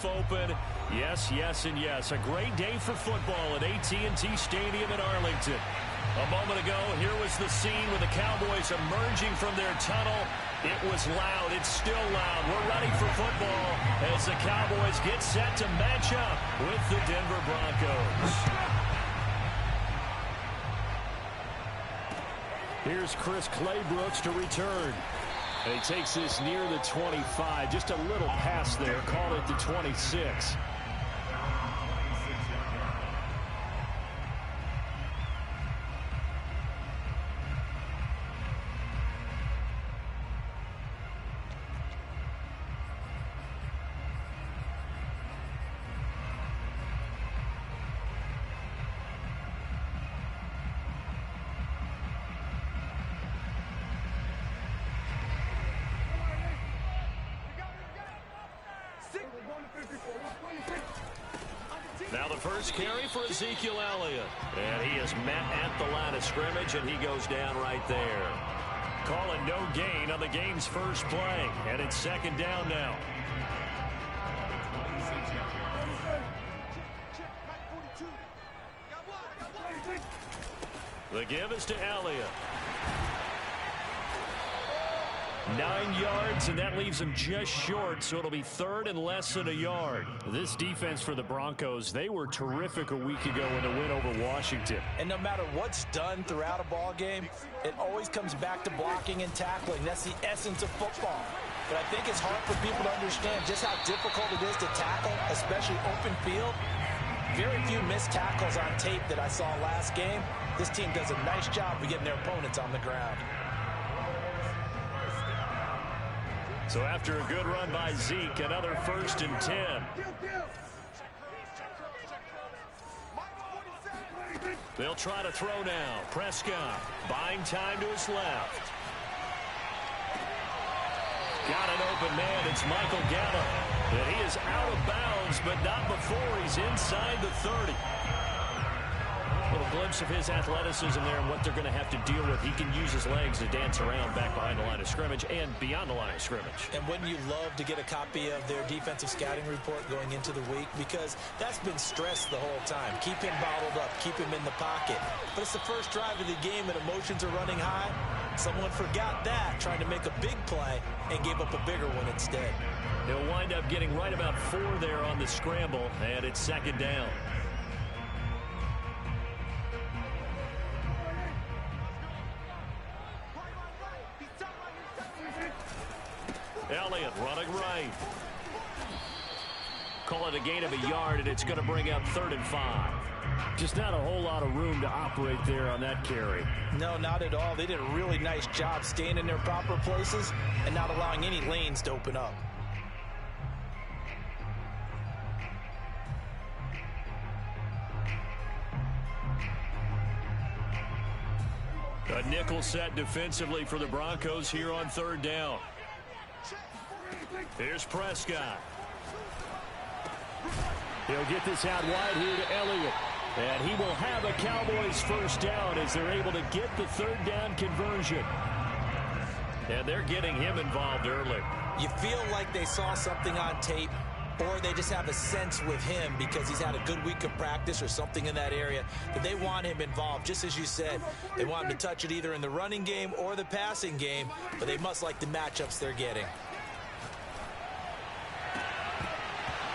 roof open. Yes, yes, and yes. A great day for football at AT&T Stadium in Arlington. A moment ago, here was the scene with the Cowboys emerging from their tunnel. It was loud. It's still loud. We're ready for football as the Cowboys get set to match up with the Denver Broncos. Here's Chris Claybrooks to return. And he takes this near the 25. Just a little pass there. Call it the 26. Now the first carry for Ezekiel Elliott. And he is met at the line of scrimmage, and he goes down right there. Calling no gain on the game's first play. And it's second down now. The give is to Elliott. 9 yards, and that leaves him just short, so it'll be third and less than a yard. This defense for the Broncos, they were terrific a week ago in the win over Washington. And no matter what's done throughout a ball game, it always comes back to blocking and tackling. That's the essence of football. But I think it's hard for people to understand just how difficult it is to tackle, especially open field. Very few missed tackles on tape that I saw last game. This team does a nice job of getting their opponents on the ground. So after a good run by Zeke, another 1st and 10. They'll try to throw now. Prescott buying time to his left. Got an open man. It's Michael Gallup. And he is out of bounds, but not before he's inside the 30. A little glimpse of his athleticism there and what they're going to have to deal with. He can use his legs to dance around back behind the line of scrimmage and beyond the line of scrimmage. And wouldn't you love to get a copy of their defensive scouting report going into the week? Because that's been stressed the whole time. Keep him bottled up. Keep him in the pocket. But it's the first drive of the game and emotions are running high. Someone forgot that, trying to make a big play and gave up a bigger one instead. He'll wind up getting right about 4 there on the scramble, and it's second down. Elliott running right. Call it a gain of a yard, and it's going to bring up 3rd and 5. Just not a whole lot of room to operate there on that carry. No, not at all. They did a really nice job staying in their proper places and not allowing any lanes to open up. A nickel set defensively for the Broncos here on 3rd down. Here's Prescott. He'll get this out wide here to Elliott. And he will have a Cowboys 1st down as they're able to get the 3rd down conversion. And they're getting him involved early. You feel like they saw something on tape, or they just have a sense with him because he's had a good week of practice or something in that area that they want him involved. Just as you said, they want him to touch it either in the running game or the passing game, but they must like the matchups they're getting.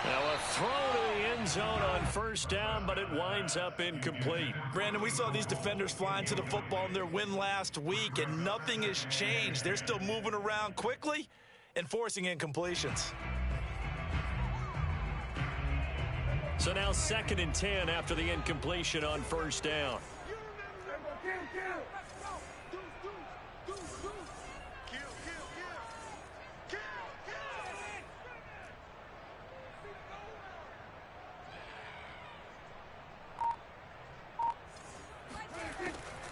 Now a throw to the end zone on 1st down, but it winds up incomplete. Brandon, we saw these defenders flying to the football in their win last week, and nothing has changed. They're still moving around quickly and forcing incompletions. So now 2nd and 10 after the incompletion on 1st down.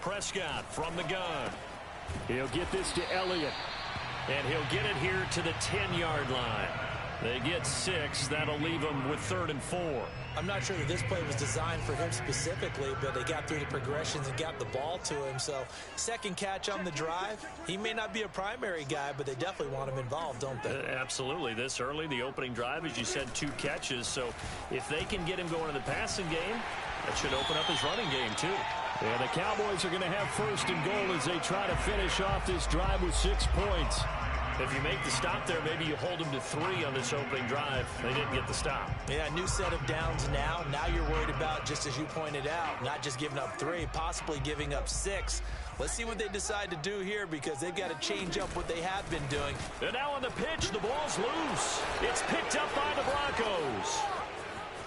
Prescott from the gun. He'll get this to Elliott. And he'll get it here to the 10-yard line. They get 6. That'll leave them with 3rd and 4. I'm not sure that this play was designed for him specifically, but they got through the progressions and got the ball to him. So second catch on the drive. He may not be a primary guy, but they definitely want him involved, don't they? Absolutely. This early, the opening drive, as you said, 2 catches. So if they can get him going in the passing game, that should open up his running game too. And the Cowboys are going to have 1st and goal as they try to finish off this drive with 6 points. If you make the stop there, maybe you hold them to 3 on this opening drive. They didn't get the stop. Yeah, new set of downs now. Now you're worried about, just as you pointed out, not just giving up 3, possibly giving up 6. Let's see what they decide to do here, because they've got to change up what they have been doing. And now on the pitch, the ball's loose. It's picked up by the Broncos.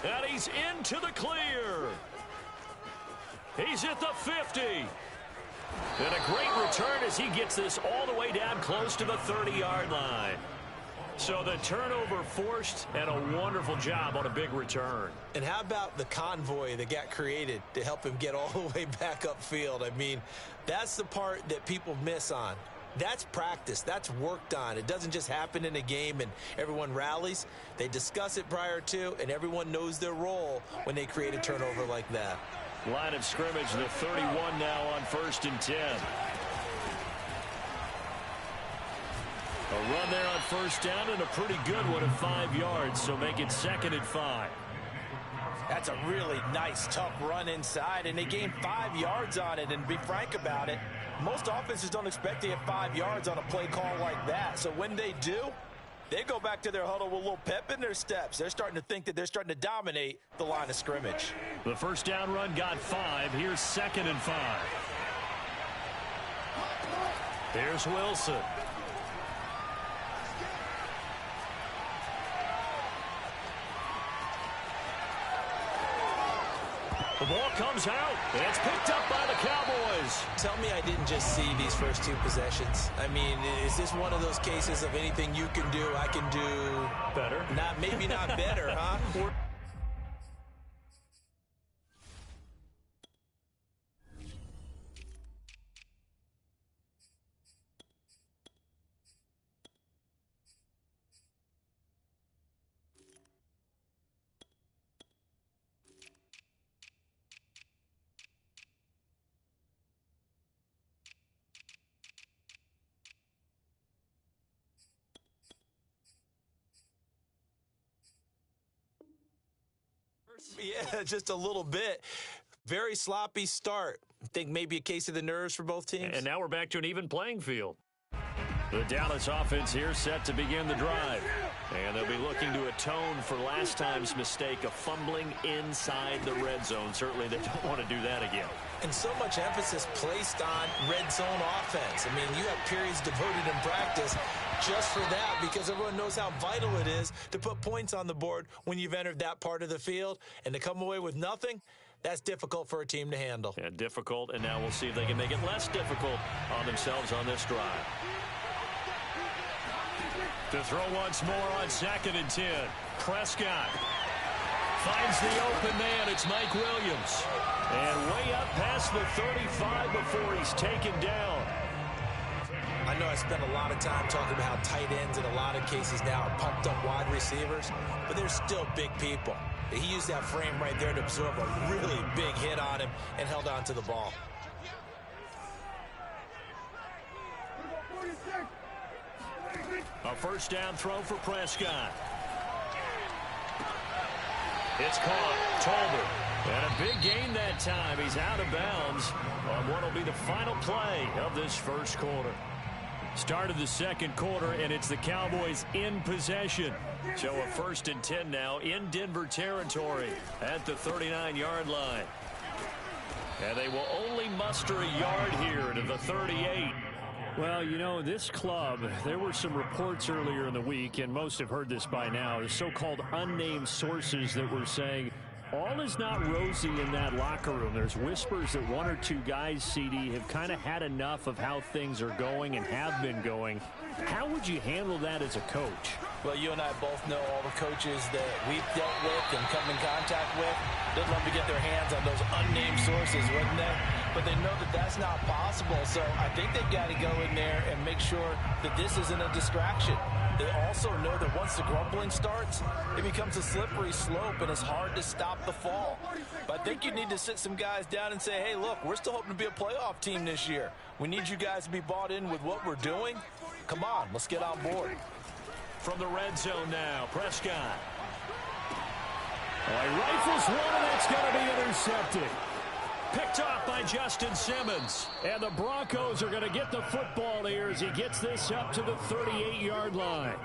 And he's into the clear. He's at the 50. And a great return as he gets this all the way down close to the 30-yard line. So the turnover forced, and a wonderful job on a big return. And how about the convoy that got created to help him get all the way back upfield? I mean, that's the part that people miss on. That's practice. That's worked on. It doesn't just happen in a game and everyone rallies. They discuss it prior to, and everyone knows their role when they create a turnover like that. Line of scrimmage, the 31 now on 1st and 10. A run there on 1st down, and a pretty good one of 5 yards, so make it 2nd and 5. That's a really nice, tough run inside, and they gained 5 yards on it. And be frank about it, most offenses don't expect to get 5 yards on a play call like that. So when they do, they go back to their huddle with a little pep in their steps. They're starting to think that they're starting to dominate the line of scrimmage. The 1st down run got 5. Here's 2nd and 5. Here's Wilson. The ball comes out, and it's picked up by the Cowboys. Tell me I didn't just see these first 2 possessions. I mean, is this one of those cases of anything you can do, I can do better? Maybe not better, huh? Yeah, just a little bit. Very sloppy start. I think maybe a case of the nerves for both teams. And now we're back to an even playing field. The Dallas offense here set to begin the drive. And they'll be looking to atone for last time's mistake of fumbling inside the red zone. Certainly they don't want to do that again. And so much emphasis placed on red zone offense. I mean, you have periods devoted in practice just for that, because everyone knows how vital it is to put points on the board when you've entered that part of the field. And to come away with nothing, that's difficult for a team to handle. Yeah, difficult, and now we'll see if they can make it less difficult on themselves on this drive. To throw once more on 2nd and 10. Prescott finds the open man. It's Mike Williams. And way up past the 35 before he's taken down. I know I spent a lot of time talking about how tight ends in a lot of cases now are pumped up wide receivers, but they're still big people. He used that frame right there to absorb a really big hit on him and held on to the ball. A 1st down throw for Prescott. It's caught. Tolbert. And a big gain that time. He's out of bounds on what will be the final play of this 1st quarter. Start of the 2nd quarter, and it's the Cowboys in possession. So a 1st and 10 now in Denver territory at the 39-yard line. And they will only muster a yard here to the 38. Well, you know, this club, there were some reports earlier in the week, and most have heard this by now, the so-called unnamed sources that were saying all is not rosy in that locker room. There's whispers that 1 or 2 guys, CD, have kind of had enough of how things are going and have been going. How would you handle that as a coach? Well, you and I both know all the coaches that we've dealt with and come in contact with. They'd love to get their hands on those unnamed sources, wouldn't they? But they know that that's not possible. So I think they've got to go in there and make sure that this isn't a distraction. they also know that once the grumbling starts, it becomes a slippery slope and it's hard to stop the fall. But I think you need to sit some guys down and say, hey, look, we're still hoping to be a playoff team this year. We need you guys to be bought in with what we're doing. Come on, let's get on board. From the red zone now, Prescott. He rifles one, and that's going to be intercepted. Picked off by Justin Simmons. And the Broncos are going to get the football here as he gets this up to the 38-yard line.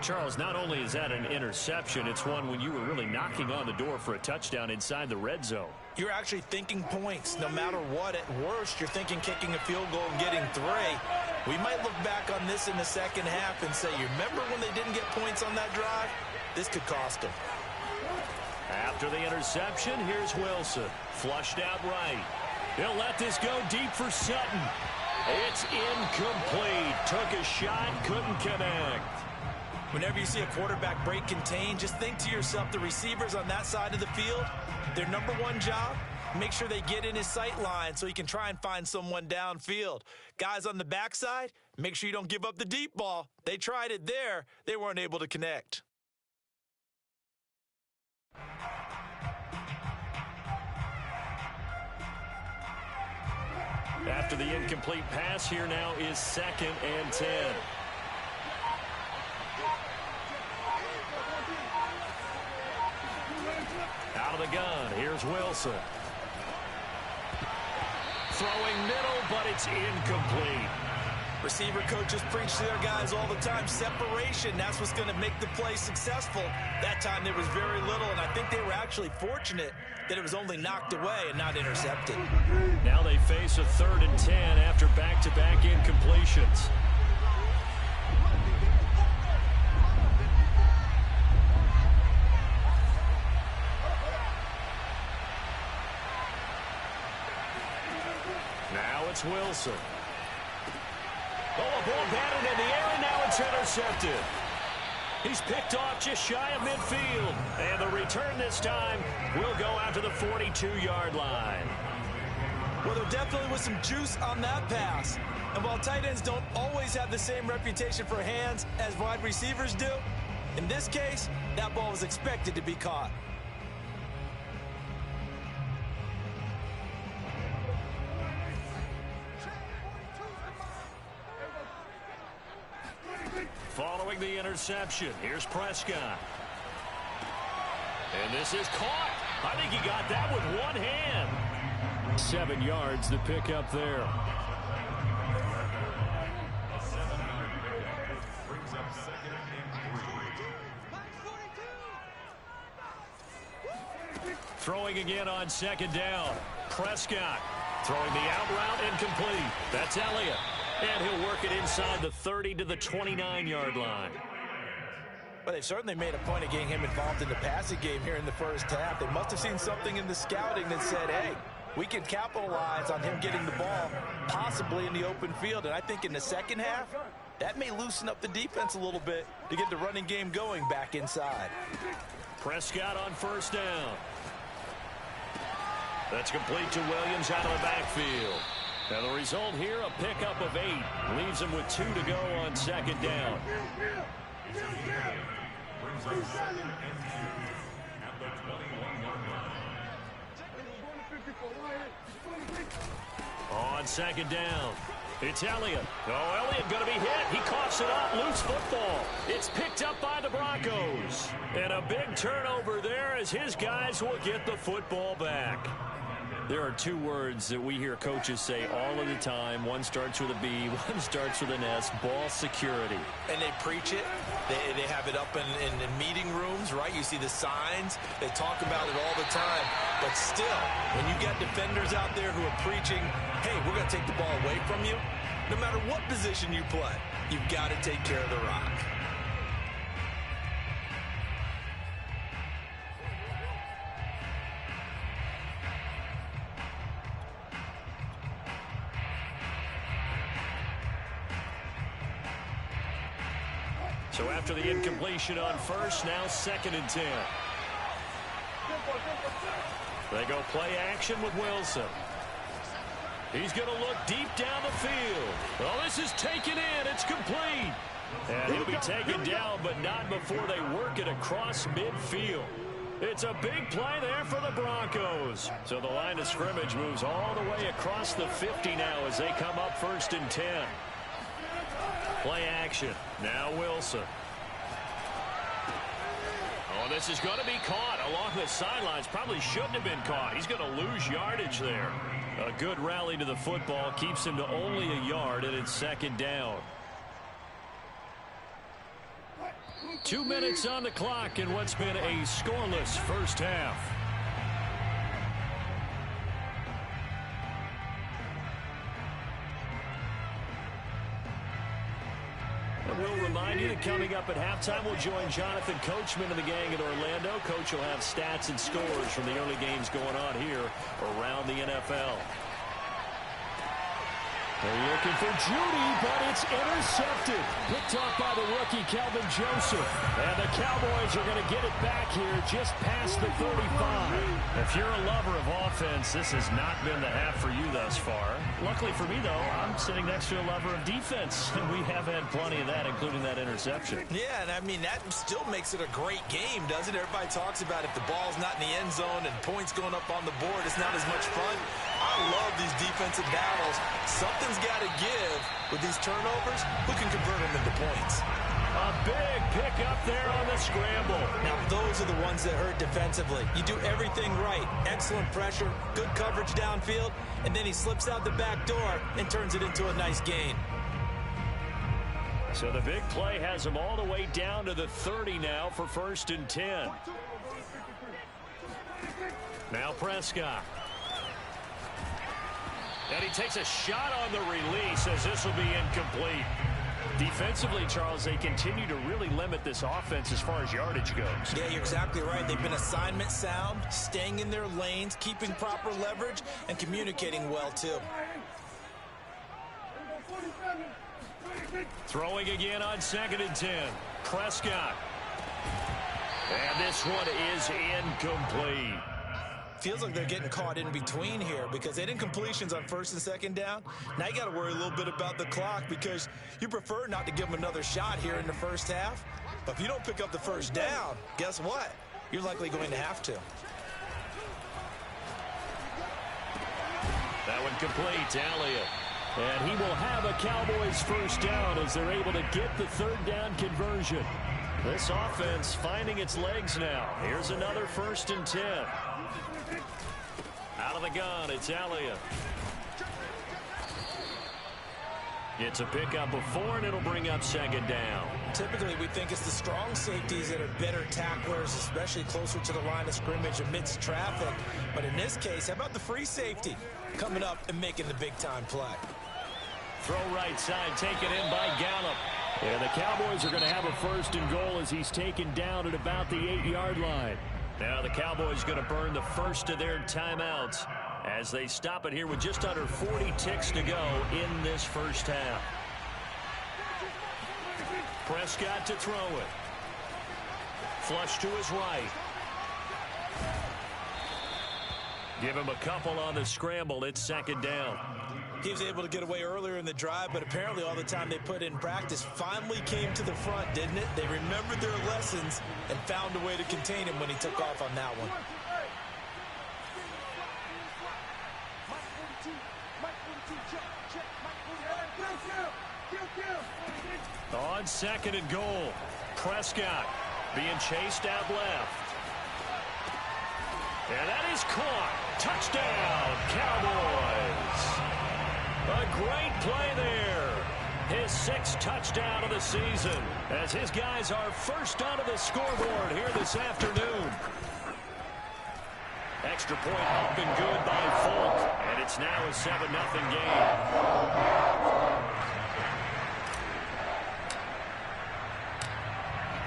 Charles, not only is that an interception, it's one when you were really knocking on the door for a touchdown inside the red zone. You're actually thinking points. No matter what, at worst, you're thinking kicking a field goal and getting 3. We might look back on this in the second half and say, you remember when they didn't get points on that drive? This could cost them. After the interception, here's Wilson. Flushed out right. He'll let this go deep for Sutton. It's incomplete. Took a shot, couldn't connect. Whenever you see a quarterback break contain, just think to yourself, the receivers on that side of the field, their number one job, make sure they get in his sight line so he can try and find someone downfield. Guys on the backside, make sure you don't give up the deep ball. They tried it there. They weren't able to connect. After the incomplete pass, here now is 2nd and 10. Out of the gun, here's Wilson. Throwing middle, but it's incomplete. Receiver coaches preach to their guys all the time. Separation, that's what's going to make the play successful. That time there was very little, and I think they were actually fortunate that it was only knocked away and not intercepted. Now they face a 3rd and 10 after back-to-back incompletions. Now it's Wilson. Oh, a ball batted in the air, and now it's intercepted. He's picked off just shy of midfield. And the return this time will go out to the 42-yard line. Well, there definitely was some juice on that pass. And while tight ends don't always have the same reputation for hands as wide receivers do, in this case, that ball was expected to be caught. Following the interception, here's Prescott. And this is caught. I think he got that with one hand. 7 yards to pick up there. Throwing again on 2nd down. Prescott throwing the out route incomplete. That's Elliott. And he'll work it inside the 30 to the 29-yard line. Well, they've certainly made a point of getting him involved in the passing game here in the first half. They must have seen something in the scouting that said, hey, we can capitalize on him getting the ball possibly in the open field. And I think in the second half, that may loosen up the defense a little bit to get the running game going back inside. Prescott on 1st down. That's complete to Williams out of the backfield. And the result here, a pickup of 8. Leaves him with 2 to go on 2nd down. On 2nd down, it's Elliott. Oh, Elliott going to be hit. He coughs it up. Loose football. It's picked up by the Broncos. And a big turnover there as his guys will get the football back. There are 2 words that we hear coaches say all of the time. One starts with a B, one starts with an S, ball security. And they preach it. They have it up in meeting rooms, right? You see the signs. They talk about it all the time. But still, when you got defenders out there who are preaching, hey, we're going to take the ball away from you, no matter what position you play, you've got to take care of the rock. So after the incompletion on 1st, now 2nd and 10. They go play action with Wilson. He's going to look deep down the field. Oh, this is taken in. It's complete. And he'll be taken down, but not before they work it across midfield. It's a big play there for the Broncos. So the line of scrimmage moves all the way across the 50 now as they come up 1st and 10. Play action. Now Wilson. Oh, this is going to be caught along the sidelines. Probably shouldn't have been caught. He's going to lose yardage there. A good rally to the football keeps him to only a yard, and it's 2nd down. 2 minutes on the clock in what's been a scoreless first half. And we'll remind you that coming up at halftime, we'll join Jonathan Coachman and the gang in Orlando. Coach will have stats and scores from the early games going on here around the NFL. They're looking for Judy, but it's intercepted. Picked off by the rookie, Kelvin Joseph. And the Cowboys are going to get it back here just past the 35. If you're a lover of offense, this has not been the half for you thus far. Luckily for me, though, I'm sitting next to a lover of defense, and we have had plenty of that, including that interception. Yeah, and I mean, that still makes it a great game, doesn't it? Everybody talks about if the ball's not in the end zone and points going up on the board, it's not as much fun. I love these defensive battles. Something's got to give with these turnovers. Who can convert them into points? A big pick up there on the scramble. Now, those are the ones that hurt defensively. You do everything right. Excellent pressure, good coverage downfield, and then he slips out the back door and turns it into a nice gain. So the big play has him all the way down to the 30 now for 1st and 10. Now Prescott. And he takes a shot on the release as this will be incomplete. Defensively, Charles, they continue to really limit this offense as far as yardage goes. Yeah, you're exactly right. They've been assignment sound, staying in their lanes, keeping proper leverage, and communicating well, too. Throwing again on 2nd and 10. Prescott. And this one is incomplete. Feels like they're getting caught in between here because they didn't completions on 1st and 2nd down. Now you got to worry a little bit about the clock because you prefer not to give them another shot here in the first half. But if you don't pick up the 1st down, guess what? You're likely going to have to. That one complete, Elliott. And he will have a Cowboys 1st down as they're able to get the 3rd down conversion. This offense finding its legs now. Here's another 1st and 10. Out of the gun, it's Elliott. It's a pickup of 4, and it'll bring up 2nd down. Typically, we think it's the strong safeties that are better tacklers, especially closer to the line of scrimmage amidst traffic. But in this case, how about the free safety coming up and making the big-time play? Throw right side, taken in by Gallup. And the Cowboys are going to have a 1st and goal as he's taken down at about the 8-yard line. Now the Cowboys going to burn the first of their timeouts as they stop it here with just under 40 ticks to go in this first half. Prescott to throw it. Flush to his right. Give him a couple on the scramble. It's 2nd down. He was able to get away earlier in the drive, but apparently all the time they put in practice finally came to the front, didn't it? They remembered their lessons and found a way to contain him when he took off on that one. On 2nd and goal, Prescott being chased out left. And that is caught. Touchdown, Cowboys. A great play there. His 6th touchdown of the season as his guys are first onto the scoreboard here this afternoon. Extra point up and good by Folk. And it's now a 7-0 game.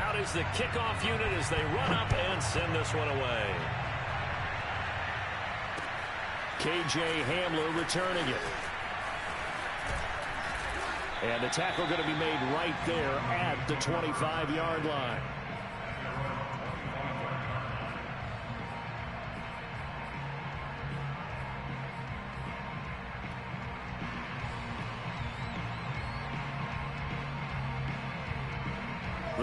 Out is the kickoff unit as they run up and send this one away. K.J. Hamler returning it. And the tackle going to be made right there at the 25-yard line.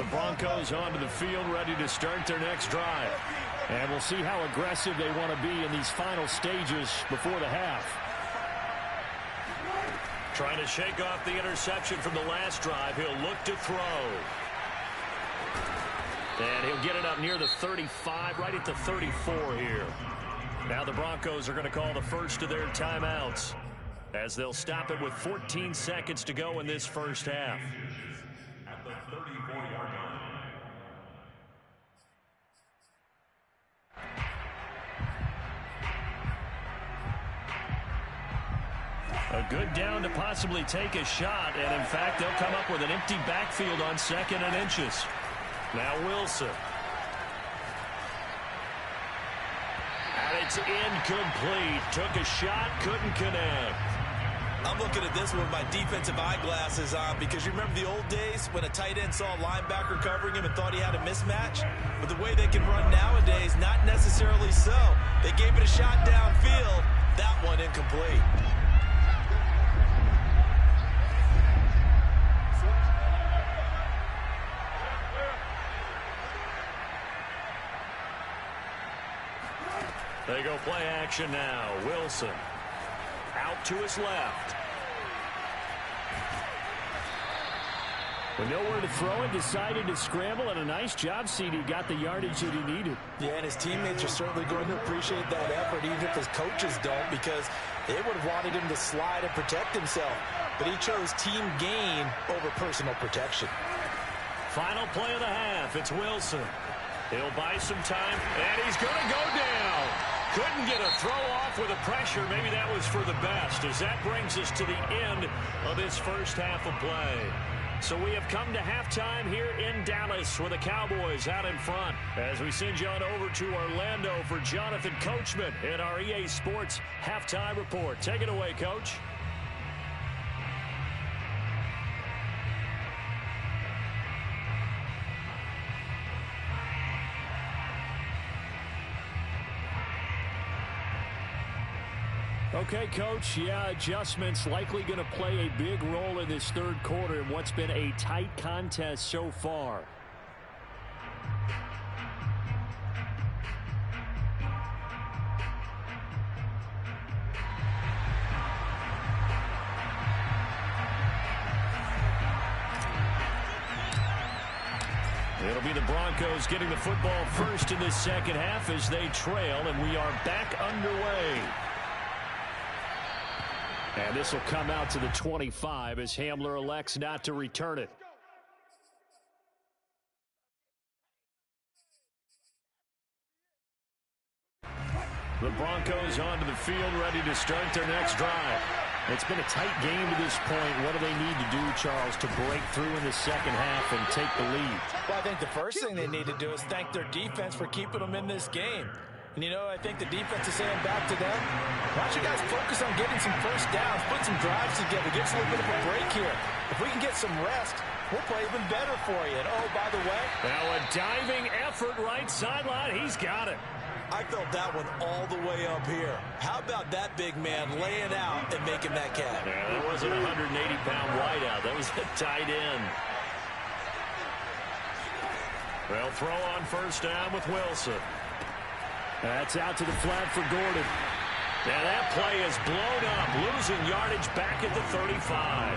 The Broncos onto the field, ready to start their next drive. And we'll see how aggressive they want to be in these final stages before the half. Trying to shake off the interception from the last drive. He'll look to throw. And he'll get it up near the 35, right at the 34 here. Now the Broncos are going to call the first of their timeouts, as they'll stop it with 14 seconds to go in this first half. At the 34-yard line. A good down to possibly take a shot, and in fact, they'll come up with an empty backfield on 2nd and inches. Now Wilson. And it's incomplete. Took a shot, couldn't connect. I'm looking at this with my defensive eyeglasses on, because you remember the old days when a tight end saw a linebacker covering him and thought he had a mismatch? But the way they can run nowadays, not necessarily so. They gave it a shot downfield. That one incomplete. They go play action now. Wilson out to his left. With nowhere to throw it, decided to scramble, and a nice job, CD. Got the yardage that he needed. Yeah, and his teammates are certainly going to appreciate that effort, even if his coaches don't, because they would have wanted him to slide and protect himself. But he chose team gain over personal protection. Final play of the half. It's Wilson. He'll buy some time, and he's going to go down. Couldn't get a throw off with the pressure. Maybe that was for the best, as that brings us to the end of this first half of play. So we have come to halftime here in Dallas with the Cowboys out in front, as we send you on over to Orlando for Jonathan Coachman in our EA Sports Halftime Report. Take it away, Coach. Okay, Coach, yeah, adjustments likely going to play a big role in this third quarter in what's been a tight contest so far. It'll be the Broncos getting the football first in this second half as they trail, and we are back underway. And this will come out to the 25 as Hamler elects not to return it. The Broncos onto the field, ready to start their next drive. It's been a tight game to this point. What do they need to do, Charles, to break through in the second half and take the lead? Well, I think the first thing they need to do is thank their defense for keeping them in this game. And, you know, I think the defense is saying back to them, why don't you guys focus on getting some first downs, put some drives together, get us a little bit of a break here. If we can get some rest, we'll play even better for you. And, oh, by the way, now a diving effort right sideline. He's got it. I felt that one all the way up here. How about that big man laying out and making that catch? Yeah, that wasn't a 180-pound wideout. That was a tight end. They'll throw on first down with Wilson. That's out to the flat for Gordon. Now that play is blown up, losing yardage back at the 35.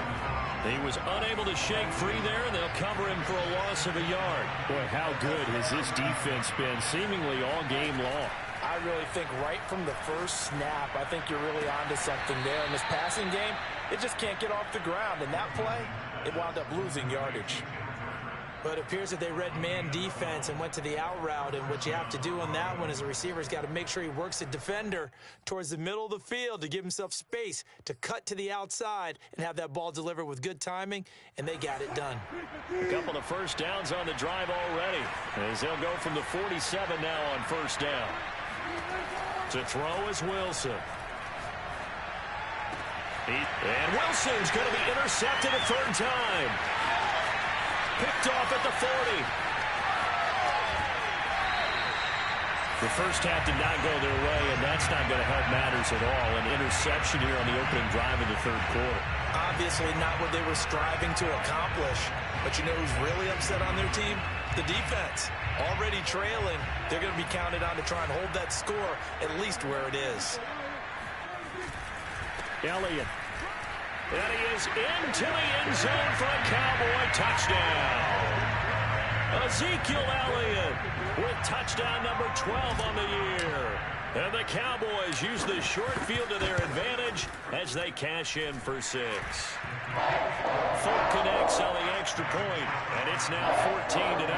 He was unable to shake free there, and they'll cover him for a loss of a yard. Boy, how good has this defense been, seemingly all game long. I really think right from the first snap, I think you're really onto something there. In this passing game, it just can't get off the ground. And that play, it wound up losing yardage. But it appears that they read man defense and went to the out route. And what you have to do on that one is the receiver's got to make sure he works the defender towards the middle of the field to give himself space to cut to the outside and have that ball delivered with good timing, and they got it done. A couple of first downs on the drive already, as they'll go from the 47 now on first down. To throw is Wilson. And Wilson's going to be intercepted a third time. Picked off at the 40. The first half did not go their way, and that's not going to help matters at all. An interception here on the opening drive of the third quarter. Obviously not what they were striving to accomplish. But you know who's really upset on their team? The defense. Already trailing, they're going to be counted on to try and hold that score at least where it is. Elliott. And he is into the end zone for a Cowboy touchdown. Ezekiel Elliott with touchdown number 12 on the year. And the Cowboys use the short field to their advantage as they cash in for 6. Folk connects on the extra point, and it's now 14-0.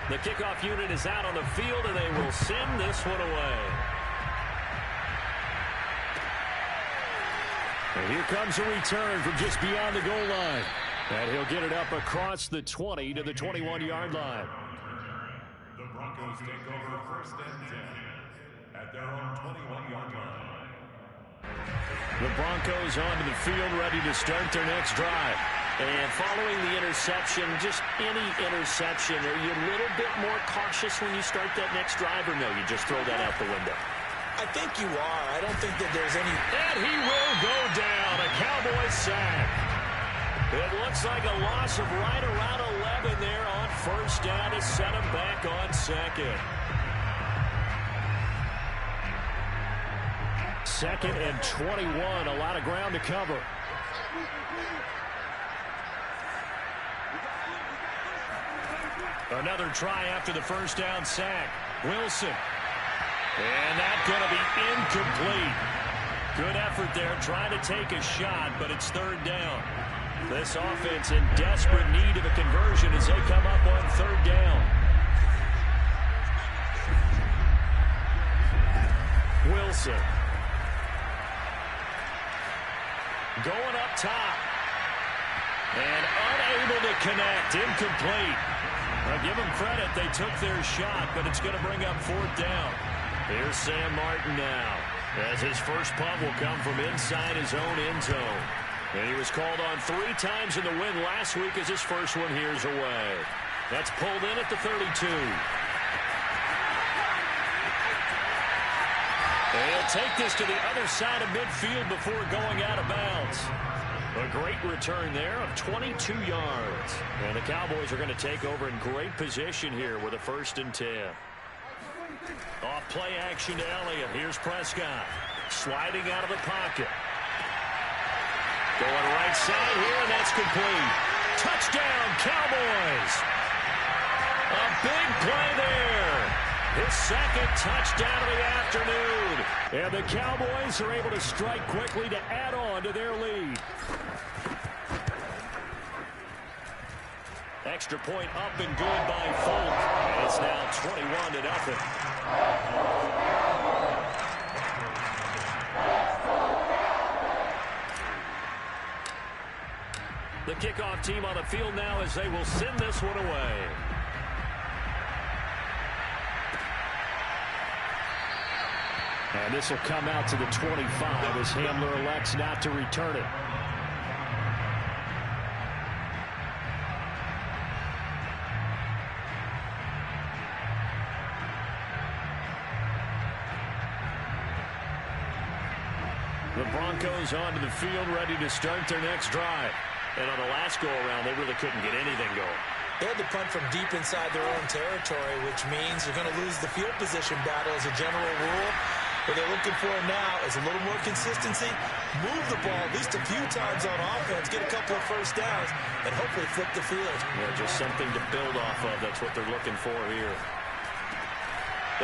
The kickoff unit is out on the field, and they will send this one away. And here comes a return from just beyond the goal line. And he'll get it up across the 20 to the 21-yard line. The Broncos take over 1st and 10 at their own 21-yard line. The Broncos onto the field, ready to start their next drive. And following the interception, just any interception, are you a little bit more cautious when you start that next drive, or no, you just throw that out the window? I think you are. I don't think that there's any... And he will go down. A Cowboy sack. It looks like a loss of right around 11 there on 1st down to set him back on 2nd. 2nd and 21. A lot of ground to cover. Another try after the 1st down sack. Wilson. And that's going to be incomplete. Good effort there, trying to take a shot, but it's 3rd down. This offense in desperate need of a conversion as they come up on 3rd down. Wilson. Going up top. And unable to connect. Incomplete. I'll give them credit. They took their shot, but it's going to bring up 4th down. Here's Sam Martin now, as his first punt will come from inside his own end zone. And he was called on 3 times in the win last week as his first one here's away. That's pulled in at the 32. And he'll take this to the other side of midfield before going out of bounds. A great return there of 22 yards. And the Cowboys are going to take over in great position here with a 1st and 10. Off play action to Elliott. Here's Prescott. Sliding out of the pocket. Going right side here, and that's complete. Touchdown, Cowboys. A big play there. His 2nd touchdown of the afternoon. And the Cowboys are able to strike quickly to add on to their lead. Extra point up and good by Folk. And it's now 21-0. The kickoff team on the field now as they will send this one away. And this will come out to the 25 as Hamler elects not to return it. The Broncos onto the field, ready to start their next drive. And on the last go-around, they really couldn't get anything going. They had to punt from deep inside their own territory, which means you're going to lose the field position battle as a general rule. What they're looking for now is a little more consistency, move the ball at least a few times on offense, get a couple of 1st downs, and hopefully flip the field. Yeah, just something to build off of. That's what they're looking for here.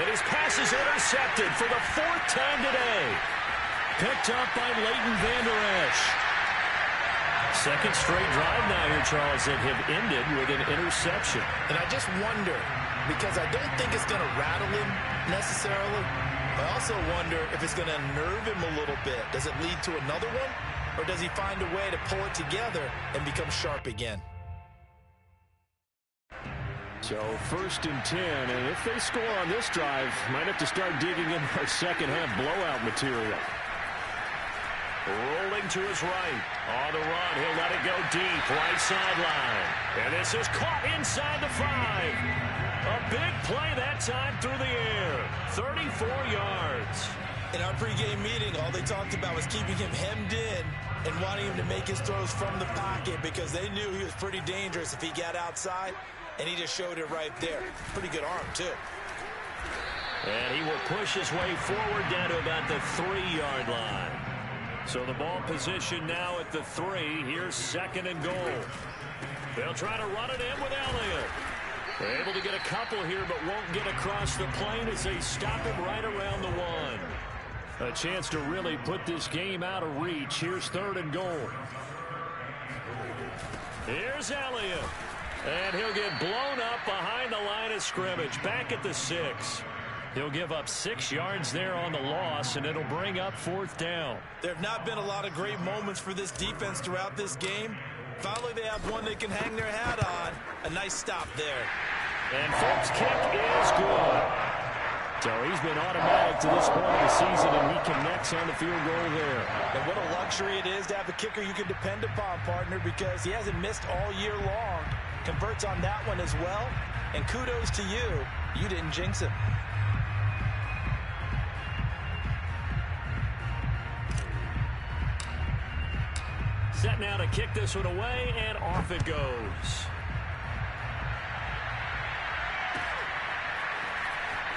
And his pass is intercepted for the 4th time today. Picked up by Leighton Vander Esch. 2nd straight drive now here, Charles, that have ended with an interception. And I just wonder, because I don't think it's going to rattle him necessarily, I also wonder if it's going to unnerve him a little bit. Does it lead to another one? Or does he find a way to pull it together and become sharp again? So 1st and 10, and if they score on this drive, might have to start digging in our second half blowout material. Rolling to his right. On the run, he'll let it go deep, right sideline. And this is caught inside the 5. A big play that time through the air. 34 yards. In our pregame meeting, all they talked about was keeping him hemmed in and wanting him to make his throws from the pocket because they knew he was pretty dangerous if he got outside, and he just showed it right there. Pretty good arm, too. And he will push his way forward down to about the 3-yard line. So the ball position now at the 3. Here's 2nd and goal. They'll try to run it in with Elliott. They're able to get a couple here, but won't get across the plane as they stop him right around the 1. A chance to really put this game out of reach. Here's 3rd and goal. Here's Elliott. And he'll get blown up behind the line of scrimmage. Back at the 6. He'll give up 6 yards there on the loss, and it'll bring up 4th down. There have not been a lot of great moments for this defense throughout this game. Finally, they have one they can hang their hat on. A nice stop there. And Folks' kick is good. So he's been automatic to this point of the season, and he connects on the field goal there. And what a luxury it is to have a kicker you can depend upon, partner, because he hasn't missed all year long. Converts on that one as well. And kudos to you. You didn't jinx him. Set now to kick this one away, and off it goes.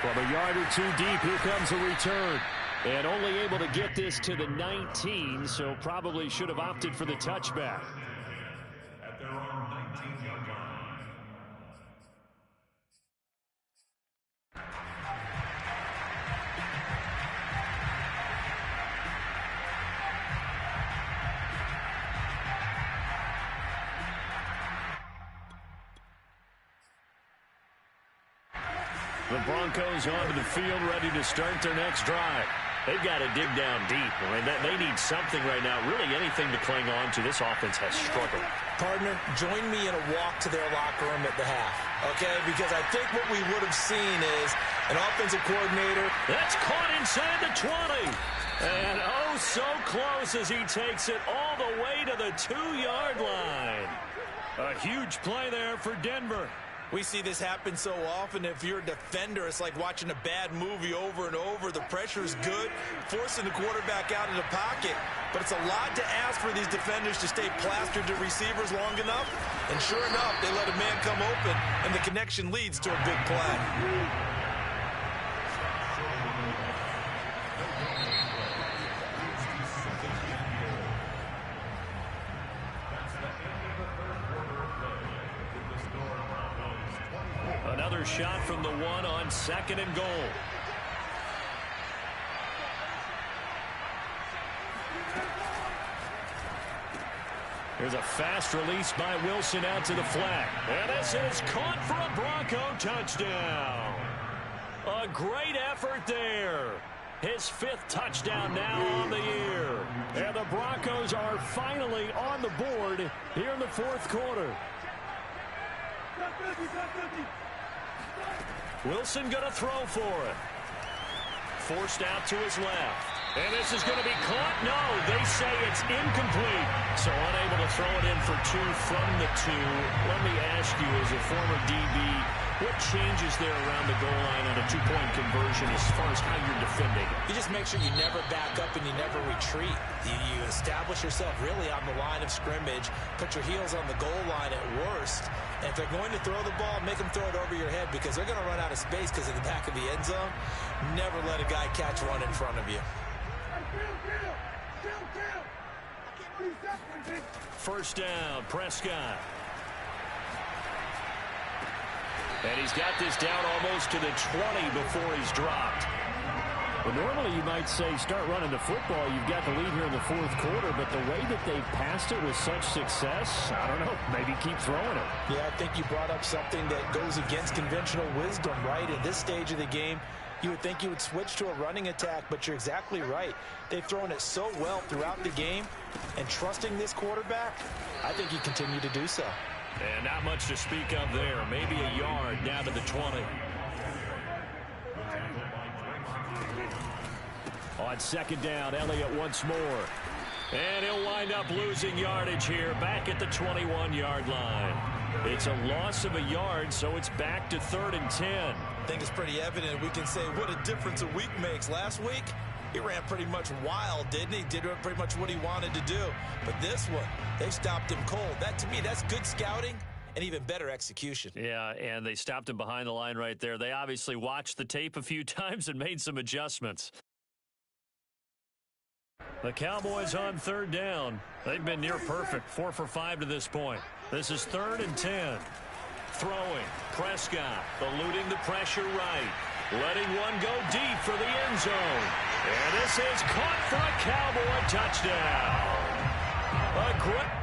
From a yard or 2 deep, here comes a return. And only able to get this to the 19, so probably should have opted for the touchback. At their own 19-yard line. The Broncos onto the field, ready to start their next drive. They've got to dig down deep. I mean, they need something right now, really anything to cling on to. This offense has struggled. Partner, join me in a walk to their locker room at the half, okay? Because I think what we would have seen is an offensive coordinator. That's caught inside the 20. And oh, so close as he takes it all the way to the 2-yard line. A huge play there for Denver. We see this happen so often. If you're a defender, it's like watching a bad movie over and over. The pressure is good, forcing the quarterback out of the pocket. But it's a lot to ask for these defenders to stay plastered to receivers long enough. And sure enough, they let a man come open, and the connection leads to a big play. Another shot from the 1 on 2nd and goal. There's a fast release by Wilson out to the flat. And this is caught for a Bronco touchdown. A great effort there. His 5th touchdown now on the year. And the Broncos are finally on the board here in the 4th quarter. Wilson going to throw for it. Forced out to his left. And this is going to be caught. No, they say it's incomplete. So unable to throw it in for 2 from the 2. Let me ask you, as a former DB, what changes there around the goal line on a 2-point conversion as far as how you're defending? You just make sure you never back up and you never retreat. You establish yourself really on the line of scrimmage, put your heels on the goal line at worst. And if they're going to throw the ball, make them throw it over your head because they're going to run out of space because of the back of the end zone. Never let a guy catch one in front of you. First down, Prescott. And he's got this down almost to the 20 before he's dropped. Well, normally you might say start running the football. You've got the lead here in the 4th quarter, but the way that they've passed it with such success, I don't know, maybe keep throwing it. Yeah, I think you brought up something that goes against conventional wisdom, right? In this stage of the game, you would think you would switch to a running attack, but you're exactly right. They've thrown it so well throughout the game, and trusting this quarterback, I think you continue to do so. And not much to speak of there. Maybe a yard down to the 20. On 2nd down, Elliott once more. And he'll wind up losing yardage here back at the 21-yard line. It's a loss of a yard, so it's back to 3rd and 10. I think it's pretty evident. We can say what a difference a week makes. Last week, He ran pretty much wild, didn't he? Did pretty much what he wanted to do. But this one, they stopped him cold. That, to me, that's good scouting and even better execution. Yeah, and they stopped him behind the line right there. They obviously watched the tape a few times and made some adjustments. The Cowboys on third down. They've been near perfect, 4 for 5 to this point. This is 3rd and 10. Throwing, Prescott, eluding the pressure right. Letting one go deep for the end zone. And this is caught for a Cowboy touchdown. A great...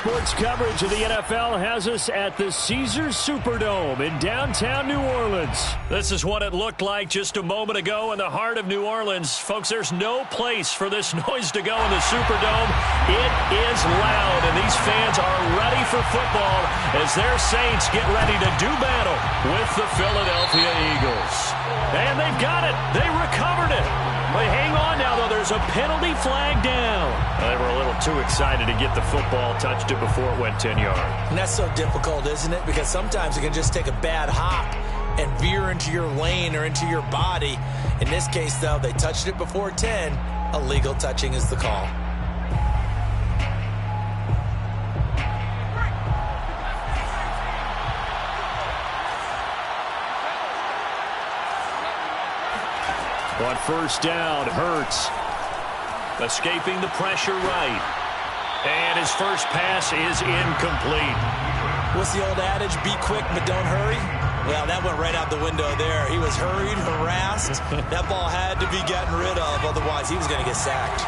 Sports coverage of the NFL has us at the Caesars Superdome in downtown New Orleans. This is what it looked like just a moment ago in the heart of New Orleans. Folks, there's no place for this noise to go in the Superdome. It is loud, and these fans are ready for football as their Saints get ready to do battle with the Philadelphia Eagles. And they've got it. They recovered it. But hang on now, though. There's a penalty flag down. They were a little too excited to get the football, touched it before it went 10 yards. And that's so difficult, isn't it? Because sometimes it can just take a bad hop and veer into your lane or into your body. In this case, though, they touched it before 10. Illegal touching is the call. On first down, Hurts escaping the pressure right. And his first pass is incomplete. What's the old adage? Be quick, but don't hurry? Well, that went right out the window there. He was hurried, harassed. That ball had to be gotten rid of, otherwise he was going to get sacked.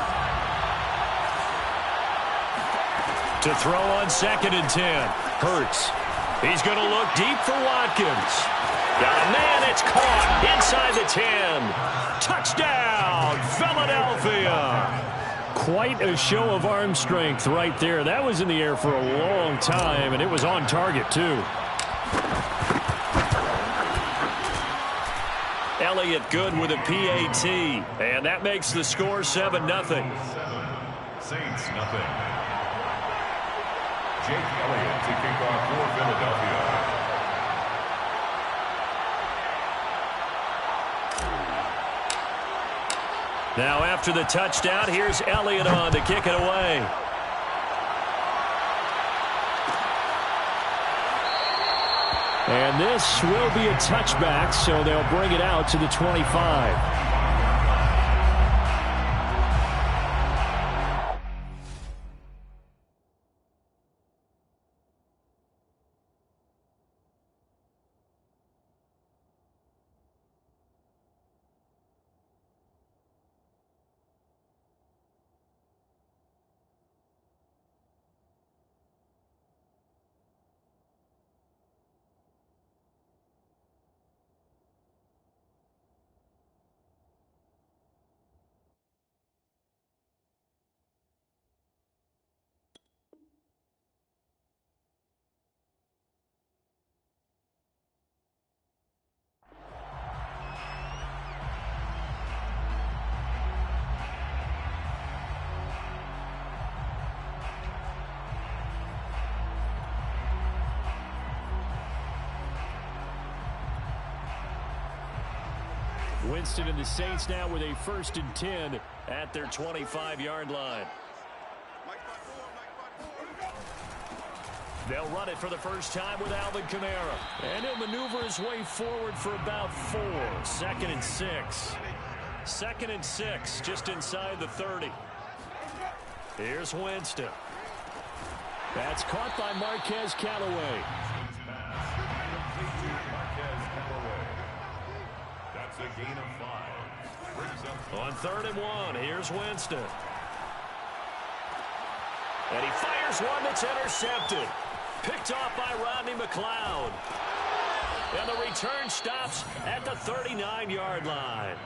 To throw on 2nd and 10. Hurts. He's going to look deep for Watkins. Got a man, it's caught inside the 10. Touchdown, Philadelphia. Quite a show of arm strength right there. That was in the air for a long time, and it was on target, too. Elliott good with a PAT, and that makes the score 7-0. Saints nothing. Jake Elliott to kick off for Philadelphia. Now after the touchdown, here's Elliott on to kick it away. And this will be a touchback, so they'll bring it out to the 25. Winston and the Saints now with a 1st and 10 at their 25-yard line. They'll run it for the first time with Alvin Kamara. And he'll maneuver his way forward for about 4. 2nd and 6. 2nd and 6, just inside the 30. Here's Winston. That's caught by Marquez Callaway. A gain of 5. On 3rd and 1, here's Winston. And he fires one that's intercepted. Picked off by Rodney McLeod. And the return stops at the 39-yard line.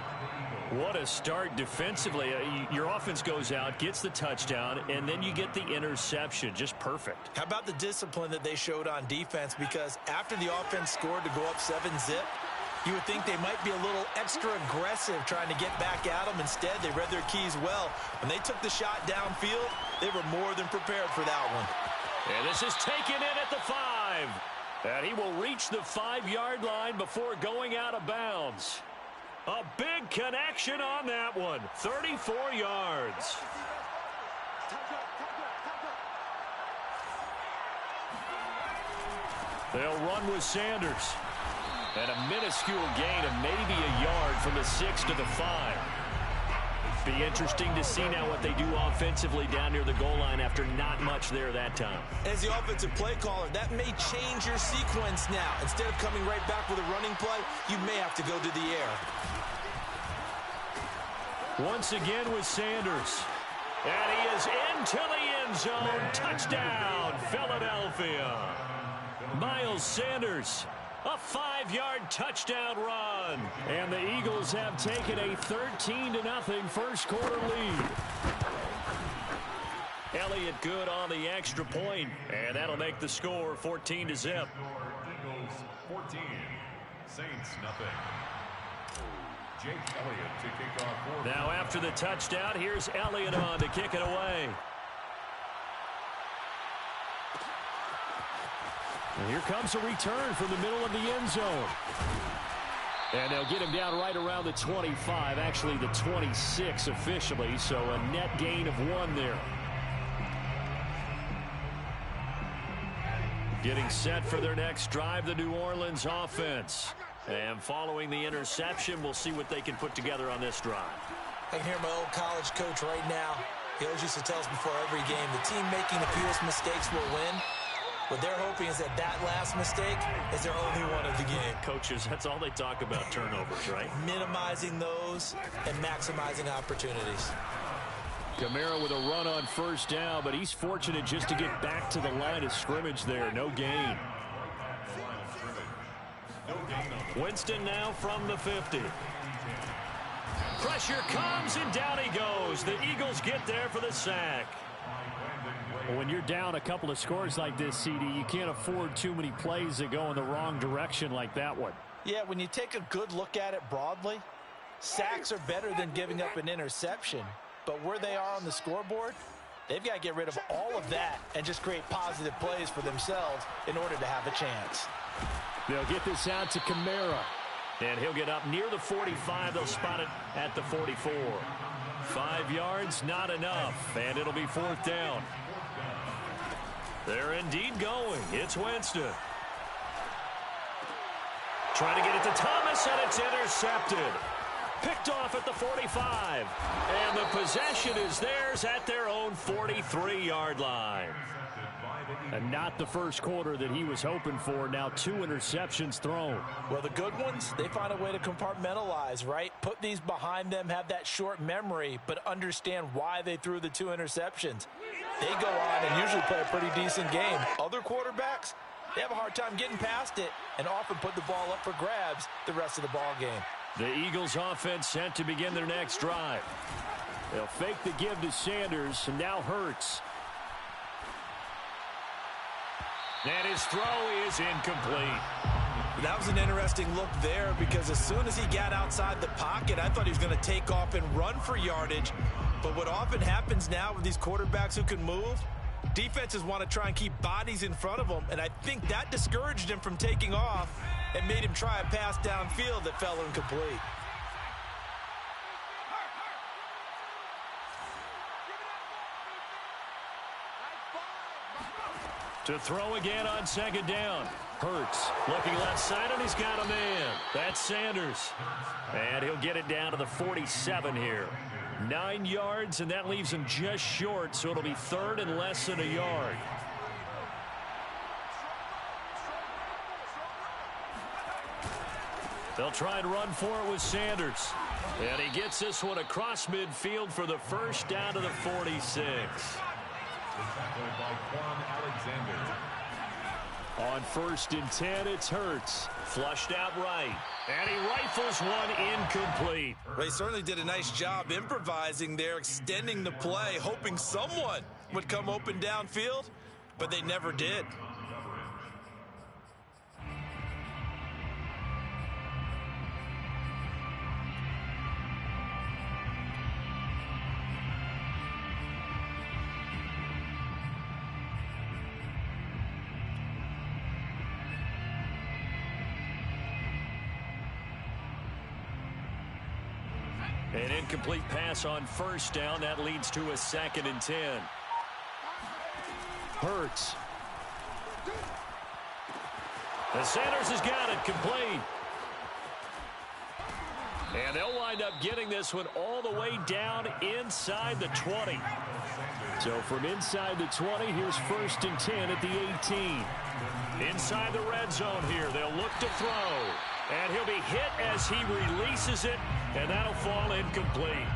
What a start defensively. Your offense goes out, gets the touchdown, and then you get the interception. Just perfect. How about the discipline that they showed on defense? Because after the offense scored to go up 7-zip, you would think they might be a little extra aggressive trying to get back at them. Instead, they read their keys well. When they took the shot downfield, they were more than prepared for that one. And this is taken in at the 5. And he will reach the 5-yard line before going out of bounds. A big connection on that one. 34 yards. They'll run with Sanders. And a minuscule gain of maybe a yard from the 6 to the 5. Be interesting to see now what they do offensively down near the goal line after not much there that time. As the offensive play caller, that may change your sequence now. Instead of coming right back with a running play, you may have to go to the air. Once again with Sanders. And he is into the end zone. Touchdown, Philadelphia. Miles Sanders, a 5-yard touchdown run. And the Eagles have taken a 13-0 first quarter lead. Elliott good on the extra point, and that'll make the score 14-0. Eagles 14, Saints nothing. Jake Elliott to kick off. Now after the touchdown, here's Elliott on to kick it away. And here comes a return from the middle of the end zone. And they'll get him down right around the 25, actually the 26 officially, so a net gain of 1 there. Getting set for their next drive, the New Orleans offense. And following the interception, we'll see what they can put together on this drive. I can hear my old college coach right now. He always used to tell us before every game, the team making the fewest mistakes will win. What they're hoping is that that last mistake is their only one of the game. Coaches, that's all they talk about, turnovers, right? Minimizing those and maximizing opportunities. Kamara with a run on first down, but he's fortunate just to get back to the line of scrimmage there. No gain. Winston now from the 50. Pressure comes, and down he goes. The Eagles get there for the sack. Well, when you're down a couple of scores like this, CD, you can't afford too many plays that go in the wrong direction like that one. Yeah, when you take a good look at it broadly, sacks are better than giving up an interception. But where they are on the scoreboard, they've got to get rid of all of that and just create positive plays for themselves in order to have a chance. They'll get this out to Kamara. And he'll get up near the 45. They'll spot it at the 44. 5 yards, not enough. And it'll be 4th down. They're indeed going. It's Winston. Trying to get it to Thomas, and it's intercepted. Picked off at the 45. And the possession is theirs at their own 43-yard line. And not the first quarter that he was hoping for. Now 2 interceptions thrown. Well, the good ones, they find a way to compartmentalize, right? Put these behind them, have that short memory, but understand why they threw the 2 interceptions. They go on and usually play a pretty decent game. Other quarterbacks, they have a hard time getting past it and often put the ball up for grabs the rest of the ball game. The Eagles offense set to begin their next drive. They'll fake the give to Sanders, and now Hurts. And his throw is incomplete. That was an interesting look there because as soon as he got outside the pocket, I thought he was going to take off and run for yardage. But what often happens now with these quarterbacks who can move, defenses want to try and keep bodies in front of them, and I think that discouraged him from taking off and made him try a pass downfield that fell incomplete. To throw again on 2nd down. Hurts looking left side, and he's got a man. That's Sanders. And he'll get it down to the 47 here. 9 yards, and that leaves him just short, so it'll be 3rd and less than a yard. They'll try and run for it with Sanders. And he gets this one across midfield for the first down to the 46. On 1st and 10, it's Hurts. Flushed out right. And he rifles one incomplete. They certainly did a nice job improvising there, extending the play, hoping someone would come open downfield, but they never did. An incomplete pass on 1st down. That leads to a 2nd and 10. Hurts. And Sanders has got it complete. And they'll wind up getting this one all the way down inside the 20. So from inside the 20, here's 1st and 10 at the 18. Inside the red zone here, they'll look to throw. And he'll be hit as he releases it, and that'll fall incomplete.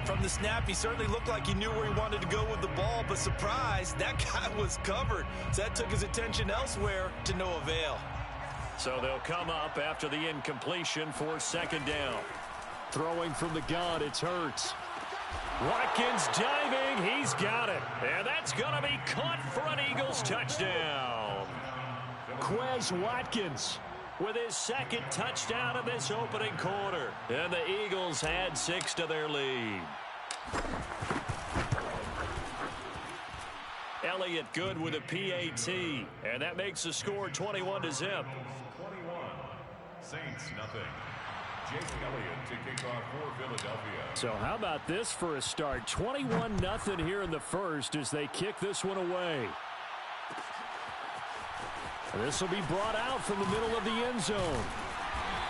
From the snap, he certainly looked like he knew where he wanted to go with the ball, but surprise, that guy was covered. So that took his attention elsewhere to no avail. So they'll come up after the incompletion for second down. Throwing from the gun, it's Hurts. Watkins diving, he's got it. And that's going to be caught for an Eagles touchdown. Quez Watkins with his second touchdown of this opening quarter. And the Eagles add 6 to their lead. Elliott good with a PAT. And that makes the score 21-0. 21. Saints nothing. Jake Elliott to kick off for Philadelphia. So how about this for a start? 21-0 here in the first as they kick this one away. This will be brought out from the middle of the end zone.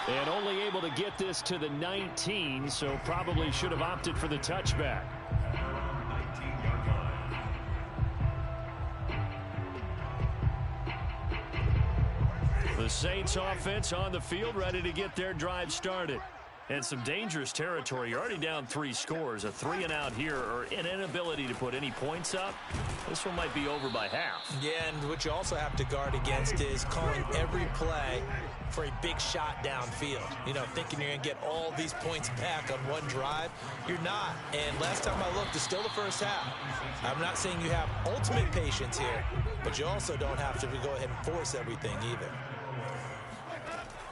And only able to get this to the 19, so probably should have opted for the touchback. The Saints offense on the field ready to get their drive started. And some dangerous territory. You're already down 3 scores. A 3-and-out here or an inability to put any points up. This one might be over by half. Yeah, and what you also have to guard against is calling every play for a big shot downfield. You know, thinking you're going to get all these points back on one drive. You're not. And last time I looked, it's still the first half. I'm not saying you have ultimate patience here, but you also don't have to go ahead and force everything either.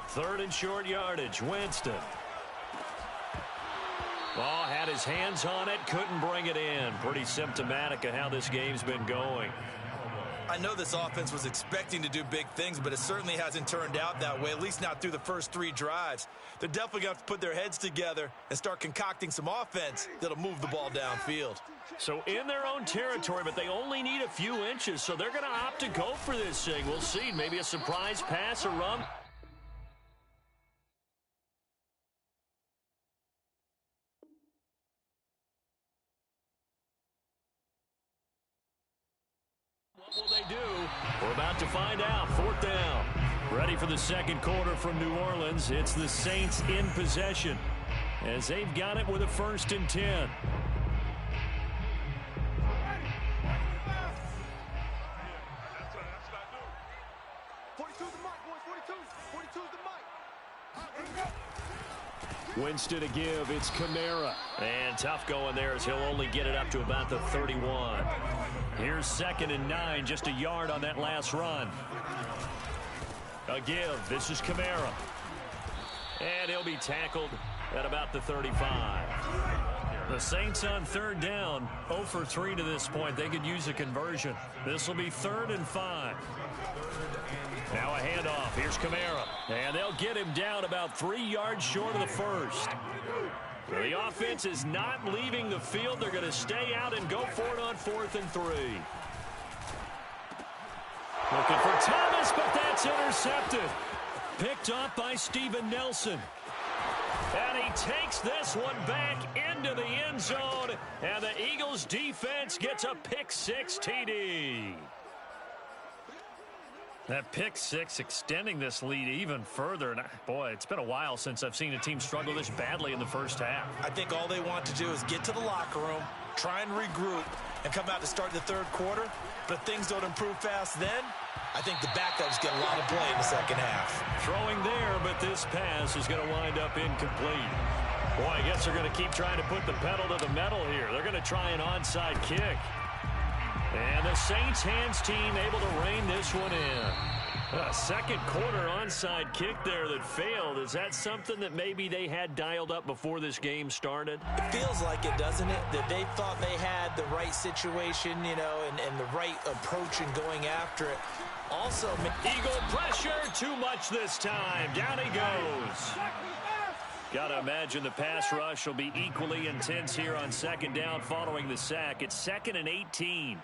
3rd and short yardage. Winston. Ball had his hands on it, couldn't bring it in. Pretty symptomatic of how this game's been going. I know this offense was expecting to do big things, but it certainly hasn't turned out that way, at least not through the first 3 drives. They're definitely going to have to put their heads together and start concocting some offense that'll move the ball downfield. So in their own territory, but they only need a few inches, so they're going to opt to go for this thing. We'll see. Maybe a surprise pass or run. What will they do? We're about to find out. 4th down. Ready for the second quarter from New Orleans. It's the Saints in possession as they've got it with a 1st and 10. Winston to give. It's Kamara. And tough going there as he'll only get it up to about the 31. Here's 2nd and 9, just a yard on that last run. A give. This is Kamara. And he'll be tackled at about the 35. The Saints on 3rd down, 0 for 3 to this point. They could use a conversion. This will be 3rd and 5. Now a handoff. Here's Kamara. And they'll get him down about 3 yards short of the first. The offense is not leaving the field. They're going to stay out and go for it on 4th and 3. Looking for Thomas, but that's intercepted. Picked up by Steven Nelson. And he takes this one back into the end zone. And the Eagles defense gets a pick-6 TD. That pick-6 extending this lead even further. And boy, it's been a while since I've seen a team struggle this badly in the first half. I think all they want to do is get to the locker room, try and regroup, and come out to start the 3rd quarter. But if things don't improve fast then, I think the backups get a lot of play in the second half. Throwing there, but this pass is going to wind up incomplete. Boy, I guess they're going to keep trying to put the pedal to the metal here. They're going to try an onside kick. And the Saints hands team able to rein this one in. A second quarter onside kick there that failed. Is that something that maybe they had dialed up before this game started? It feels like it, doesn't it? That they thought they had the right situation, you know, and the right approach in going after it. Also, Eagle pressure, too much this time. Down he goes. Got to imagine the pass rush will be equally intense here on 2nd down following the sack. It's 2nd and 18.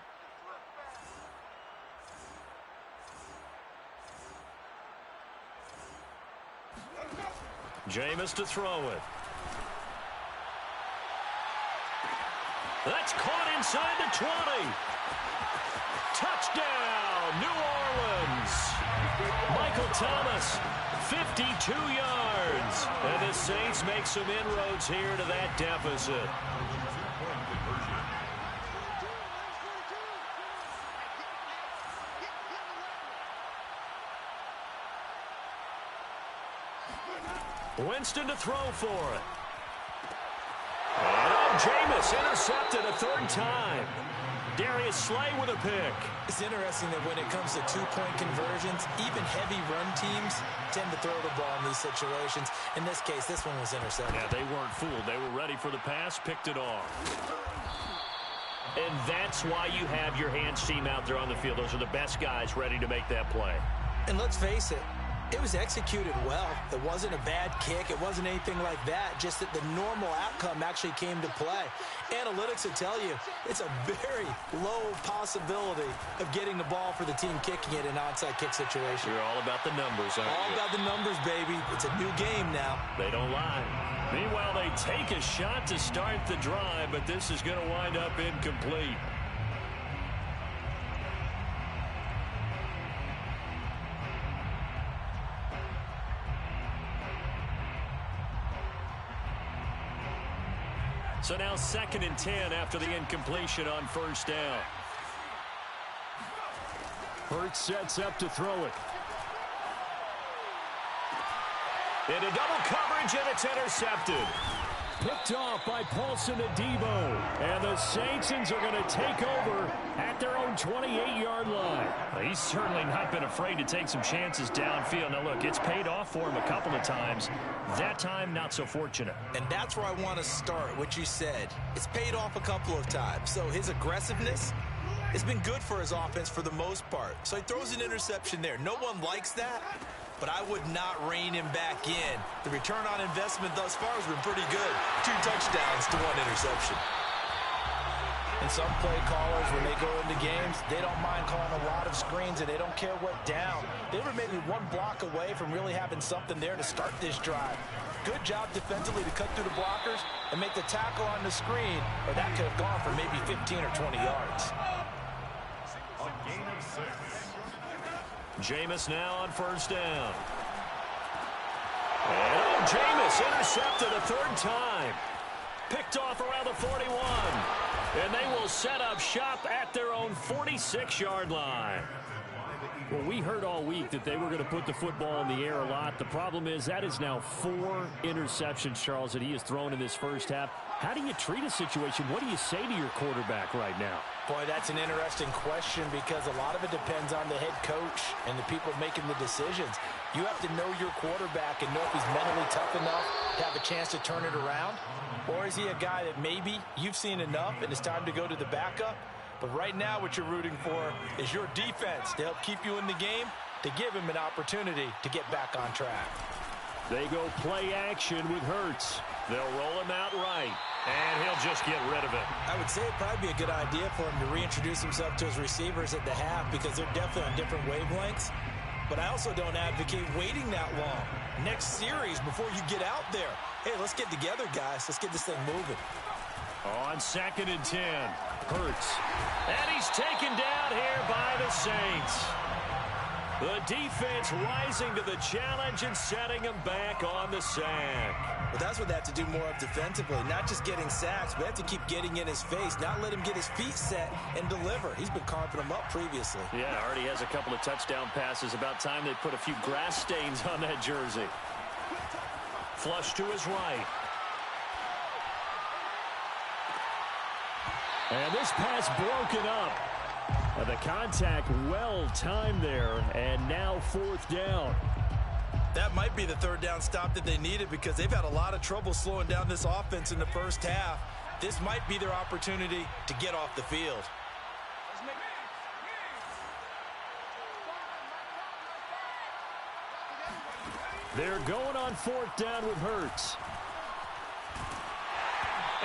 Jameis to throw it. That's caught inside the 20. Touchdown, New Orleans. Michael Thomas, 52 yards. yards. And the Saints make some inroads here to that deficit. Winston to throw for it. And Jameis intercepted a third time. Darius Slay with a pick. It's interesting that when it comes to two-point conversions, even heavy run teams tend to throw the ball in these situations. In this case, this one was intercepted. Yeah, they weren't fooled. They were ready for the pass, picked it off. And that's why you have your hands team out there on the field. Those are the best guys ready to make that play. And let's face it, it was executed well. It wasn't a bad kick. It wasn't anything like that. Just that the normal outcome actually came to play. Analytics will tell you it's a very low possibility of getting the ball for the team kicking it in an onside kick situation. You're all about the numbers, aren't you? All about the numbers, baby. It's a new game now. They don't lie. Meanwhile, they take a shot to start the drive, but this is going to wind up incomplete. So now 2nd and 10 after the incompletion on first down. Hurts sets up to throw it. Into double coverage, and it's intercepted. Picked off by Paulson Adebo. And the Saints are going to take over at their own 28-yard line. He's certainly not been afraid to take some chances downfield. Now, look, it's paid off for him a couple of times. That time, not so fortunate. And that's where I want to start, what you said. It's paid off a couple of times. So his aggressiveness has been good for his offense for the most part. So he throws an interception there. No one likes that, but I would not rein him back in. The return on investment thus far has been pretty good. 2 touchdowns to 1 interception. And some play callers, when they go into games, they don't mind calling a lot of screens, and they don't care what down. They were maybe 1 block away from really having something there to start this drive. Good job defensively to cut through the blockers and make the tackle on the screen, or that could have gone for maybe 15 or 20 yards. A gain of 6. Jameis now on first down. And Jameis intercepted a third time. Picked off around the 41. And they will set up shop at their own 46-yard line. Well, we heard all week that they were going to put the football in the air a lot. The problem is that is now 4 interceptions, Charles, that he has thrown in this first half. How do you treat a situation? What do you say to your quarterback right now? Boy, that's an interesting question because a lot of it depends on the head coach and the people making the decisions. You have to know your quarterback and know if he's mentally tough enough to have a chance to turn it around. Or is he a guy that maybe you've seen enough and it's time to go to the backup? But right now what you're rooting for is your defense to help keep you in the game, to give him an opportunity to get back on track. They go play action with Hurts. They'll roll him out right, and he'll just get rid of it. I would say it'd probably be a good idea for him to reintroduce himself to his receivers at the half because they're definitely on different wavelengths. But I also don't advocate waiting that long. Next series before you get out there. Hey, let's get together, guys. Let's get this thing moving. On 2nd and 10, Hurts. And he's taken down here by the Saints. The defense rising to the challenge and setting him back on the sack. Well, that's what they have to do more of defensively. Not just getting sacks, but they have to keep getting in his face. Not let him get his feet set and deliver. He's been carving them up previously. Yeah, already has a couple of touchdown passes. About time they put a few grass stains on that jersey. Flush to his right. And this pass broken up. The contact well timed there, and now 4th down. That might be the 3rd down stop that they needed because they've had a lot of trouble slowing down this offense in the first half. This might be their opportunity to get off the field. They're going on 4th down with Hurts.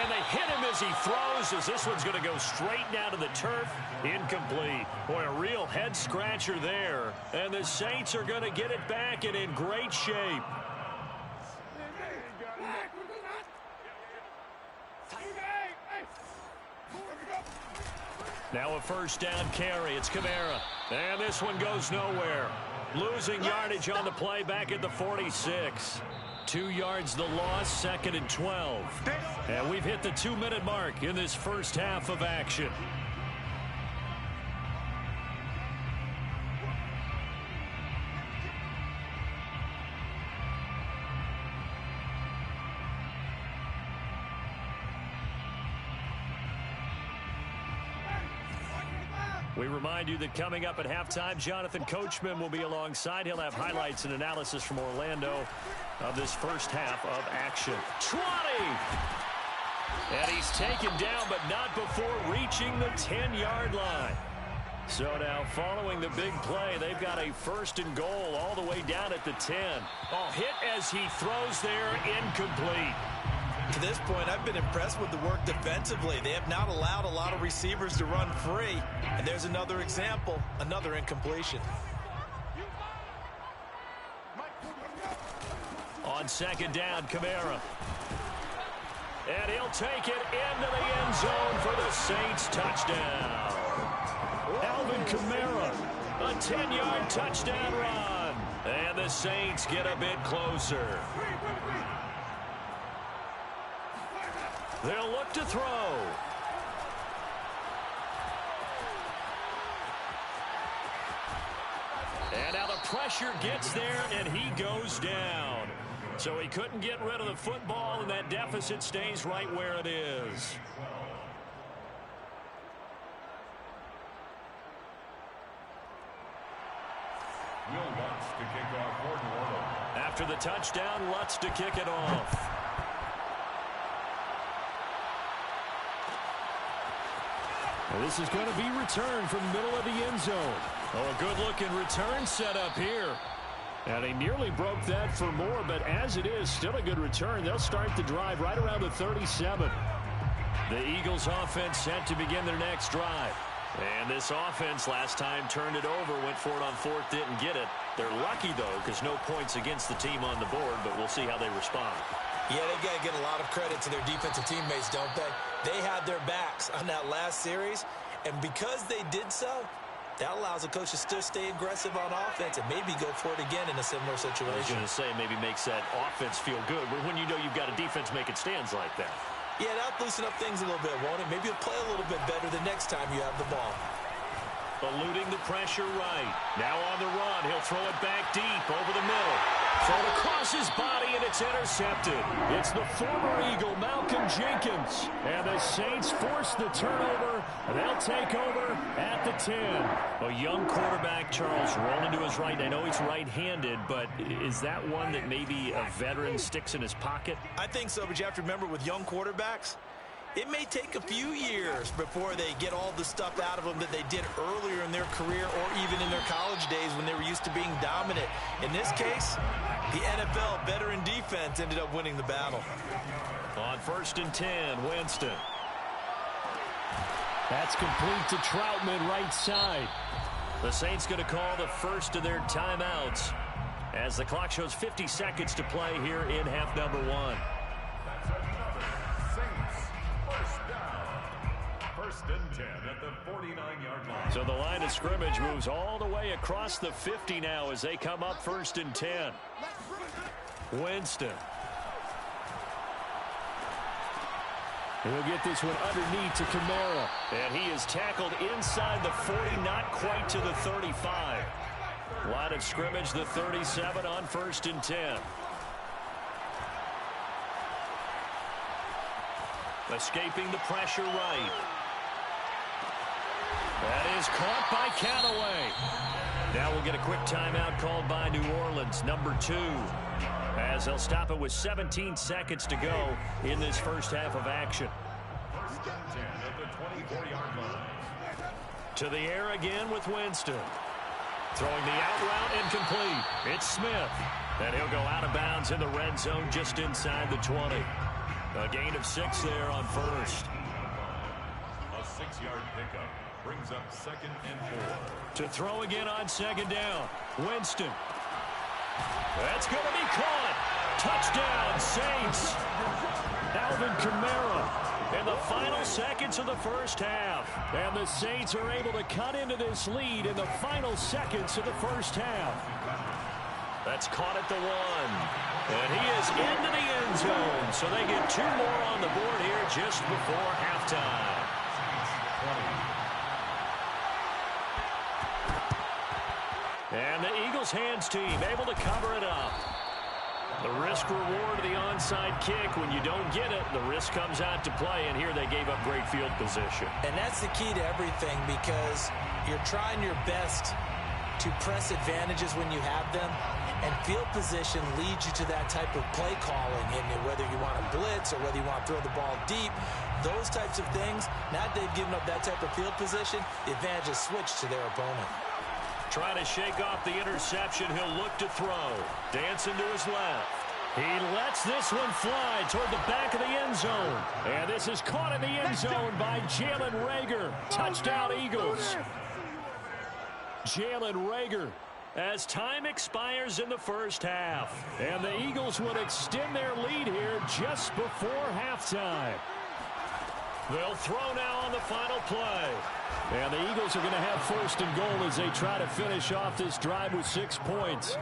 And they hit him as he throws, as this one's going to go straight down to the turf. Incomplete. Boy, a real head-scratcher there. And the Saints are going to get it back and in great shape. Now a 1st down carry. It's Kamara. And this one goes nowhere. Losing yardage on the play back at the 46. 2 yards the loss, 2nd and 12. And we've hit the 2-minute mark in this first half of action. We remind you that coming up at halftime, Jonathan Coachman will be alongside. He'll have highlights and analysis from Orlando of this first half of action. 20! And he's taken down, but not before reaching the 10-yard line. So now, following the big play, they've got a 1st and goal all the way down at the 10. Oh, hit as he throws there, incomplete. To this point, I've been impressed with the work defensively. They have not allowed a lot of receivers to run free. And there's another example, another incompletion. On 2nd down, Kamara. And he'll take it into the end zone for the Saints touchdown. Alvin Kamara, a 10-yard touchdown run. And the Saints get a bit closer. They'll look to throw. And now the pressure gets there, and he goes down. So he couldn't get rid of the football, and that deficit stays right where it is. After the touchdown, Lutz to kick it off. And this is going to be returned from the middle of the end zone. Oh, a good-looking return set up here. And he nearly broke that for more, but as it is, still a good return. They'll start the drive right around the 37. The Eagles offense set to begin their next drive. And this offense last time turned it over, went for it on 4th, didn't get it. They're lucky, though, because no points against the team on the board, but we'll see how they respond. Yeah, they've got to get a lot of credit to their defensive teammates, don't they? They had their backs on that last series, and because they did so, that allows the coach to still stay aggressive on offense and maybe go for it again in a similar situation. I was going to say maybe makes that offense feel good, but when you know you've got a defense making stands like that. Yeah, that'll loosen up things a little bit, won't it? Maybe you'll play a little bit better the next time you have the ball. Eluding the pressure right. Now on the run. He'll throw it back deep over the middle. Thrown across his body, and it's intercepted. It's the former Eagle, Malcolm Jenkins. And the Saints force the turnover, and they'll take over at the 10. A young quarterback, Charles, rolling to his right. I know he's right-handed, but is that one that maybe a veteran sticks in his pocket? I think so, but you have to remember with young quarterbacks, it may take a few years before they get all the stuff out of them that they did earlier in their career or even in their college days when they were used to being dominant. In this case, the NFL veteran defense ended up winning the battle. On 1st and 10, Winston. That's complete to Troutman right side. The Saints going to call the first of their timeouts as the clock shows 50 seconds to play here in half number 1. First and 10 at the 49-yard line. So the line of scrimmage moves all the way across the 50 now as they come up 1st and 10. Winston. He'll get this one underneath to Kamara. And he is tackled inside the 40, not quite to the 35. Line of scrimmage, the 37 on 1st and 10. Escaping the pressure right. That is caught by Callaway. Now we'll get a quick timeout called by New Orleans, number 2. As they'll stop it with 17 seconds to go in this first half of action. First and 10 at the 24-yard line. To the air again with Winston. Throwing the out route incomplete. It's Smith. And he'll go out of bounds in the red zone just inside the 20. A gain of 6 there on 1st. A 6-yard pickup brings up 2nd and 4. To throw again on 2nd down. Winston. That's going to be caught. Touchdown, Saints. Alvin Kamara in the final seconds of the first half. And the Saints are able to cut into this lead in the final seconds of the first half. That's caught at the 1. And he is into the end zone. So they get 2 more on the board here just before halftime. And the Eagles hands team able to cover it up. The risk reward of the onside kick. When you don't get it, the risk comes out to play. And here they gave up great field position. And that's the key to everything, because you're trying your best to press advantages when you have them. And field position leads you to that type of play calling. And whether you want to blitz or whether you want to throw the ball deep, those types of things, now that they've given up that type of field position, the advantage is switched to their opponent. Trying to shake off the interception. He'll look to throw. Dancing to his left. He lets this one fly toward the back of the end zone. And this is caught in the end zone by Jalen Reagor. Touchdown, Eagles. Jalen Reagor, as time expires in the first half. And the Eagles would extend their lead here just before halftime. They'll throw now on the final play. And the Eagles are going to have 1st and goal as they try to finish off this drive with 6 points.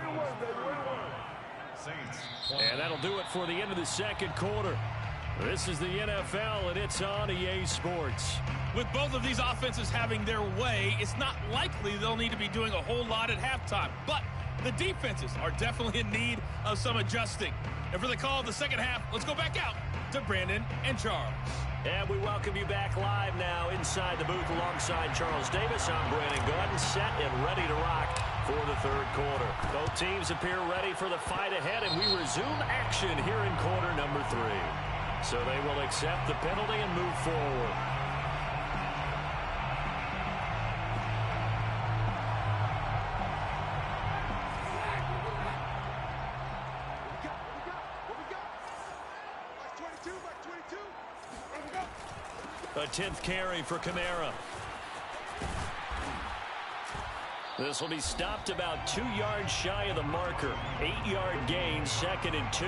And that'll do it for the end of the second quarter. This is the NFL, and it's on EA Sports. With both of these offenses having their way, it's not likely they'll need to be doing a whole lot at halftime. But the defenses are definitely in need of some adjusting. And for the call of the second half, let's go back out to Brandon and Charles. And we welcome you back live now inside the booth alongside Charles Davis. I'm Brandon Gordon, set and ready to rock for the third quarter. Both teams appear ready for the fight ahead, and we resume action here in quarter number 3. So they will accept the penalty and move forward. A 10th carry for Kamara. This will be stopped about 2 yards shy of the marker. 8-yard gain, 2nd and 2.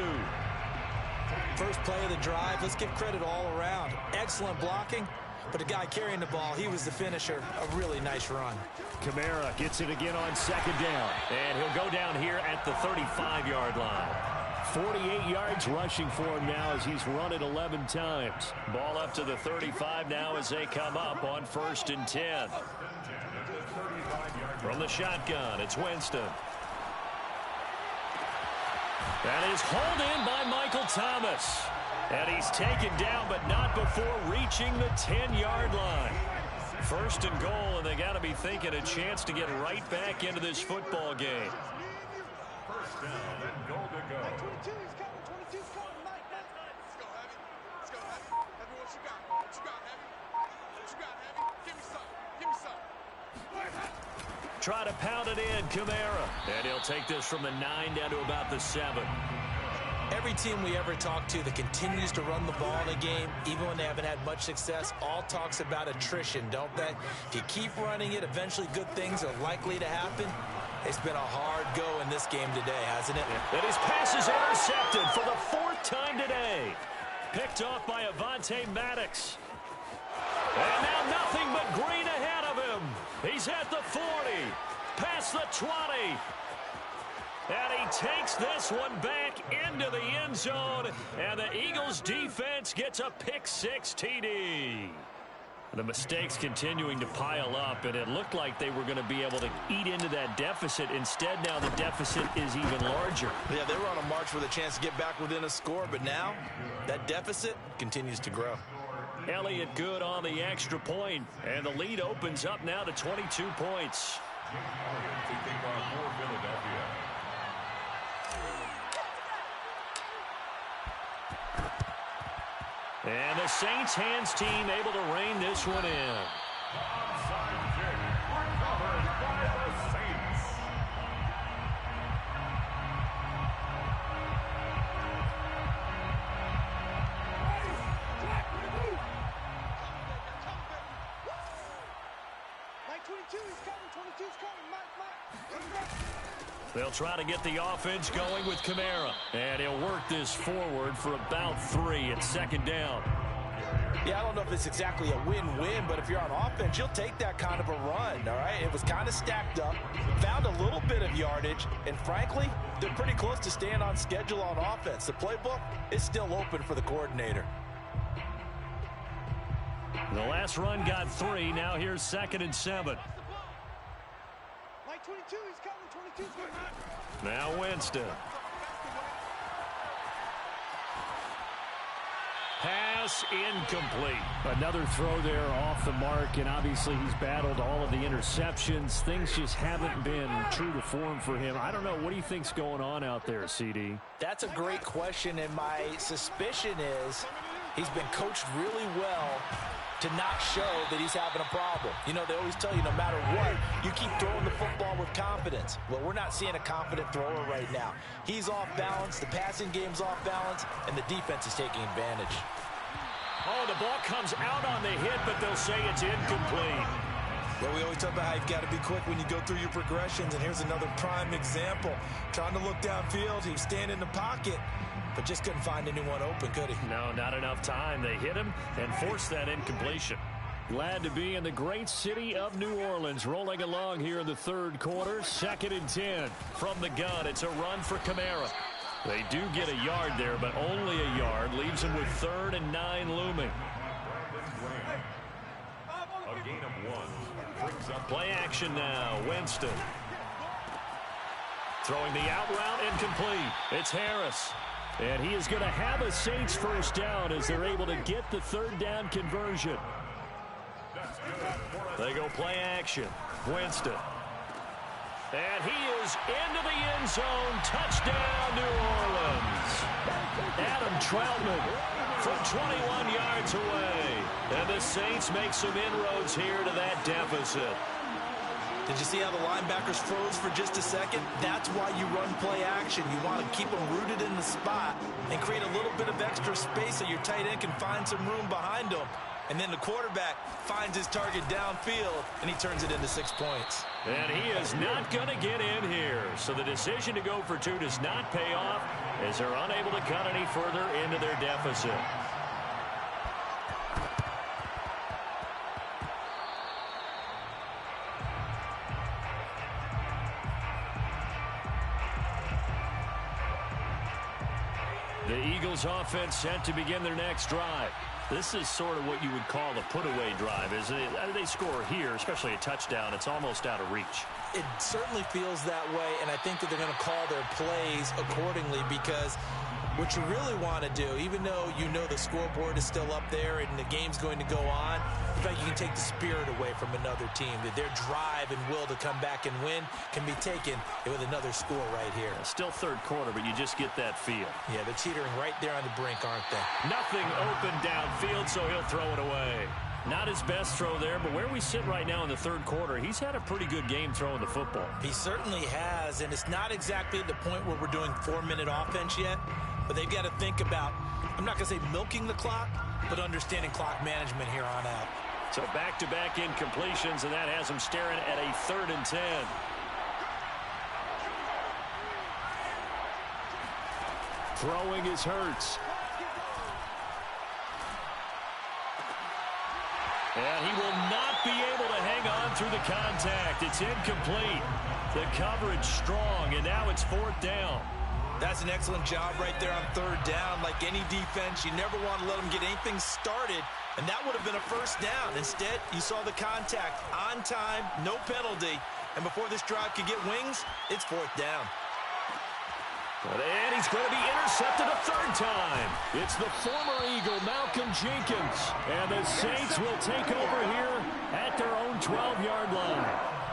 First play of the drive, let's give credit all around. Excellent blocking, but the guy carrying the ball, he was the finisher. A really nice run. Kamara gets it again on 2nd down. And he'll go down here at the 35-yard line. 48 yards rushing for him now as he's run it 11 times. Ball up to the 35 now as they come up on 1st and 10. From the shotgun, it's Winston. That is hauled in by Michael Thomas. And he's taken down, but not before reaching the 10-yard line. 1st and goal, and they got to be thinking a chance to get right back into this football game. First down and goal to go. 22's coming, 22's coming, Mike. Let's go, Heavy. Let's go, Heavy. Heavy, what you got? What you got, Heavy? What you got, Heavy? Give me some. Give me some. Try to pound it in, Kamara. And he'll take this from the 9 down to about the 7. Every team we ever talk to that continues to run the ball in a game, even when they haven't had much success, all talks about attrition, don't they? If you keep running it, eventually good things are likely to happen. It's been a hard go in this game today, hasn't it? And his pass is intercepted for the 4th time today. Picked off by Avonte Maddox. And now nothing but green ahead of him. He's at the 40, past the 20. And he takes this one back into the end zone. And the Eagles defense gets a pick-6 TD. The mistakes continuing to pile up, and it looked like they were going to be able to eat into that deficit. Instead, now the deficit is even larger. Yeah, they were on a march with a chance to get back within a score, but now that deficit continues to grow. Elliott good on the extra point, and the lead opens up now to 22 points. Elliott to take on for Philadelphia. And the Saints hands team able to rein this one in. Onside kick recovered by the Saints. Mike, 22, he's coming, 22's coming, Mike. They'll try to get the offense going with Kamara. And he'll work this forward for about 3 at 2nd down. Yeah, I don't know if it's exactly a win-win, but if you're on offense, you'll take that kind of a run, all right? It was kind of stacked up, found a little bit of yardage, and frankly, they're pretty close to staying on schedule on offense. The playbook is still open for the coordinator. The last run got 3. Now here's 2nd and 7. Like 22, he's coming. 22's coming. Now Winston. Pass incomplete. Another throw there off the mark, and obviously he's battled all of the interceptions. Things just haven't been true to form for him. I don't know. What do you think's going on out there, CD? That's a great question, and my suspicion is he's been coached really well to not show that he's having a problem. You know, they always tell you no matter what, you keep throwing the football with confidence. Well, we're not seeing a confident thrower right now. He's off balance, the passing game's off balance, and the defense is taking advantage. Oh, the ball comes out on the hit, but they'll say it's incomplete. Well, we always talk about how you've got to be quick when you go through your progressions, and here's another prime example. Trying to look downfield, he was standing in the pocket, but just couldn't find anyone open, could he? No, not enough time. They hit him and forced that incompletion. Glad to be in the great city of New Orleans, rolling along here in the third quarter. 2nd and 10 from the gun. It's a run for Kamara. They do get a yard there, but only a yard. Leaves them with 3rd and 9 looming. A gain of 1 brings up Play action now. Winston. Throwing the out route, incomplete. It's Harris. And he is going to have a Saints first down as they're able to get the 3rd down conversion. They go play action. Winston. And he is into the end zone. Touchdown, New Orleans. Adam Troutman from 21 yards away. And the Saints make some inroads here to that deficit. Did you see how the linebackers froze for just a second? That's why you run play action. You want to keep them rooted in the spot and create a little bit of extra space so your tight end can find some room behind him. And then the quarterback finds his target downfield, and he turns it into 6 points. And he is not going to get in here. So the decision to go for 2 does not pay off as they're unable to cut any further into their deficit. The Eagles offense set to begin their next drive. This is sort of what you would call a put-away drive, isn't it? They score here, especially a touchdown. It's almost out of reach. It certainly feels that way, and I think that they're going to call their plays accordingly because what you really want to do, even though you know the scoreboard is still up there and the game's going to go on, in fact, you can take the spirit away from another team. That their drive and will to come back and win can be taken with another score right here. Still third quarter, but you just get that feel. Yeah, they're teetering right there on the brink, aren't they? Nothing open downfield, so he'll throw it away. Not his best throw there, but where we sit right now in the third quarter, he's had a pretty good game throwing the football. He certainly has, and it's not exactly at the point where we're doing 4-minute offense yet, but they've got to think about, I'm not going to say milking the clock, but understanding clock management here on out. So back-to-back incompletions, and that has him staring at a 3rd and 10. Throwing is Hurts. And he will not be able to hang on through the contact. It's incomplete. The coverage strong, and now it's 4th down. That's an excellent job right there on 3rd down. Like any defense, you never want to let them get anything started, and that would have been a 1st down. Instead, you saw the contact on time, no penalty, and before this drive could get wings, it's 4th down. And he's going to be intercepted a 3rd time. It's the former Eagle, Malcolm Jenkins. And the Saints will take over here at their own 12-yard line.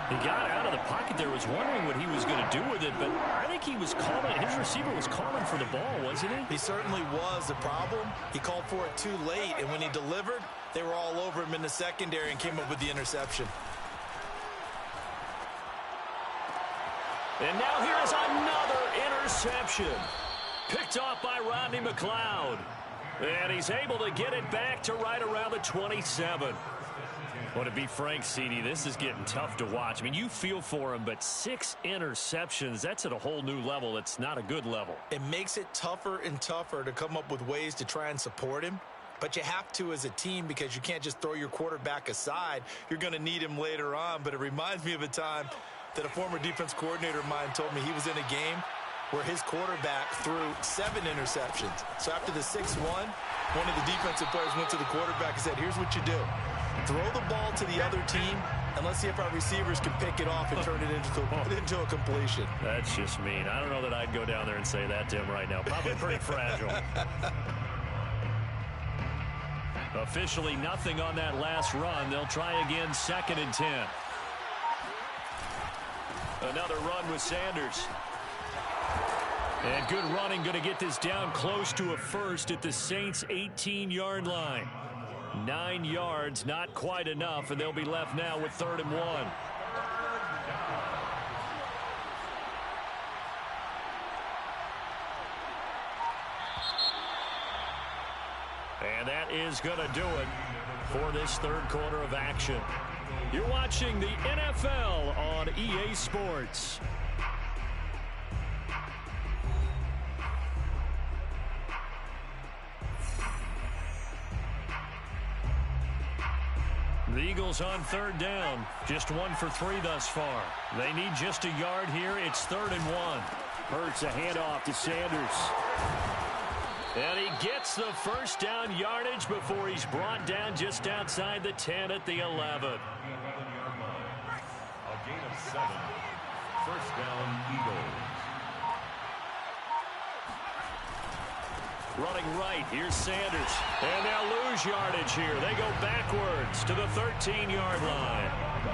He got out of the pocket there, was wondering what he was going to do with it, but I think he was calling, his receiver was calling for the ball, wasn't he? He certainly was. The problem, he called for it too late, and when he delivered, they were all over him in the secondary and came up with the interception. And now here is another interception. Picked off by Rodney McLeod. And he's able to get it back to right around the 27. Well, to be frank, CD, this is getting tough to watch. I mean, you feel for him, but 6 interceptions, that's at a whole new level. It's not a good level. It makes it tougher and tougher to come up with ways to try and support him. but you have to as a team because you can't just throw your quarterback aside. You're going to need him later on, but it reminds me of a time that a former defense coordinator of mine told me he was in a game where his quarterback threw 7 interceptions. So after the 6-1, one of the defensive players went to the quarterback and said, here's what you do. Throw the ball to the other team, and let's see if our receivers can pick it off and turn it into a completion. That's just mean. I don't know that I'd go down there and say that to him right now. Probably pretty fragile. Officially nothing on that last run. They'll try again, 2nd and 10. Another run with Sanders. And good running, going to get this down close to a first at the Saints' 18-yard line. 9 yards, not quite enough, and they'll be left now with 3rd and 1. And that is going to do it for this 3rd quarter of action. You're watching the NFL on EA Sports. The Eagles on 3rd down. Just 1 for 3 thus far. They need just a yard here. It's 3rd and 1. Hurts a handoff to Sanders. And he gets the first down yardage before he's brought down just outside the 10 at the 11. 11-yard line. A gain of 7. First down, Eagles. Running right, here's Sanders. And they'll lose yardage here. They go backwards to the 13-yard line.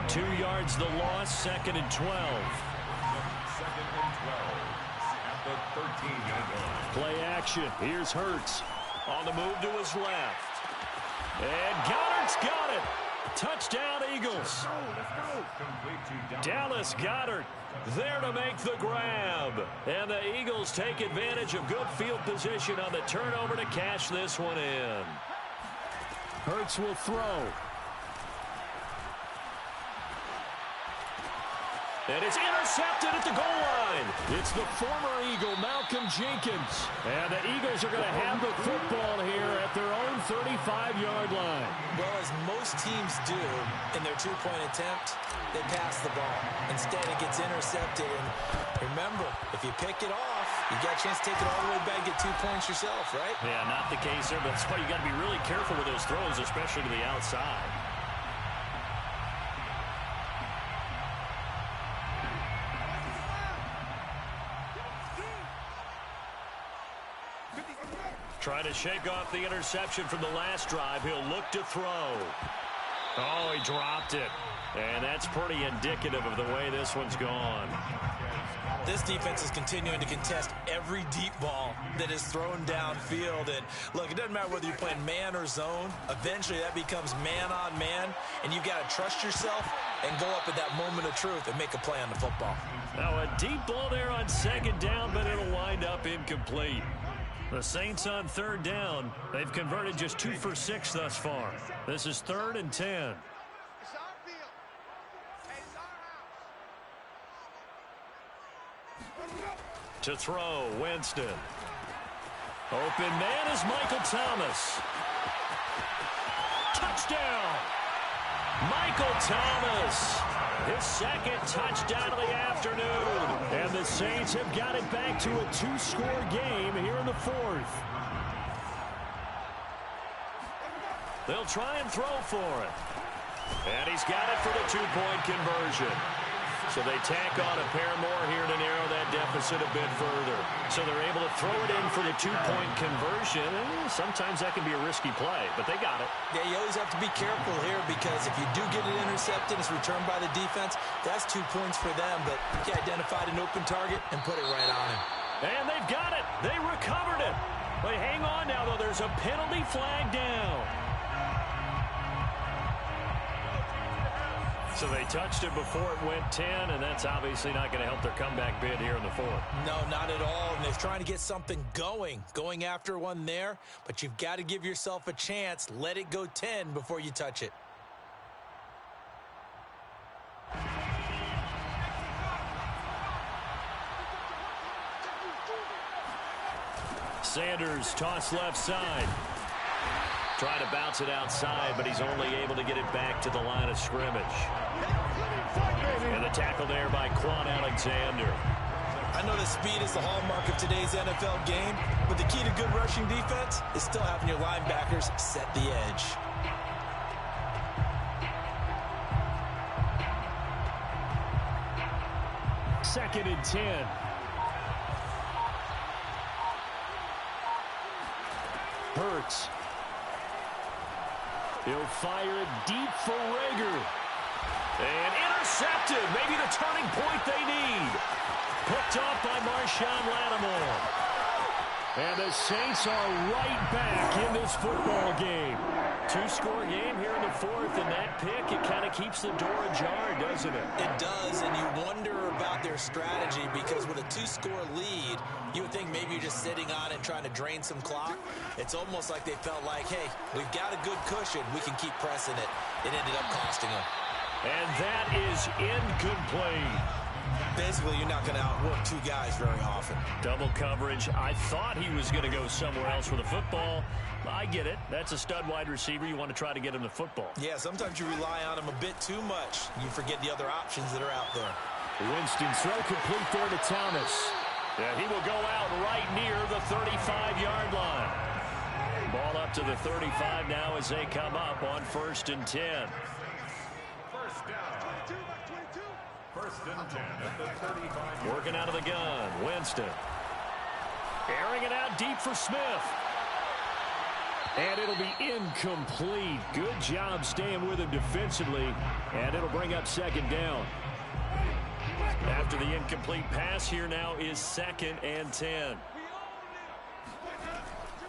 2 yards the loss, 2nd and 12. 2nd and 12 at the 13-yard line. Play action, here's Hurts. On the move to his left. And Goddard's got it. Touchdown, Eagles. Dallas Goedert there to make the grab. And the Eagles take advantage of good field position on the turnover to cash this one in. Hurts will throw. And it's intercepted at the goal line. It's the former Eagle, Malcolm Jenkins. And the Eagles are going to have the football here at their own 35-yard line. Well, as most teams do in their 2-point attempt, they pass the ball. Instead, it gets intercepted. And remember, if you pick it off, you got a chance to take it all the way back, get 2 points yourself, right? Yeah, not the case there, but that's why you got to be really careful with those throws, especially to the outside. Trying to shake off the interception from the last drive. He'll look to throw. Oh, he dropped it. And that's pretty indicative of the way this one's gone. This defense is continuing to contest every deep ball that is thrown downfield. And look, it doesn't matter whether you're playing man or zone. Eventually, that becomes man on man. And you've got to trust yourself and go up at that moment of truth and make a play on the football. Now, a deep ball there on 2nd down, but it'll wind up incomplete. The Saints on 3rd down. They've converted just 2 for 6 thus far. This is 3rd and 10. It's our field. It's our house. To throw, Winston. Open man is Michael Thomas. Touchdown! Michael Thomas. His 2nd touchdown of the afternoon. And the Saints have got it back to a 2-score game here in the 4th. They'll try and throw for it. And he's got it for the 2-point conversion. So they tack on a pair more here to narrow that deficit a bit further. So they're able to throw it in for the 2-point conversion. And sometimes that can be a risky play, but they got it. Yeah, you always have to be careful here because if you do get it intercepted, it's returned by the defense, that's 2 points for them. But you identified an open target and put it right on him. And they've got it. They recovered it. But hang on now, though. There's a penalty flag down. So they touched it before it went 10, and that's obviously not going to help their comeback bid here in the 4th. No, not at all. And they're trying to get something going after one there. But you've got to give yourself a chance. Let it go 10 before you touch it. Sanders toss left side. Trying to bounce it outside, but he's only able to get it back to the line of scrimmage. And the tackle there by Quan Alexander. I know that speed is the hallmark of today's NFL game, but the key to good rushing defense is still having your linebackers set the edge. Second and 10. Hurts. He'll fire it deep for Rager. And intercepted. Maybe the turning point they need. Picked off by Marshawn Lattimore. And the Saints are right back in this football game. Two-score game here in the fourth, and that pick, it kind of keeps the door ajar, doesn't it? It does, and you wonder about their strategy because with a two-score lead, you would think maybe you're just sitting on it trying to drain some clock. It's almost like they felt like, hey, we've got a good cushion. We can keep pressing it. It ended up costing them. And that is incomplete. Basically, you're not going to outwork two guys very often. Double coverage. I thought he was going to go somewhere else with the football. I get it. That's a stud wide receiver. You want to try to get him the football. Yeah, sometimes you rely on him a bit too much. You forget the other options that are out there. Winston throw complete there to Thomas. And he will go out right near the 35-yard line. Ball up to the 35 now as they come up on 1st and 10. First down. First and 10 at the 35. Working out of the gun. Winston. Airing it out deep for Smith. And it'll be incomplete. Good job staying with him defensively. And it'll bring up 2nd down. After the incomplete pass, here now is 2nd and 10.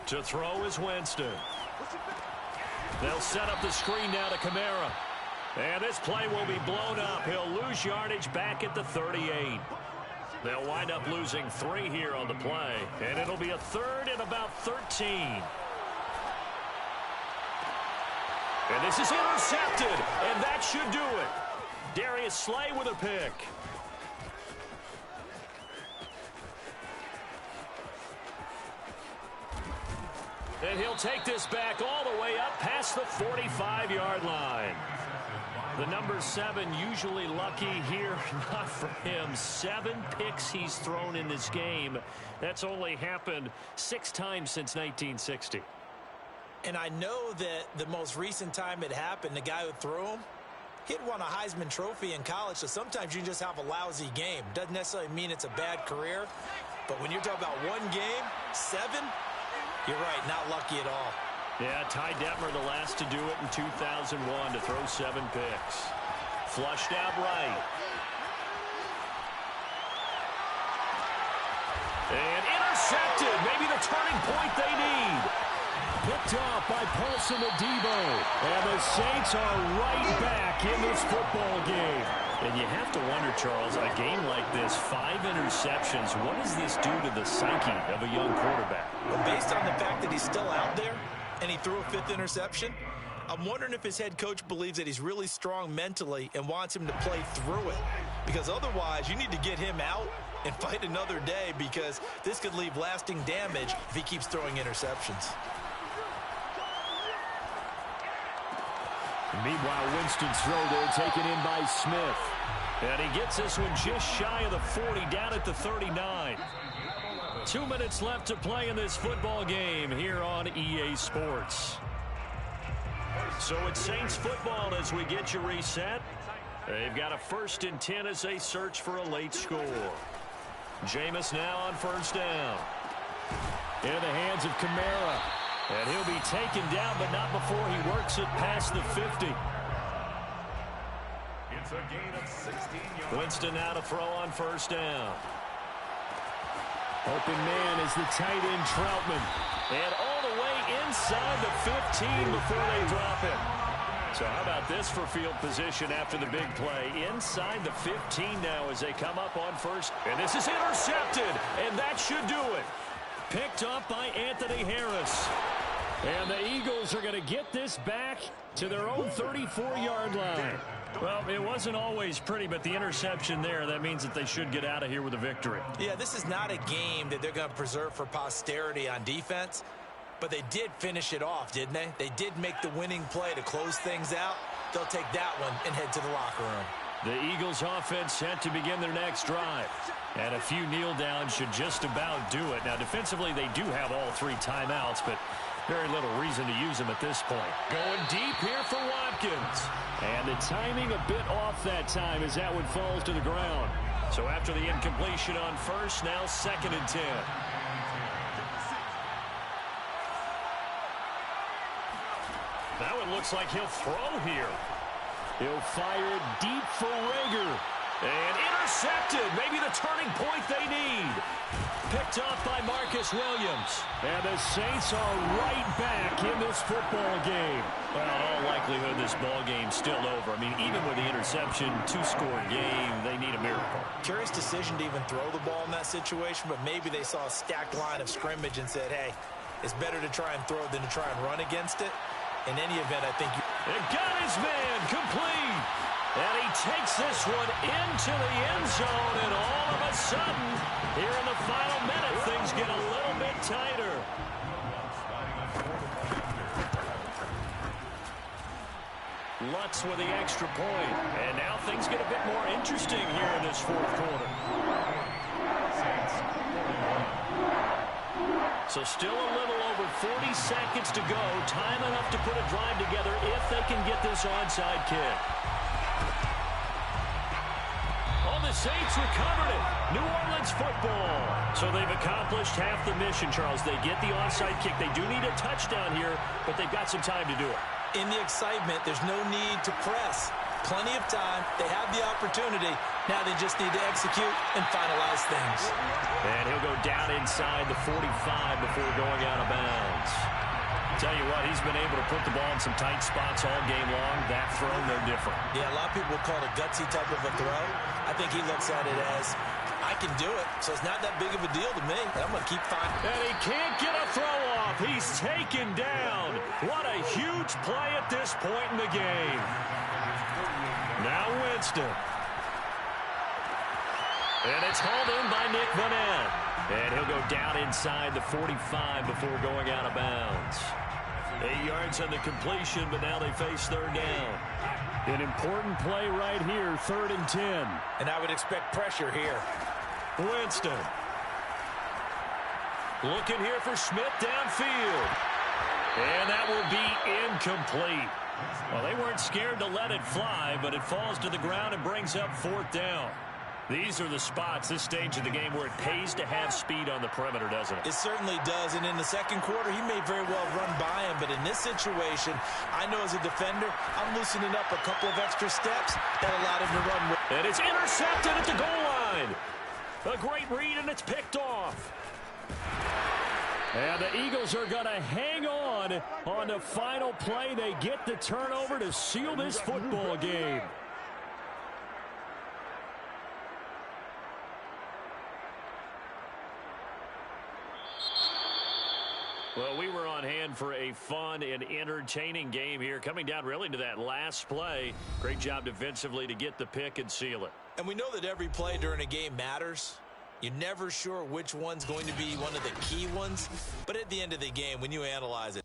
To throw is Winston. They'll set up the screen now to Kamara. And this play will be blown up. He'll lose yardage back at the 38. They'll wind up losing 3 here on the play. And it'll be a 3rd and about 13. And this is intercepted. And that should do it. Darius Slay with a pick. And he'll take this back all the way up past the 45-yard line. The number 7 usually lucky here. Not for him. 7 picks he's thrown in this game. That's only happened 6 times since 1960. And I know that the most recent time it happened, the guy who threw him, he'd won a Heisman Trophy in college, so sometimes you just have a lousy game. Doesn't necessarily mean it's a bad career, but when you're talking about one game, 7, you're right, not lucky at all. Yeah, Ty Detmer the last to do it in 2001 to throw 7 picks. Flushed out right. And intercepted. Maybe the turning point they need. Picked off by Paulson Adebo. And the Saints are right back in this football game. And you have to wonder, Charles, a game like this, 5 interceptions, what does this do to the psyche of a young quarterback? Well, based on the fact that he's still out there and he threw a 5th interception, I'm wondering if his head coach believes that he's really strong mentally and wants him to play through it. Because otherwise, you need to get him out and fight another day because this could leave lasting damage if he keeps throwing interceptions. Meanwhile, Winston's throw there taken in by Smith. And he gets this one just shy of the 40, down at the 39. 2 minutes left to play in this football game here on EA Sports. So it's Saints football as we get you reset. They've got a 1st and 10 as they search for a late score. Jameis now on 1st down. In the hands of Kamara. And he'll be taken down, but not before he works it past the 50. It's a gain of 16 yards. Winston now to throw on 1st down. Open man is the tight end Troutman. And all the way inside the 15 before they drop him. So how about this for field position after the big play? Inside the 15 now as they come up on 1st. And this is intercepted, and that should do it. Picked up by Anthony Harris. And the Eagles are going to get this back to their own 34-yard line. Well, it wasn't always pretty, but the interception there, that means that they should get out of here with a victory. Yeah, this is not a game that they're going to preserve for posterity on defense. But they did finish it off, didn't they? They did make the winning play to close things out. They'll take that one and head to the locker room. The Eagles offense set to begin their next drive. And a few kneel downs should just about do it. Now, defensively, they do have all 3 timeouts, but very little reason to use them at this point. Going deep here for Watkins. And the timing a bit off that time as that one falls to the ground. So after the incompletion on first, now 2nd and 10. Now it looks like he'll throw here. He'll fire it deep for Rager. And intercepted. Maybe the turning point they need. Picked off by Marcus Williams. And the Saints are right back in this football game. Well, in all likelihood, this ball game's still over. I mean, even with the interception, 2-score game, they need a miracle. Curious decision to even throw the ball in that situation, but maybe they saw a stacked line of scrimmage and said, hey, it's better to try and throw than to try and run against it. In any event, I think It got his man complete. And he takes this one into the end zone. And all of a sudden, here in the final minute, things get a little bit tighter. Lutz with the extra point. And now things get a bit more interesting here in this 4th quarter. So still a little over 40 seconds to go. Time enough to put a drive together if they can get this onside kick. Oh, the Saints recovered it. New Orleans football. So they've accomplished half the mission, Charles. They get the onside kick. They do need a touchdown here, but they've got some time to do it. in the excitement, there's no need to press. Plenty of time. They have the opportunity. Now they just need to execute and finalize things. And he'll go down inside the 45 before going out of bounds. Tell you what, he's been able to put the ball in some tight spots all game long. That throw, no different. Yeah, a lot of people would call it a gutsy type of a throw. I think he looks at it as, I can do it, so it's not that big of a deal to me. I'm going to keep finding. And he can't get a throw off. He's taken down. What a huge play at this point in the game. Now Winston. And it's hauled in by Nick Vanette. And he'll go down inside the 45 before going out of bounds. 8 yards on the completion, but now they face third down. An important play right here, 3rd and 10. And I would expect pressure here. Winston. Looking here for Smith downfield. And that will be incomplete. Well, they weren't scared to let it fly, but it falls to the ground and brings up 4th down. These are the spots, this stage of the game, where it pays to have speed on the perimeter, doesn't it? It certainly does, and in the second quarter, he may very well run by him, but in this situation, I know as a defender, I'm loosening up a couple of extra steps that allowed him to run with. And it's intercepted at the goal line. A great read, and it's picked off. And the Eagles are going to hang on the final play. They get the turnover to seal this football game. Well, we were on hand for a fun and entertaining game here. Coming down really to that last play. Great job defensively to get the pick and seal it. And we know that every play during a game matters. You're never sure which one's going to be one of the key ones. But at the end of the game, when you analyze it,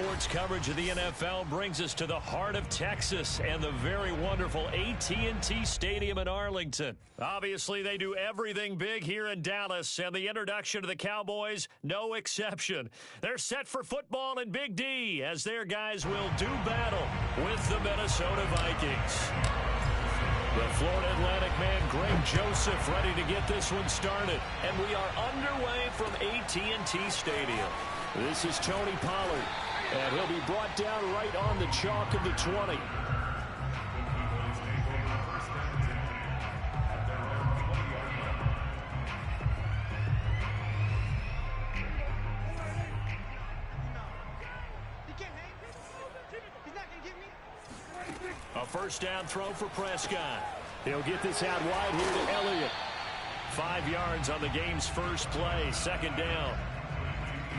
sports coverage of the NFL brings us to the heart of Texas and the very wonderful AT&T Stadium in Arlington. Obviously, they do everything big here in Dallas, and the introduction of the Cowboys, no exception. They're set for football in Big D as their guys will do battle with the Minnesota Vikings. The Florida Atlantic man, Greg Joseph, ready to get this one started. And we are underway from AT&T Stadium. This is Tony Pollard, and he'll be brought down right on the chalk of the 20. A first down throw for Prescott. He'll get this out wide here to Elliott. 5 yards on the game's first play, second down.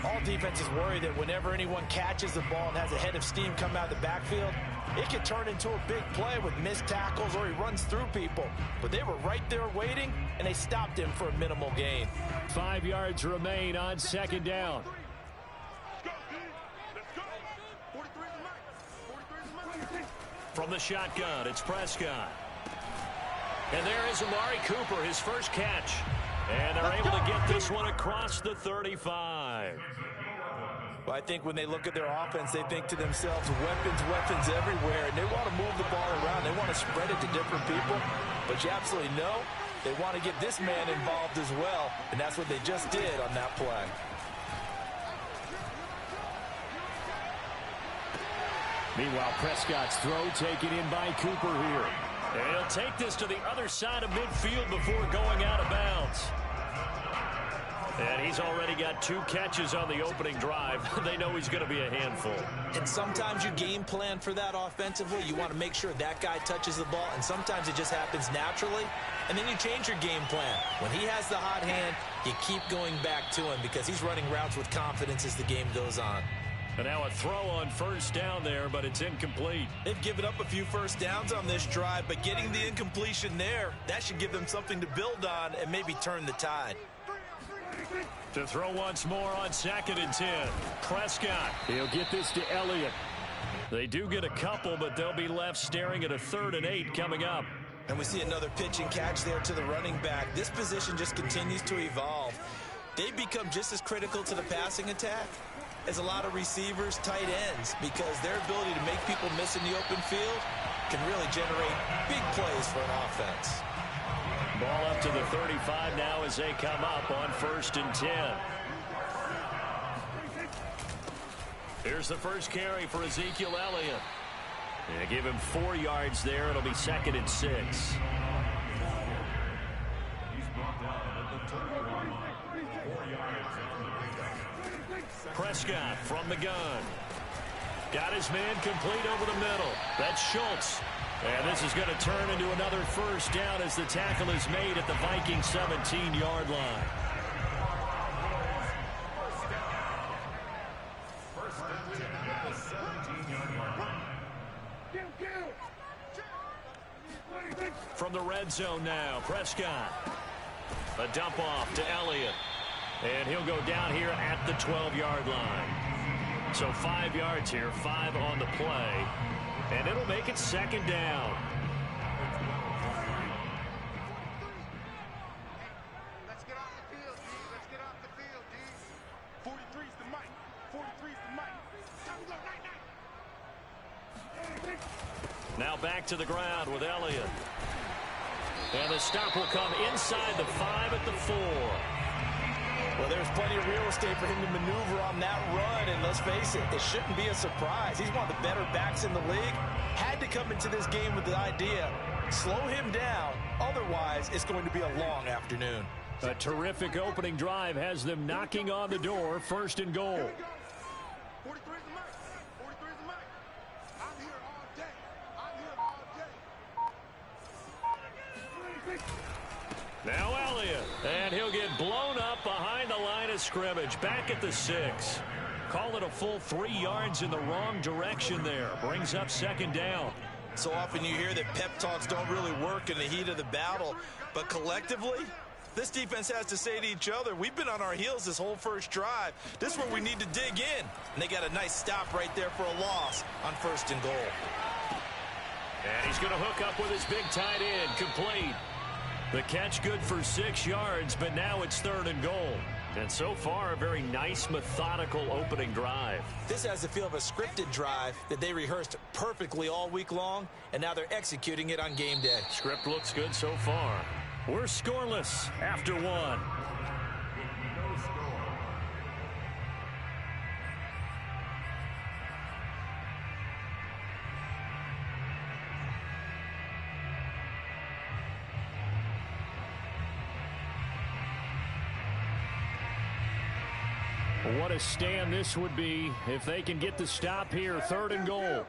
All defenses worry that whenever anyone catches the ball and has a head of steam come out of the backfield, it can turn into a big play with missed tackles or he runs through people. But they were right there waiting, and they stopped him for a minimal gain. 5 yards remain on second down. From the shotgun, it's Prescott. And there is Amari Cooper, his first catch. And they're able to get this one across the 35. Well, I think when they look at their offense, they think to themselves, weapons everywhere. And they want to move the ball around. They want to spread it to different people. But you absolutely know they want to get this man involved as well. And that's what they just did on that play. Meanwhile, Prescott's throw taken in by Cooper here. And he'll take this to the other side of midfield before going out of bounds. And he's already got 2 catches on the opening drive. They know he's going to be a handful. And sometimes you game plan for that offensively. You want to make sure that guy touches the ball, and sometimes it just happens naturally. And then you change your game plan. When he has the hot hand, you keep going back to him because he's running routes with confidence as the game goes on. And now a throw on first down there, but it's incomplete. They've given up a few first downs on this drive, but getting the incompletion there, that should give them something to build on and maybe turn the tide. To throw once more on 2nd and 10. Prescott, he'll get this to Elliott. They do get a couple, but they'll be left staring at a 3rd and 8 coming up. And we see another pitch and catch there to the running back. This position just continues to evolve. They become just as critical to the passing attack as a lot of receivers, tight ends, because their ability to make people miss in the open field can really generate big plays for an offense. Ball up to the 35 now as they come up on 1st and 10. Here's the first carry for Ezekiel Elliott. They give him 4 yards there. It'll be 2nd and 6. Prescott from the gun. Got his man complete over the middle. That's Schultz. And this is going to turn into another first down as the tackle is made at the Viking 17-yard line. From the red zone now, Prescott. A dump off to Elliott. And he'll go down here at the 12-yard line. So 5 yards here, 5 on the play. And it'll make it 2nd down. Let's get off the field, D. Let's get off the field, D. 43's the mic. 43's the mic. Time to go, night. Now back to the ground with Elliott. And the stop will come inside the 5 at the 4. Well, there's plenty of real estate for him to maneuver on that run, and let's face it, it shouldn't be a surprise. He's one of the better backs in the league. Had to come into this game with the idea, slow him down, otherwise it's going to be a long afternoon. A terrific opening drive has them knocking on the door, 1st and goal. 43's the mic. 43's the mic. I'm here all day. I'm here all day. Now Elliott, and he'll get blown up behind the line of scrimmage, back at the 6. Call it a full 3 yards in the wrong direction there. Brings up 2nd down. So often you hear that pep talks don't really work in the heat of the battle, but collectively, This defense has to say to each other, we've been on our heels this whole first drive. This is where we need to dig in. And they got a nice stop right there for a loss on 1st and goal. And he's going to hook up with his big tight end, complete. The catch good for 6 yards, but now it's 3rd and goal. And so far, a very nice, methodical opening drive. This has the feel of a scripted drive that they rehearsed perfectly all week long, and now they're executing it on game day. Script looks good so far. We're scoreless after 1. What a stand this would be if they can get the stop here. 3rd and goal.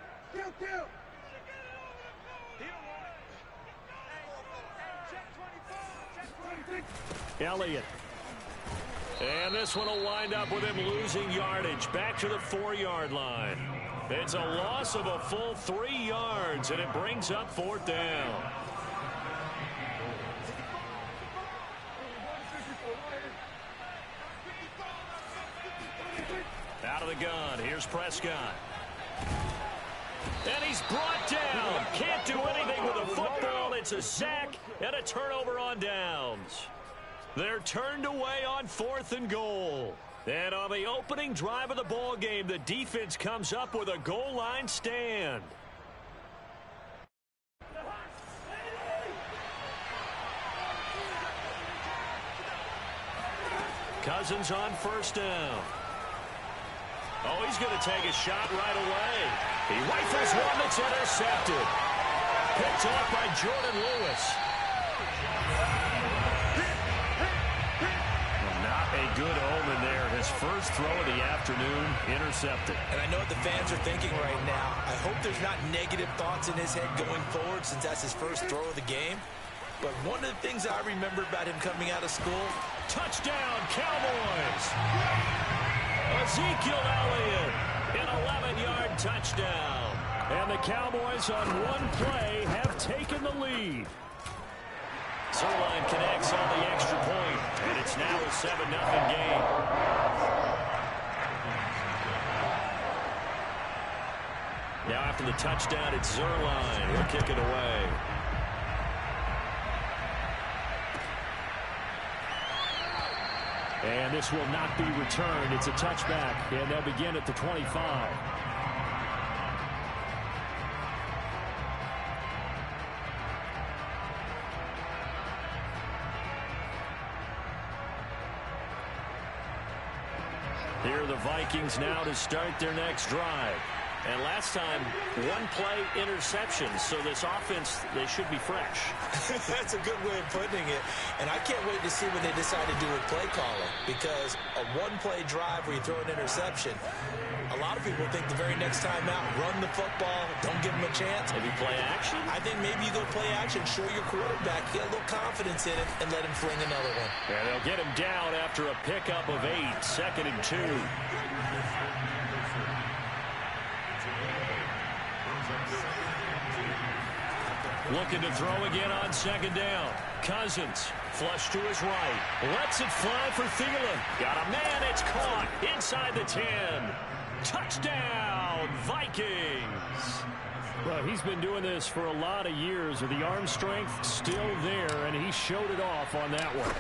Elliott. And this one will wind up with him losing yardage. Back to the 4-yard line. It's a loss of a full 3 yards, and it brings up 4th down. Out of the gun. Here's Prescott. And he's brought down. Can't do anything with a football. It's a sack and a turnover on downs. They're turned away on 4th and goal. And on the opening drive of the ball game, the defense comes up with a goal line stand. Cousins on 1st down. Oh, he's going to take a shot right away. He rifles one that's intercepted. Picked off by Jordan Lewis. Not a good omen there. His first throw of the afternoon intercepted. And I know what the fans are thinking right now. I hope there's not negative thoughts in his head going forward since that's his first throw of the game. But one of the things I remember about him coming out of school, touchdown, Cowboys! Ezekiel Elliott, an 11-yard touchdown. And the Cowboys on one play have taken the lead. Zerline connects on the extra point, and it's now a 7-0 game. Now after the touchdown, it's Zerline. He'll kick it away. And this will not be returned. It's a touchback, and they'll begin at the 25. Here are the Vikings now to start their next drive. And last time, one-play interception. So this offense, they should be fresh. That's a good way of putting it. And I can't wait to see what they decide to do with play calling. Because a one-play drive where you throw an interception, a lot of people think the very next time out, run the football, don't give them a chance. Maybe play action? I think maybe you go play action, show your quarterback, get a little confidence in it, and let him fling another one. And they'll get him down after a pickup of 8, 2nd and 2. Looking to throw again on 2nd down. Cousins, flush to his right. Lets it fly for Thielen. Got a man, it's caught inside the 10. Touchdown, Vikings. Well, he's been doing this for a lot of years. The arm strength still there, and he showed it off on that one.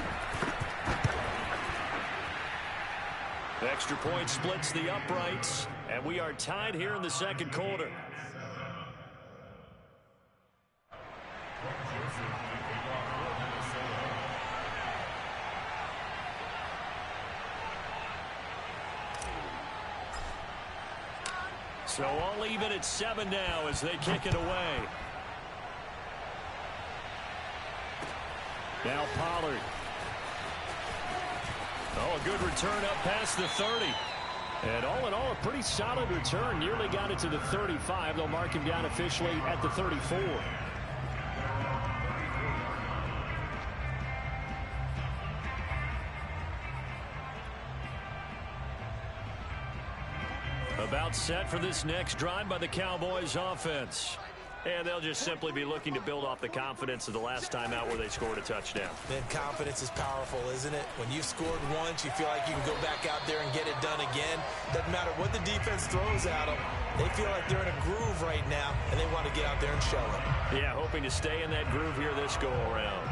The extra point splits the uprights, and we are tied here in the 2nd quarter. So all even at 7 now as they kick it away. Now Pollard. Oh, a good return up past the 30. And all in all, a pretty solid return. Nearly got it to the 35. They'll mark him down officially at the 34. About set for this next drive by the Cowboys offense. And they'll just simply be looking to build off the confidence of the last time out where they scored a touchdown. Man, confidence is powerful, isn't it? When you've scored once, you feel like you can go back out there and get it done again. Doesn't matter what the defense throws at them. They feel like they're in a groove right now, and they want to get out there and show it. Yeah, hoping to stay in that groove here this go-around.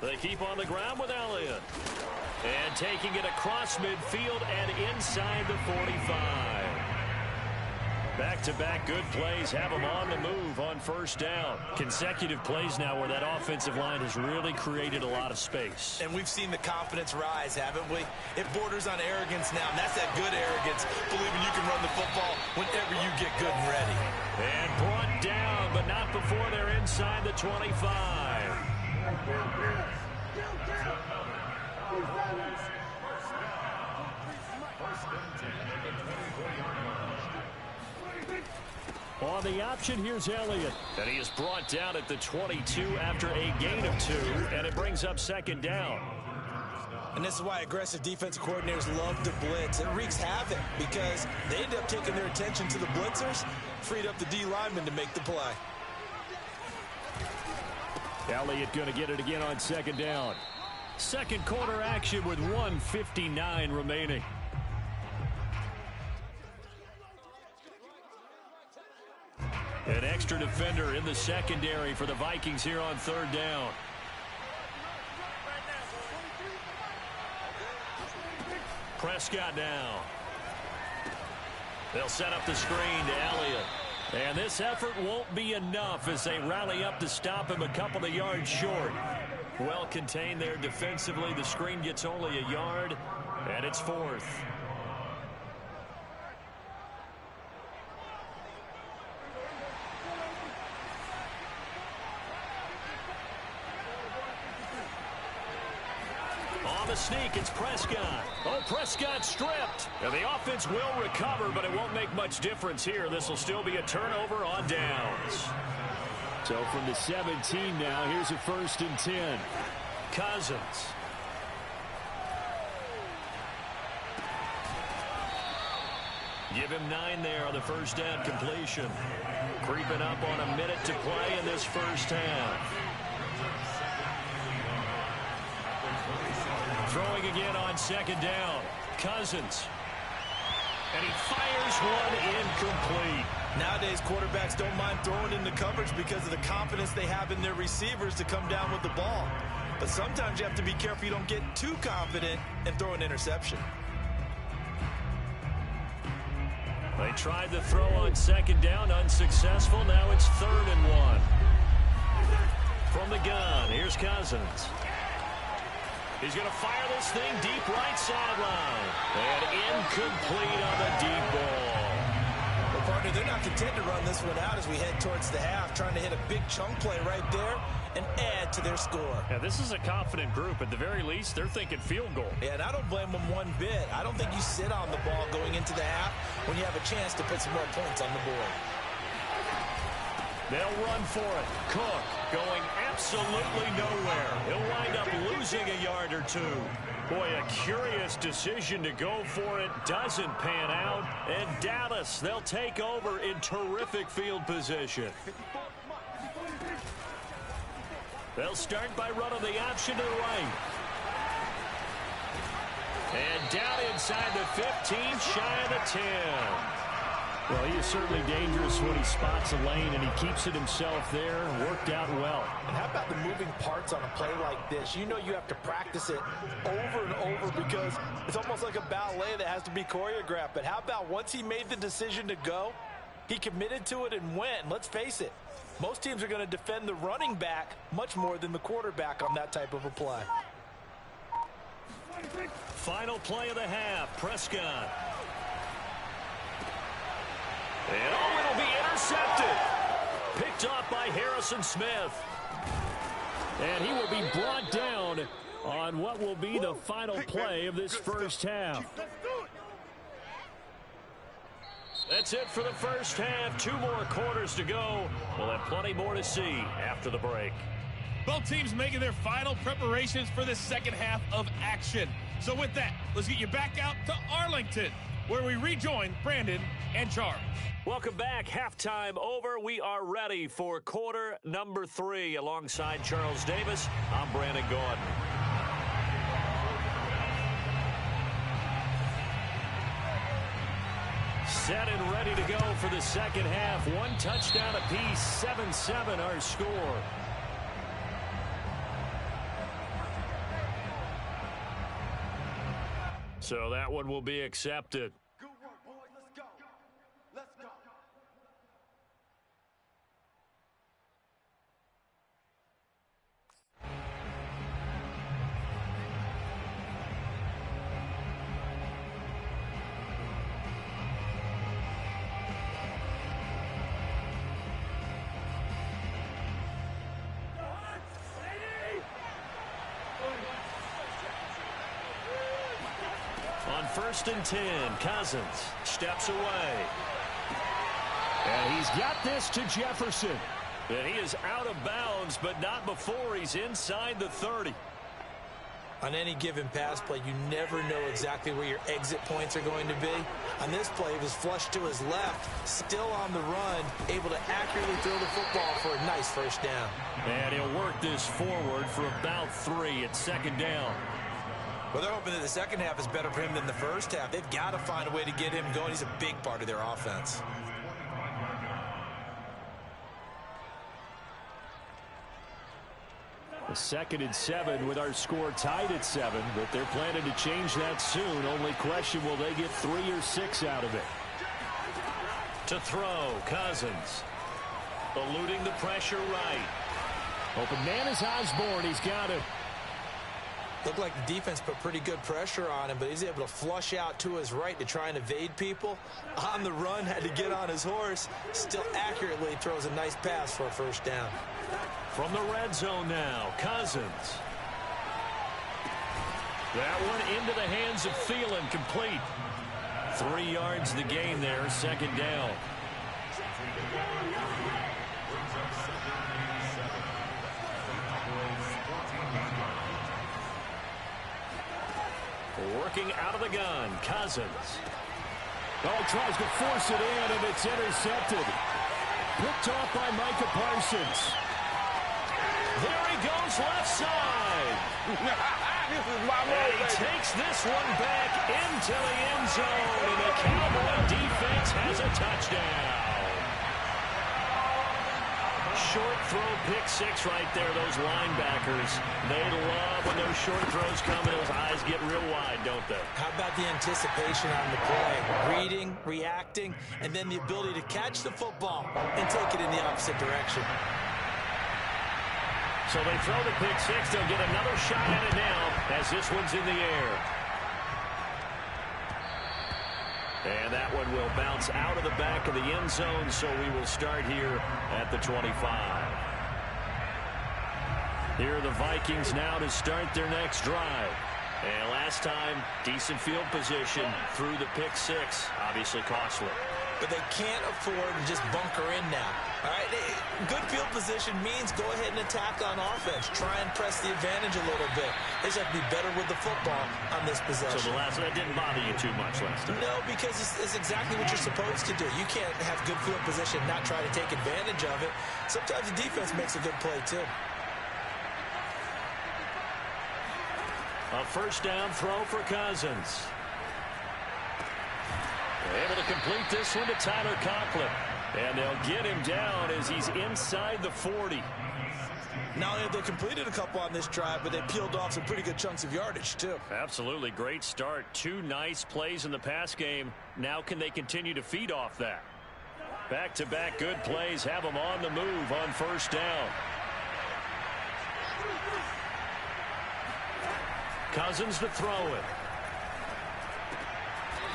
They keep on the ground with Elliott. And taking it across midfield and inside the 45. Back-to-back good plays have them on the move on first down. Consecutive plays now where that offensive line has really created a lot of space. And we've seen the confidence rise, haven't we? It borders on arrogance now, and that's that good arrogance, believing you can run the football whenever you get good and ready. And brought down, but not before they're inside the 25. On the option, here's Elliott. And he is brought down at the 22 after a gain of 2, and it brings up second down. And this is why aggressive defensive coordinators love to blitz. It wreaks havoc because they end up taking their attention to the blitzers, freed up the D lineman to make the play. Elliott going to get it again on second down. Second quarter action with 1:59 remaining. An extra defender in the secondary for the Vikings here on third down. Prescott now. They'll set up the screen to Elliott. And this effort won't be enough as they rally up to stop him a couple of yards short. Well contained there defensively. The screen gets only a yard, and it's fourth. On the sneak, it's Prescott. Oh, Prescott stripped. And the offense will recover, but it won't make much difference here. This will still be a turnover on downs. So from the 17 now, here's a 1st and 10. Cousins. Give him 9 there on the first down completion. Creeping up on a minute to play in this first half. Throwing again on second down. Cousins. And he fires one incomplete. Nowadays, quarterbacks don't mind throwing into coverage because of the confidence they have in their receivers to come down with the ball. But sometimes you have to be careful you don't get too confident and throw an interception. They tried the throw on second down, unsuccessful. Now it's 3rd and 1. From the gun, here's Cousins. He's going to fire this thing deep right sideline. And incomplete on the deep ball. Well, partner, they're not content to run this one out as we head towards the half, trying to hit a big chunk play right there and add to their score. Yeah, this is a confident group. At the very least, they're thinking field goal. Yeah, and I don't blame them one bit. I don't think you sit on the ball going into the half when you have a chance to put some more points on the board. They'll run for it. Cook going absolutely nowhere. He'll wind up losing a yard or 2. Boy, a curious decision to go for it. Doesn't pan out. And Dallas, they'll take over in terrific field position. They'll start by running the option to the right. And down inside the 15, shy of the 10. Well, he is certainly dangerous when he spots a lane, and he keeps it himself there. Worked out well. And how about the moving parts on a play like this? You know you have to practice it over and over because it's almost like a ballet that has to be choreographed. But how about once he made the decision to go, he committed to it and went. Let's face it, most teams are going to defend the running back much more than the quarterback on that type of a play. Final play of the half, Prescott. And oh, it'll be intercepted. Picked off by Harrison Smith. And he will be brought down on what will be the final play of this first half. That's it for the first half. 2 more quarters to go. We'll have plenty more to see after the break. Both teams making their final preparations for this second half of action. So with that, let's get you back out to Arlington, where we rejoin Brandon and Charles. Welcome back. Halftime over. We are ready for quarter number 3. Alongside Charles Davis, I'm Brandon Gaudin. Set and ready to go for the second half. 1 touchdown apiece, 7-7 our score. So that one will be accepted. Good work, boys. Let's go. Let's go. On 1st and 10, Cousins steps away. And he's got this to Jefferson. And he is out of bounds, but not before he's inside the 30. On any given pass play, you never know exactly where your exit points are going to be. On this play, he was flushed to his left, still on the run, able to accurately throw the football for a nice first down. And he'll work this forward for about 3 at 2nd down. Well, they're hoping that the second half is better for him than the first half. They've got to find a way to get him going. He's a big part of their offense. A 2nd and 7 with our score tied at 7, but they're planning to change that soon. Only question, will they get 3 or 6 out of it? To throw, Cousins. Eluding the pressure right. Open man is Osborne. He's got it. Looked like the defense put pretty good pressure on him, but he's able to flush out to his right to try and evade people. On the run, had to get on his horse. Still accurately throws a nice pass for a first down. From the red zone now, Cousins. That one into the hands of Thielen, complete. 3 yards the gain there, 2nd down. Working out of the gun, Cousins. Oh, tries to force it in, and it's intercepted. Picked off by Micah Parsons. There he goes, left side. This is my And he takes this one back into the end zone, and the Cowboy defense has a touchdown. Short throw, pick 6 right there. Those linebackers, they love when those short throws come and those eyes get real wide, don't they? How about the anticipation on the play? Reading, reacting, and then the ability to catch the football and take it in the opposite direction. So they throw the pick 6. They'll get another shot at it now as this one's in the air. And that one will bounce out of the back of the end zone, so we will start here at the 25. Here are the Vikings now to start their next drive. And last time, decent field position through the pick 6, obviously costly. But they can't afford to just bunker in now. All right, good field position means go ahead and attack on offense. Try and press the advantage a little bit. They just have to be better with the football on this possession. So that didn't bother you too much last time? No, because it's exactly what you're supposed to do. You can't have good field position and not try to take advantage of it. Sometimes the defense makes a good play, too. A first down throw for Cousins. Able to complete this one to Tyler Conklin. And they'll get him down as he's inside the 40. Not only have they completed a couple on this drive, but they peeled off some pretty good chunks of yardage, too. Absolutely. Great start. 2 nice plays in the pass game. Now can they continue to feed off that? Back-to-back good plays have them on the move on first down. Cousins to throw it.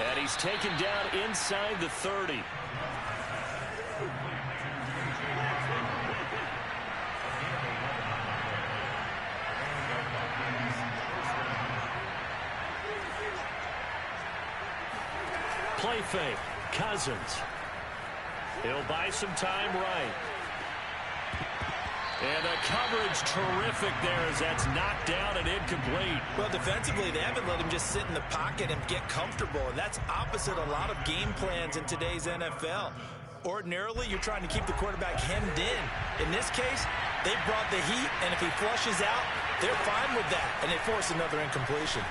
And he's taken down inside the 30. Play fake. Cousins. He'll buy some time right. And the coverage terrific there as that's knocked down and incomplete. Well, defensively, they haven't let him just sit in the pocket and get comfortable, and that's opposite a lot of game plans in today's NFL. Ordinarily, you're trying to keep the quarterback hemmed in. In this case, they brought the heat, and if he flushes out, they're fine with that, and they force another incompletion.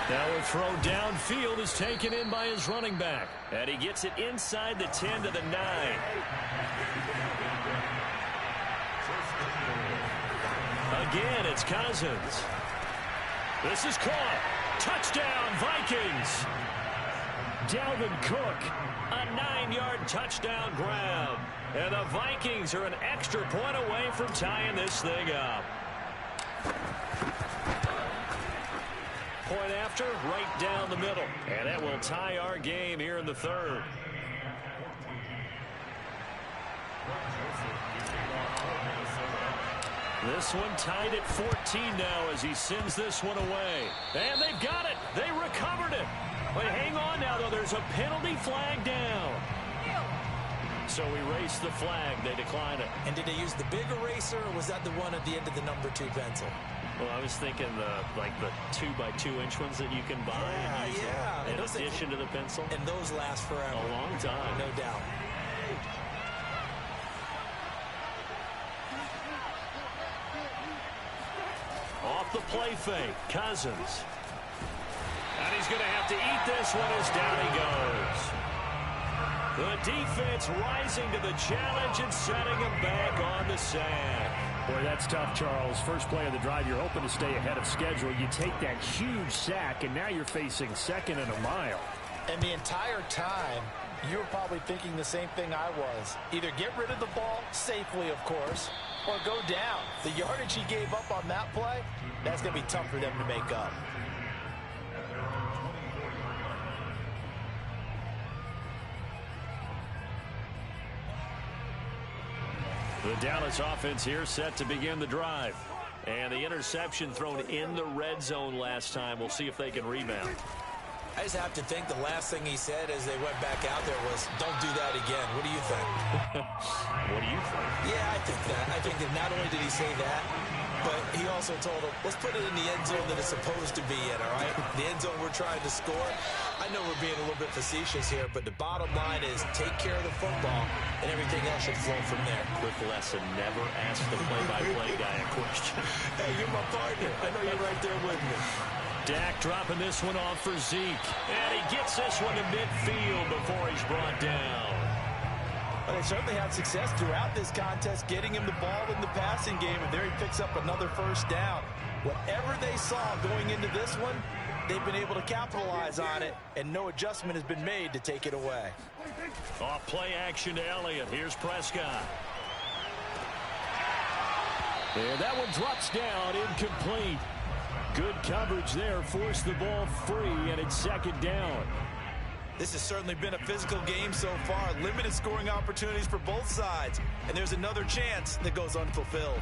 Now a throw downfield is taken in by his running back. And he gets it inside the 10 to the 9. Again, it's Cousins. This is caught. Touchdown, Vikings. Dalvin Cook, a 9-yard touchdown grab. And the Vikings are an extra point away from tying this thing up. Point after, right down the middle. And that will tie our game here in the third. This one tied at 14 now as he sends this one away. And they've got it. They recovered it. But hang on now, though. There's a penalty flag down. So erase the flag. They decline it. And did they use the big eraser, or was that the one at the end of the number 2 pencil? Well, I was thinking the 2x2-inch ones that you can buy and use in addition to the pencil. And those last forever. A long time. No doubt. Off the play fake, Cousins. And he's going to have to eat this one as down he goes. The defense rising to the challenge and setting him back on the sack. Boy, that's tough, Charles. First play of the drive, you're hoping to stay ahead of schedule. You take that huge sack, and now you're facing second and a mile. And the entire time, you were probably thinking the same thing I was. Either get rid of the ball, safely, of course, or go down. The yardage he gave up on that play, that's going to be tough for them to make up. The Dallas offense here set to begin the drive. And the interception thrown in the red zone last time. We'll see if they can rebound. I just have to think the last thing he said as they went back out there was, don't do that again. What do you think? What do you think? Yeah, I think that. I think that not only did he say that, but he also told him, let's put it in the end zone that it's supposed to be in, all right? The end zone we're trying to score. I know we're being a little bit facetious here, but the bottom line is take care of the football, and everything else should flow from there. Quick lesson, never ask the play-by-play guy a question. Hey, you're my partner. I know you're right there with me. Dak dropping this one off for Zeke. And he gets this one to midfield before he's brought down. Well, they certainly had success throughout this contest getting him the ball in the passing game, and there he picks up another first down. Whatever they saw going into this one, they've been able to capitalize on it, and no adjustment has been made to take it away. Off play action to Elliott. Here's Prescott. And that one drops down, incomplete. Good coverage there, forced the ball free, and it's second down. This has certainly been a physical game so far. Limited scoring opportunities for both sides, and there's another chance that goes unfulfilled.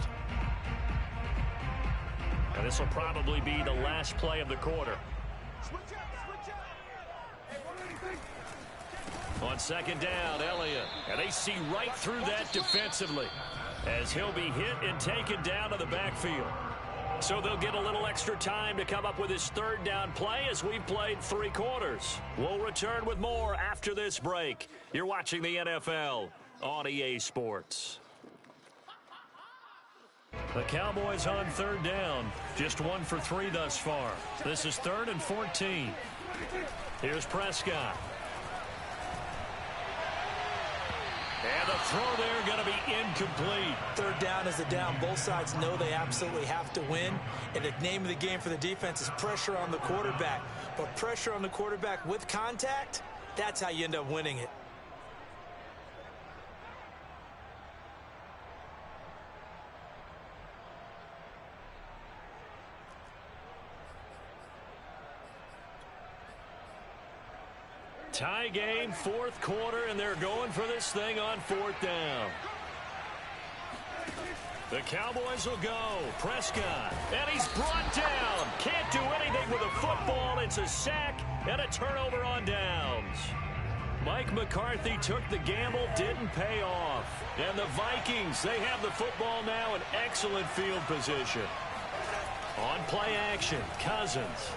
And this will probably be the last play of the quarter. On second down, Elliott. And they see right through that defensively as he'll be hit and taken down to the backfield. So they'll get a little extra time to come up with his third down play as we've played 3 quarters. We'll return with more after this break. You're watching the NFL on EA Sports. The Cowboys on third down. Just 1 for 3 thus far. This is 3rd and 14. Here's Prescott. And the throw there going to be incomplete. Third down is a down. Both sides know they absolutely have to win. And the name of the game for the defense is pressure on the quarterback. But pressure on the quarterback with contact, that's how you end up winning it. Tie game, 4th quarter, and they're going for this thing on 4th down. The Cowboys will go. Prescott, and he's brought down. Can't do anything with a football. It's a sack and a turnover on downs. Mike McCarthy took the gamble, didn't pay off. And the Vikings, they have the football now in excellent field position. On play action, Cousins.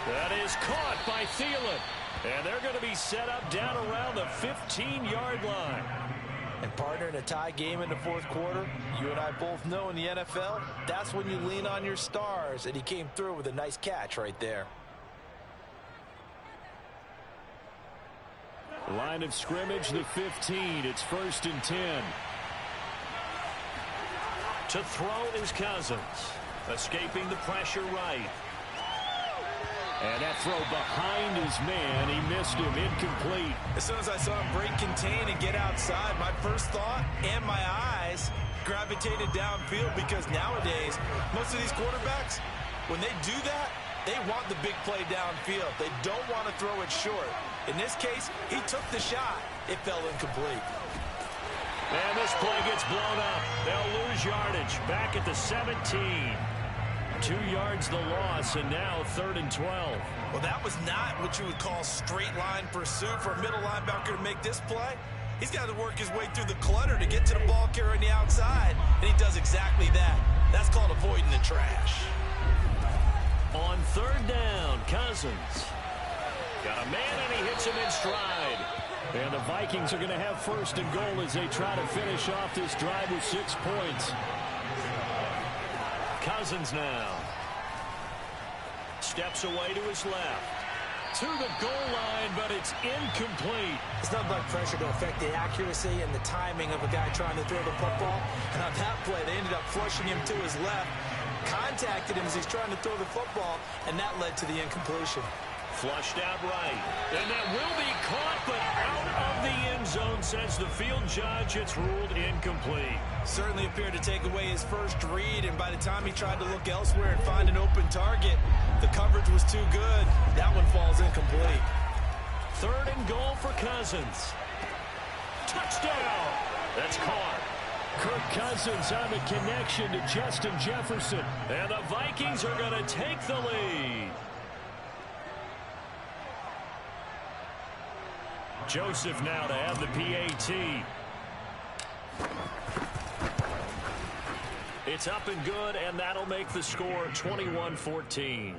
That is caught by Thielen. And they're going to be set up down around the 15-yard line. And partner, in a tie game in the fourth quarter, you and I both know in the NFL, that's when you lean on your stars. And he came through with a nice catch right there. Line of scrimmage, the 15. It's 1st and 10. To throw is Cousins. Escaping the pressure right. And that throw behind his man. He missed him. Incomplete. As soon as I saw him break contain and get outside, my first thought and my eyes gravitated downfield, because nowadays, most of these quarterbacks, when they do that, they want the big play downfield. They don't want to throw it short. In this case, he took the shot. It fell incomplete. And this play gets blown up. They'll lose yardage. Back at the 17. 2 yards the loss, and now 3rd and 12. Well, that was not what you would call straight line pursuit for a middle linebacker to make this play. He's got to work his way through the clutter to get to the ball carrier on the outside, and he does exactly that. That's called avoiding the trash. On 3rd down, Cousins. Got a man, and he hits him in stride. And the Vikings are going to have 1st and goal as they try to finish off this drive with 6 points. Cousins now. Steps away to his left. To the goal line, but it's incomplete. It's not like pressure to affect the accuracy and the timing of a guy trying to throw the football. And on that play, they ended up flushing him to his left, contacted him as he's trying to throw the football, and that led to the incompletion. Flushed out right. And that will be caught, but out of the end zone, says the field judge. It's ruled incomplete. Certainly appeared to take away his first read, and by the time he tried to look elsewhere and find an open target, the coverage was too good. That one falls incomplete. 3rd and goal for Cousins. Touchdown! That's caught. Kirk Cousins on the connection to Justin Jefferson. And the Vikings are going to take the lead. Joseph now to have the PAT. It's up and good, and that'll make the score 21-14.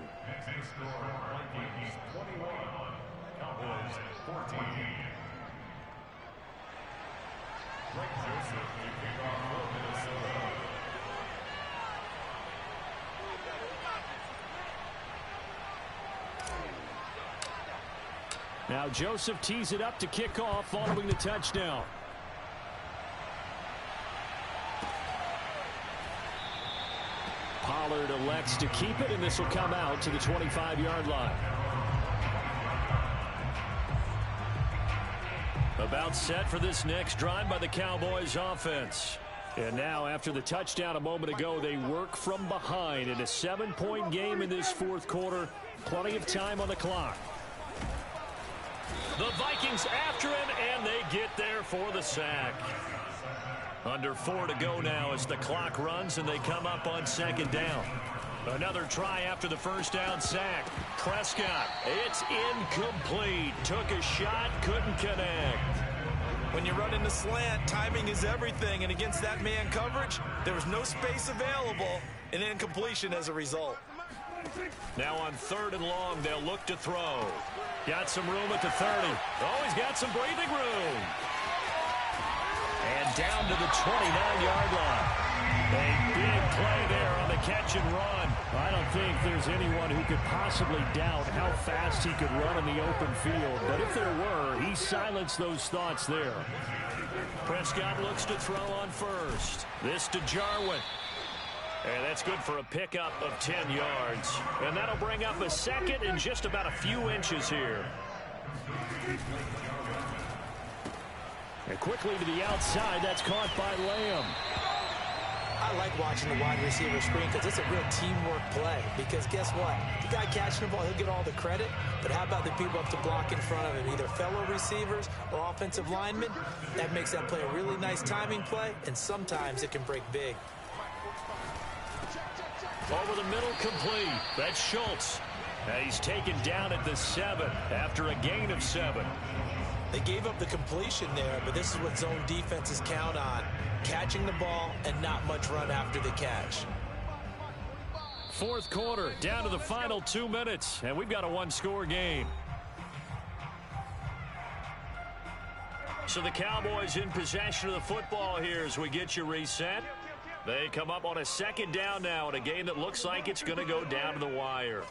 Now Joseph tees it up to kick off following the touchdown. Pollard elects to keep it, and this will come out to the 25-yard line. About set for this next drive by the Cowboys offense. And now, after the touchdown a moment ago, they work from behind in a 7-point game in this fourth quarter. Plenty of time on the clock. The Vikings after him, and they get there for the sack. Under 4 to go now as the clock runs, and they come up on 2nd down. Another try after the first down sack. Prescott, it's incomplete. Took a shot, couldn't connect. When you run in the slant, timing is everything, and against that man coverage, there was no space available, and incompletion as a result. Now on 3rd and long, they'll look to throw. Got some room at the 30. Oh, he's got some breathing room. And down to the 29-yard line. A big play there on the catch and run. I don't think there's anyone who could possibly doubt how fast he could run in the open field. But if there were, he silenced those thoughts there. Prescott looks to throw on 1st. This to Jarwin. And that's good for a pickup of 10 yards. And that'll bring up a 2nd and just about a few inches here. And quickly to the outside, that's caught by Lamb. I like watching the wide receiver screen because it's a real teamwork play. Because guess what? The guy catching the ball, he'll get all the credit. But how about the people up to block in front of him? Either fellow receivers or offensive linemen. That makes that play a really nice timing play. And sometimes it can break big. Over the middle, complete. That's Schultz. He's taken down at the 7 after a gain of 7. They gave up the completion there, but this is what zone defenses count on. Catching the ball and not much run after the catch. Fourth quarter, down to the final 2 minutes, and we've got a one-score game. So the Cowboys in possession of the football here as we get you reset. They come up on a second down now in a game that looks like it's going to go down to the wire.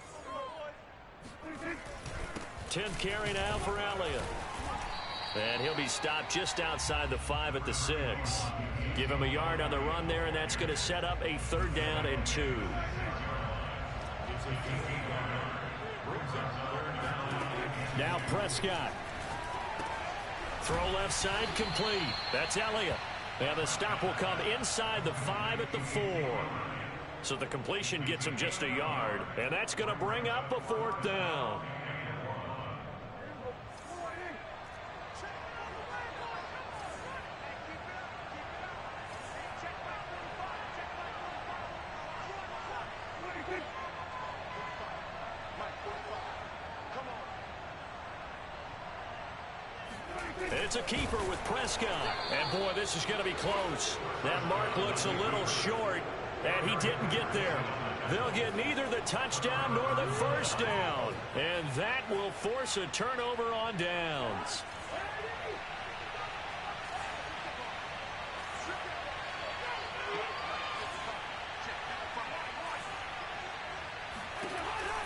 10th carry now for Elliott. And he'll be stopped just outside the 5 at the 6. Give him a yard on the run there, and that's going to set up a 3rd down and 2. Now Prescott. Throw left side complete. That's Elliott. And the stop will come inside the 5 at the 4. So the completion gets him just a yard. And that's going to bring up a 4th down. It's a keeper with Prescott. And, boy, this is going to be close. That mark looks a little short, and he didn't get there. They'll get neither the touchdown nor the 1st down. And that will force a turnover on downs.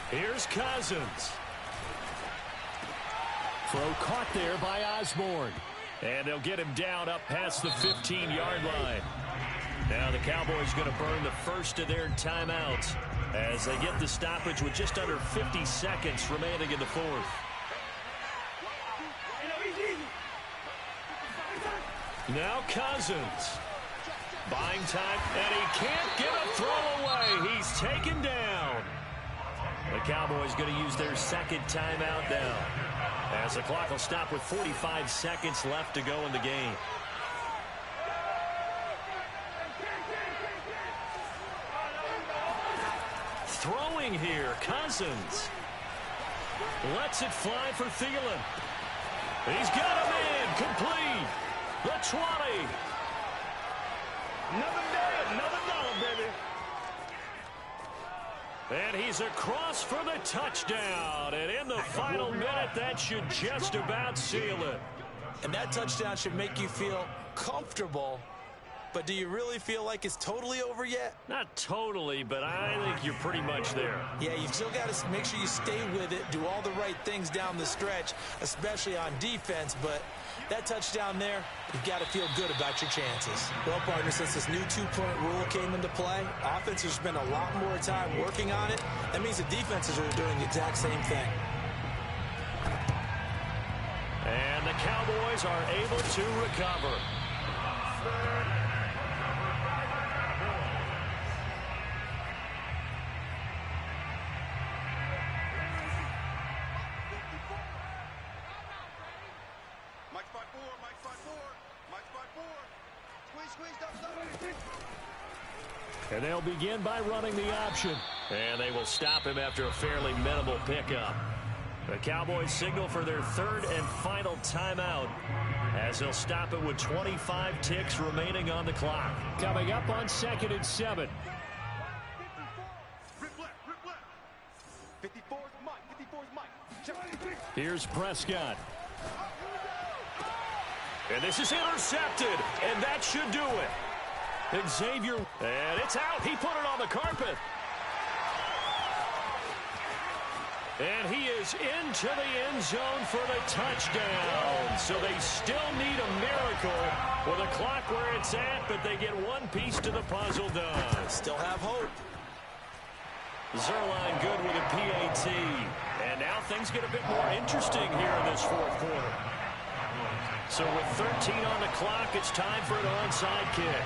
Here's Cousins. Throw caught there by Osborne. And they'll get him down up past the 15-yard line. Now the Cowboys going to burn the first of their timeouts as they get the stoppage with just under 50 seconds remaining in the 4th. Now Cousins. Buying time, and he can't get a throw away. He's taken down. The Cowboys going to use their 2nd timeout now, as the clock will stop with 45 seconds left to go in the game. Throwing here, Cousins. Lets it fly for Thielen. He's got him in, complete. The 20. Another day, another dollar, baby. And he's across for the touchdown. And in the final minute, that should just about seal it. And that touchdown should make you feel comfortable. But do you really feel like it's totally over yet? Not totally, but I think you're pretty much there. Yeah, you've still got to make sure you stay with it, do all the right things down the stretch, especially on defense. But that touchdown there, you've got to feel good about your chances. Well, partner, since this new two-point rule came into play, offenses spend a lot more time working on it. That means the defenses are doing the exact same thing. And the Cowboys are able to recover. And they'll begin by running the option. And they will stop him after a fairly minimal pickup. The Cowboys signal for their 3rd and final timeout, as they'll stop it with 25 ticks remaining on the clock. Coming up on 2nd and 7. Here's Prescott. And this is intercepted, and that should do it. Xavier, and it's out. He put it on the carpet. And he is into the end zone for the touchdown. So they still need a miracle with the clock where it's at, but they get one piece to the puzzle done. Still have hope. Zerline good with a PAT. And now things get a bit more interesting here in this 4th quarter. So with 13 on the clock, it's time for an onside kick.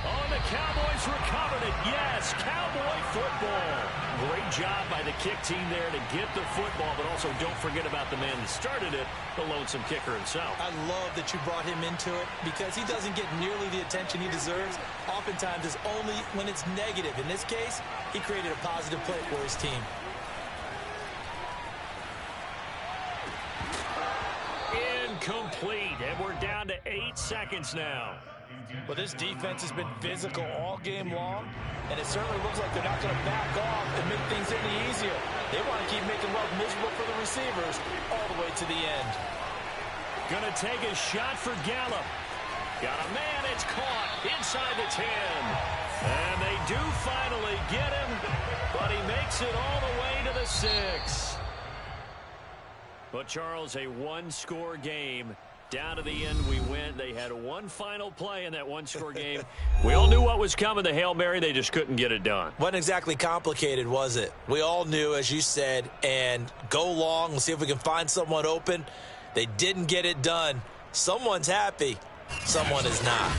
Oh, the Cowboys recovered it. Yes, Cowboy football. Great job by the kick team there to get the football, but also don't forget about the man that started it, the lonesome kicker himself. I love that you brought him into it because he doesn't get nearly the attention he deserves. Oftentimes it's only when it's negative. In this case, he created a positive play for his team. Incomplete, and we're down to 8 seconds now. Well, this defense has been physical all game long, and it certainly looks like they're not going to back off and make things any easier. They want to keep making life miserable for the receivers all the way to the end. Going to take a shot for Gallup. Got a man, it's caught inside the 10. And they do finally get him, but he makes it all the way to the 6. But, Charles, a one-score game. Down to the end we went. They had one final play in that one-score game. We all knew what was coming, the Hail Mary. They just couldn't get it done. Wasn't exactly complicated, was it? We all knew, as you said, and go long. We'll see if we can find someone open. They didn't get it done. Someone's happy. Someone is not.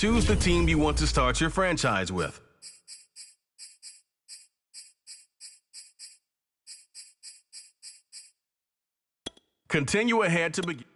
Choose the team you want to start your franchise with. Continue ahead to begin.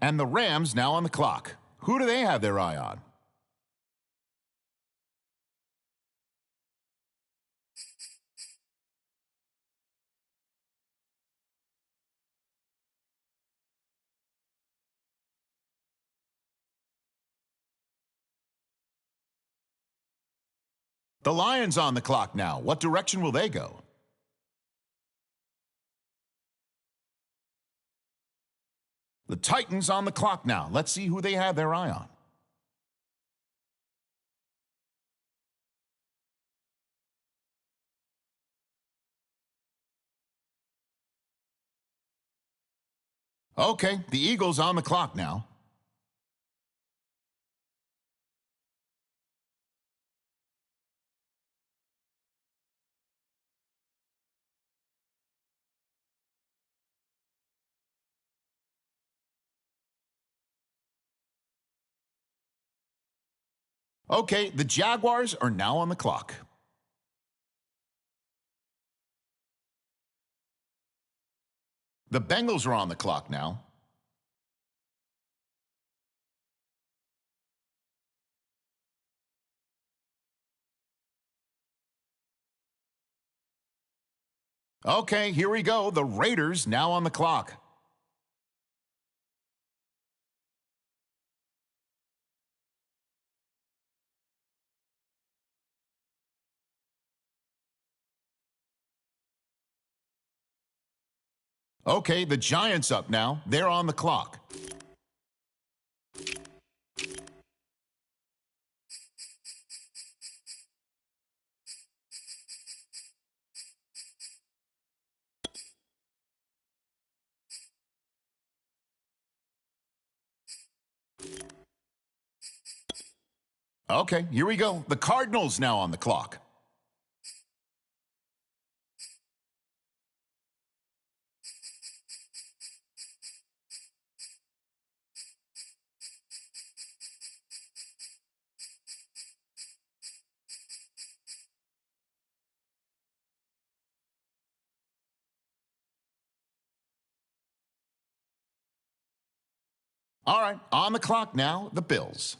And the Rams now on the clock. Who do they have their eye on? The Lions on the clock now. What direction will they go? The Titans on the clock now. Let's see who they have their eye on. Okay, the Eagles on the clock now. Okay, the Jaguars are now on the clock. The Bengals are on the clock now. Okay, here we go. The Raiders now on the clock. Okay, the Giants up now. They're on the clock. Okay, here we go. The Cardinals now on the clock. All right, on the clock now, the Bills.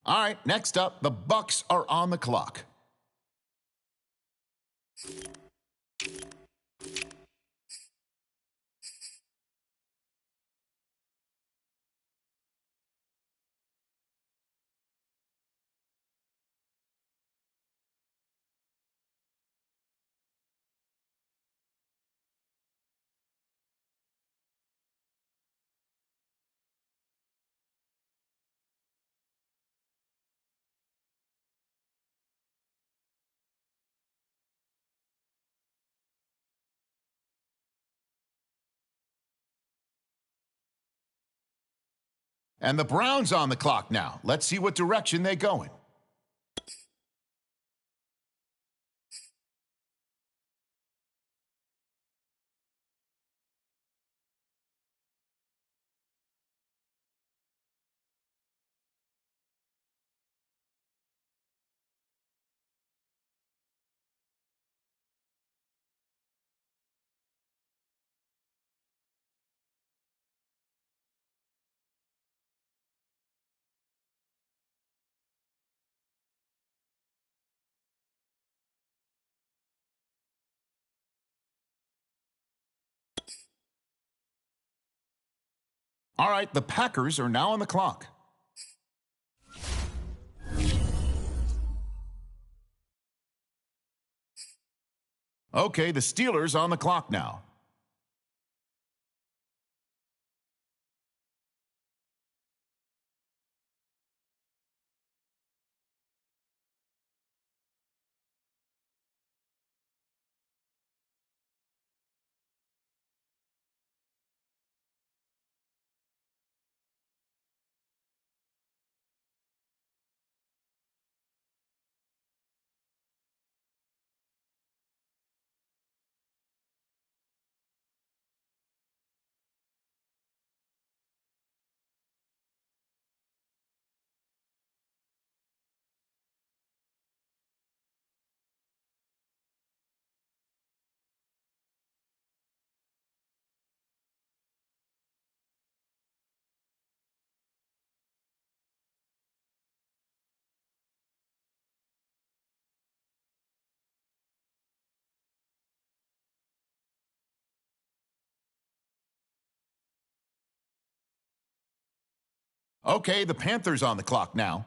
All right, next up, the Bucks are on the clock. And the Browns on the clock now. Let's see what direction they go in. All right, the Packers are now on the clock. Okay, the Steelers on the clock now. Okay, the Panthers on the clock now.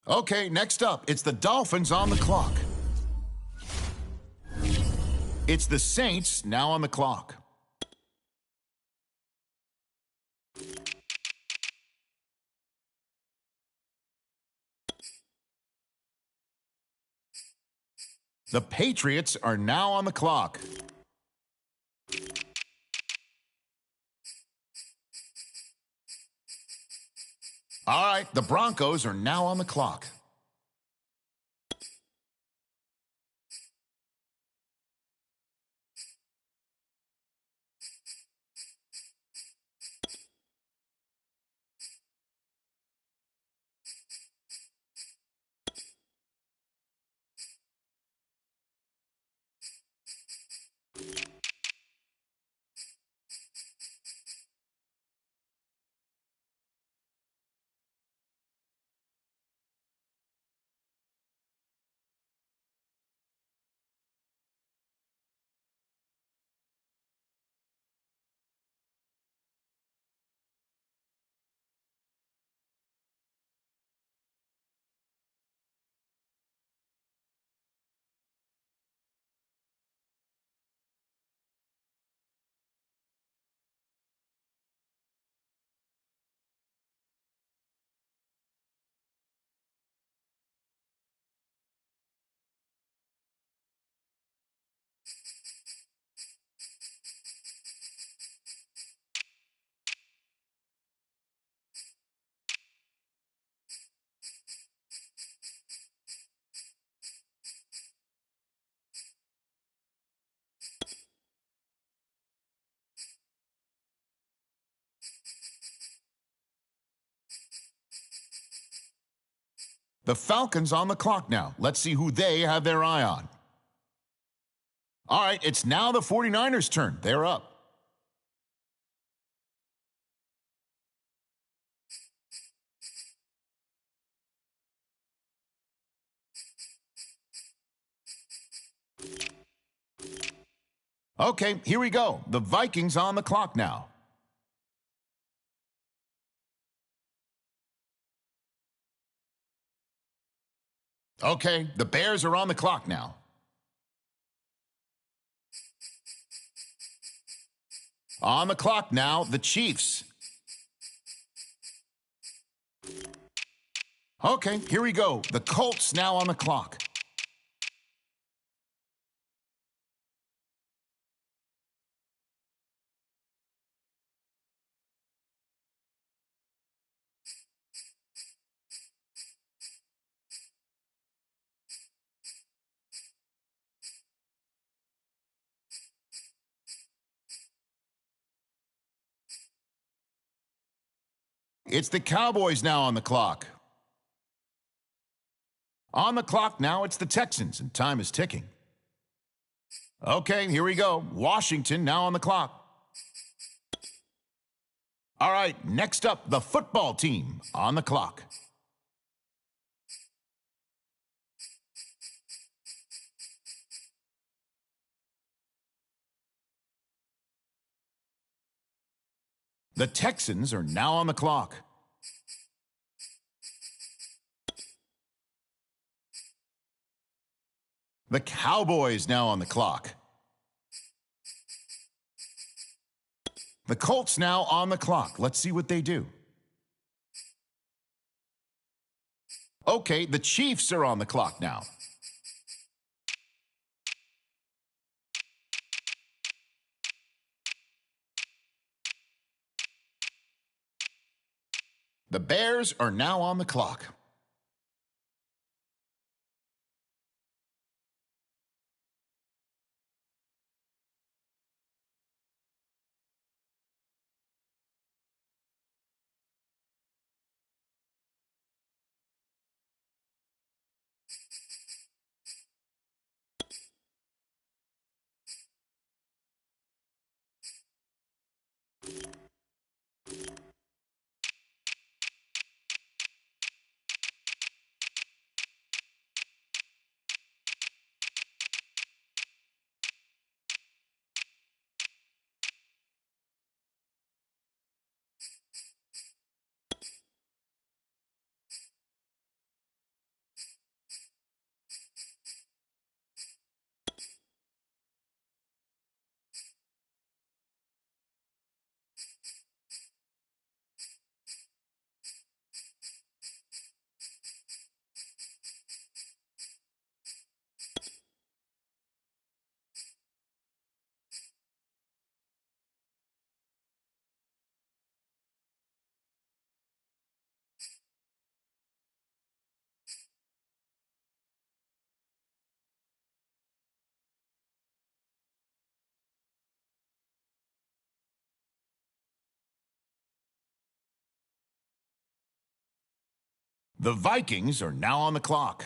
Okay, next up, it's the Dolphins on the clock. It's the Saints now on the clock. The Patriots are now on the clock. All right, the Broncos are now on the clock. The Falcons on the clock now. Let's see who they have their eye on. All right, it's now the 49ers' turn. They're up. Okay, here we go. The Vikings on the clock now. Okay, the Bears are on the clock now. On the clock now, the Chiefs. Okay, here we go. The Colts now on the clock. It's the Cowboys now on the clock. On the clock now, it's the Texans, and time is ticking. Okay, here we go. Washington now on the clock. All right, next up, the football team on the clock. The Texans are now on the clock. The Cowboys now on the clock. The Colts now on the clock. Let's see what they do. Okay, the Chiefs are on the clock now. The Bears are now on the clock. The Vikings are now on the clock.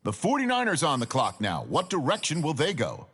The 49ers on the clock now. What direction will they go?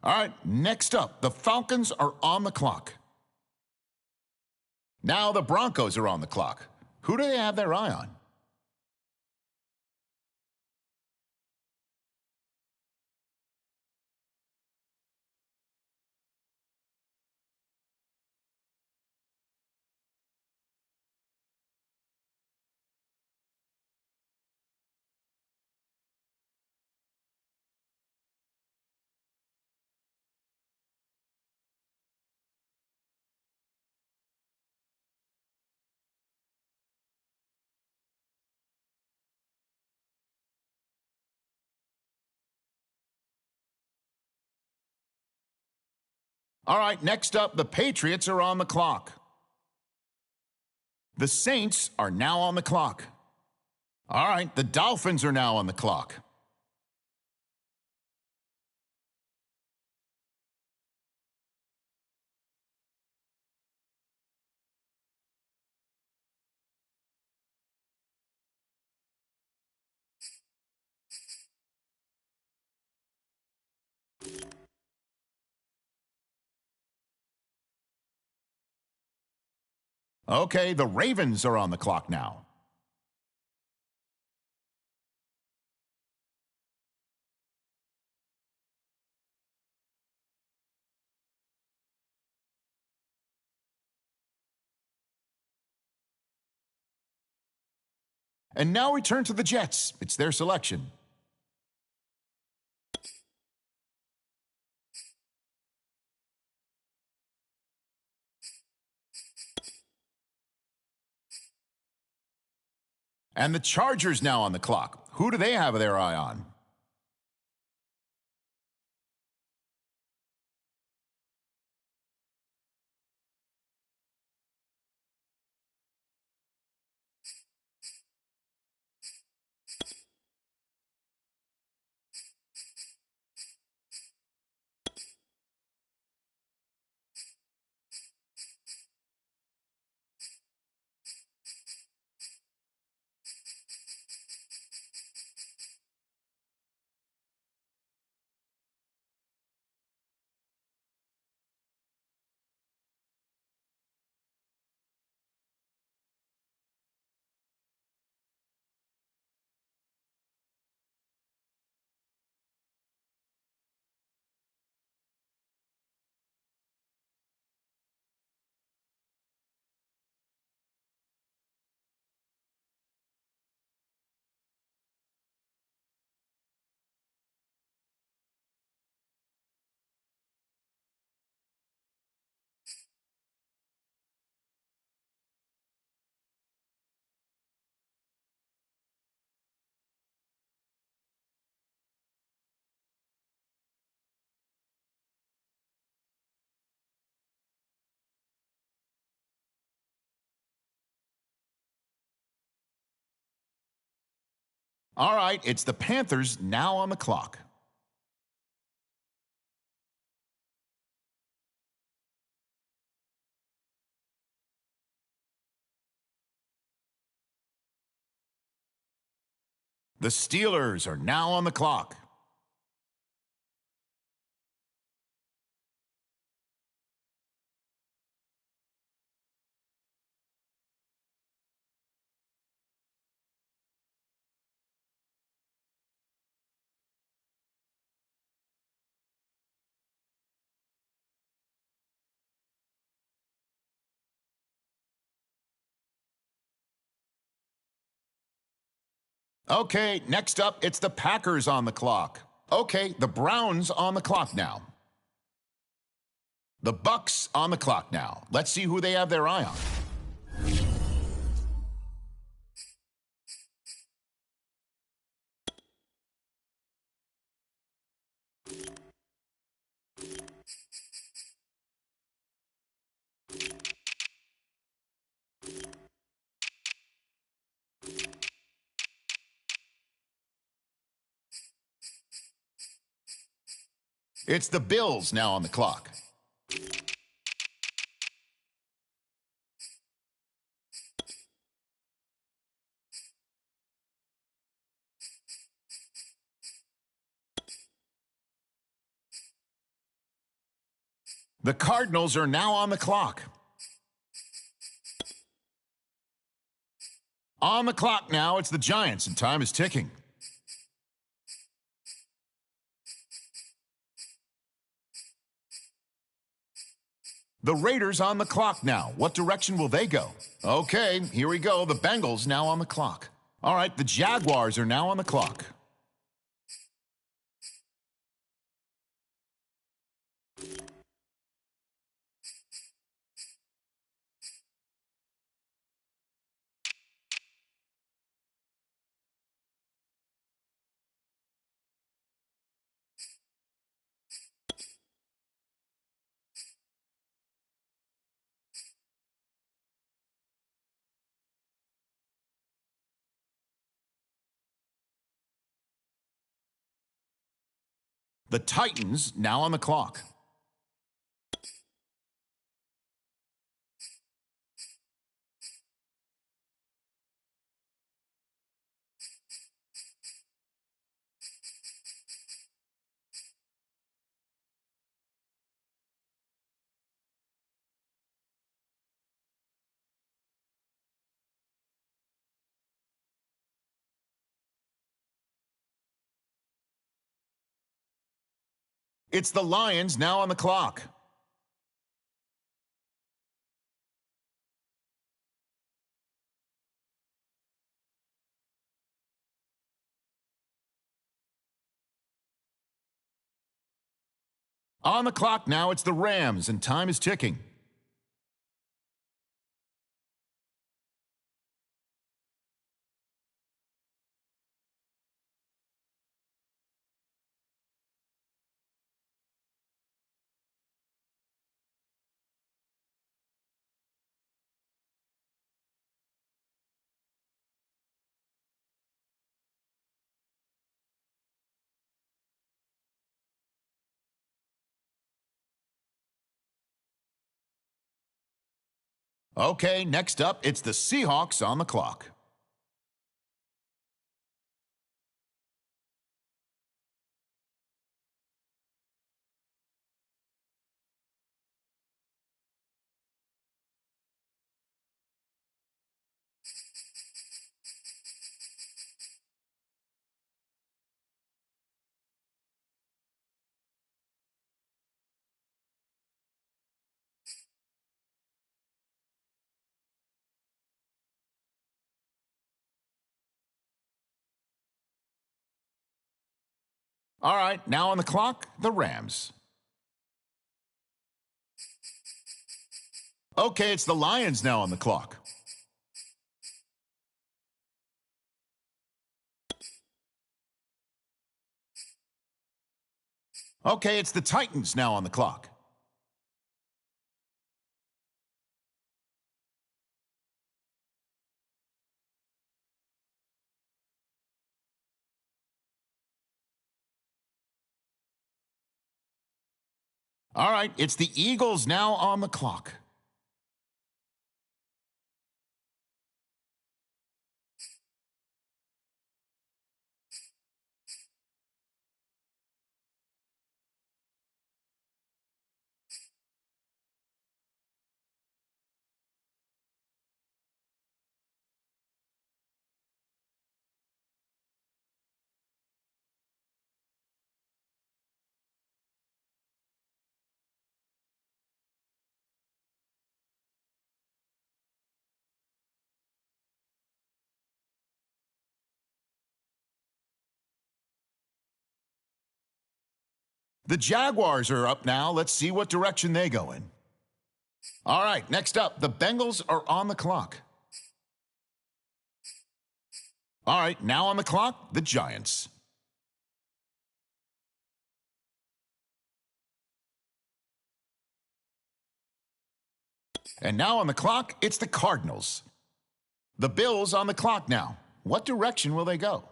All right, next up, the Falcons are on the clock. Now the Broncos are on the clock. Who do they have their eye on? All right, next up, the Patriots are on the clock. The Saints are now on the clock. All right, the Dolphins are now on the clock. Okay, the Ravens are on the clock now. And now we turn to the Jets. It's their selection. And the Chargers now on the clock. Who do they have their eye on? All right, it's the Panthers now on the clock. The Steelers are now on the clock. Okay, next up, it's the Packers on the clock. Okay, the Browns on the clock now. The Bucks on the clock now. Let's see who they have their eye on. It's the Bills now on the clock. The Cardinals are now on the clock. On the clock now, it's the Giants, and time is ticking. The Raiders on the clock now. What direction will they go? Okay, here we go. The Bengals now on the clock. All right, the Jaguars are now on the clock. The Titans now on the clock. It's the Lions now on the clock. On the clock now, it's the Rams, and time is ticking. Okay, next up, it's the Seahawks on the clock. All right, now on the clock, the Rams. Okay, it's the Lions now on the clock. Okay, it's the Titans now on the clock. All right, it's the Eagles now on the clock. The Jaguars are up now. Let's see what direction they go in. All right, next up, the Bengals are on the clock. All right, now on the clock, the Giants. And now on the clock, it's the Cardinals. The Bills on the clock now. What direction will they go?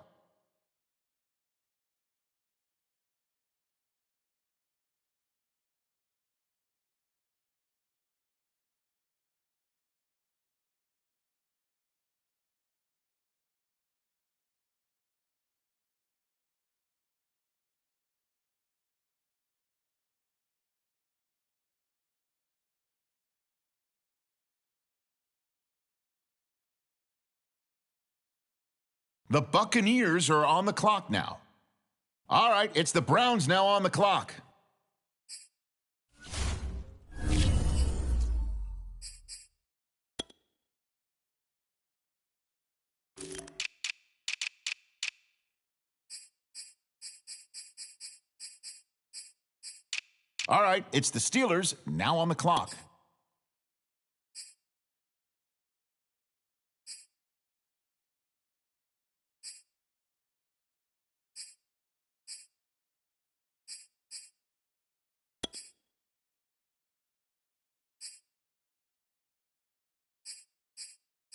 The Buccaneers are on the clock now. All right, it's the Browns now on the clock. All right, it's the Steelers now on the clock.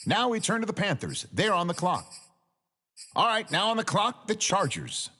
Now we turn to the Panthers. They're on the clock. All right, now on the clock, the Chargers.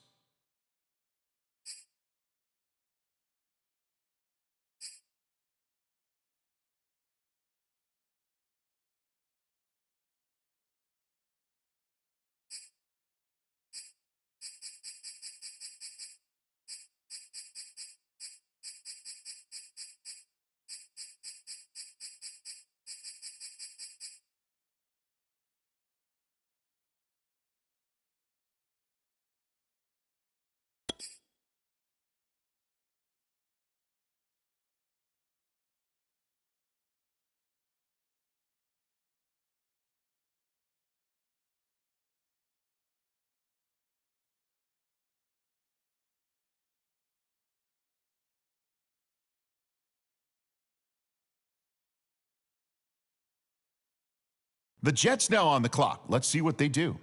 The Jets now on the clock. Let's see what they do.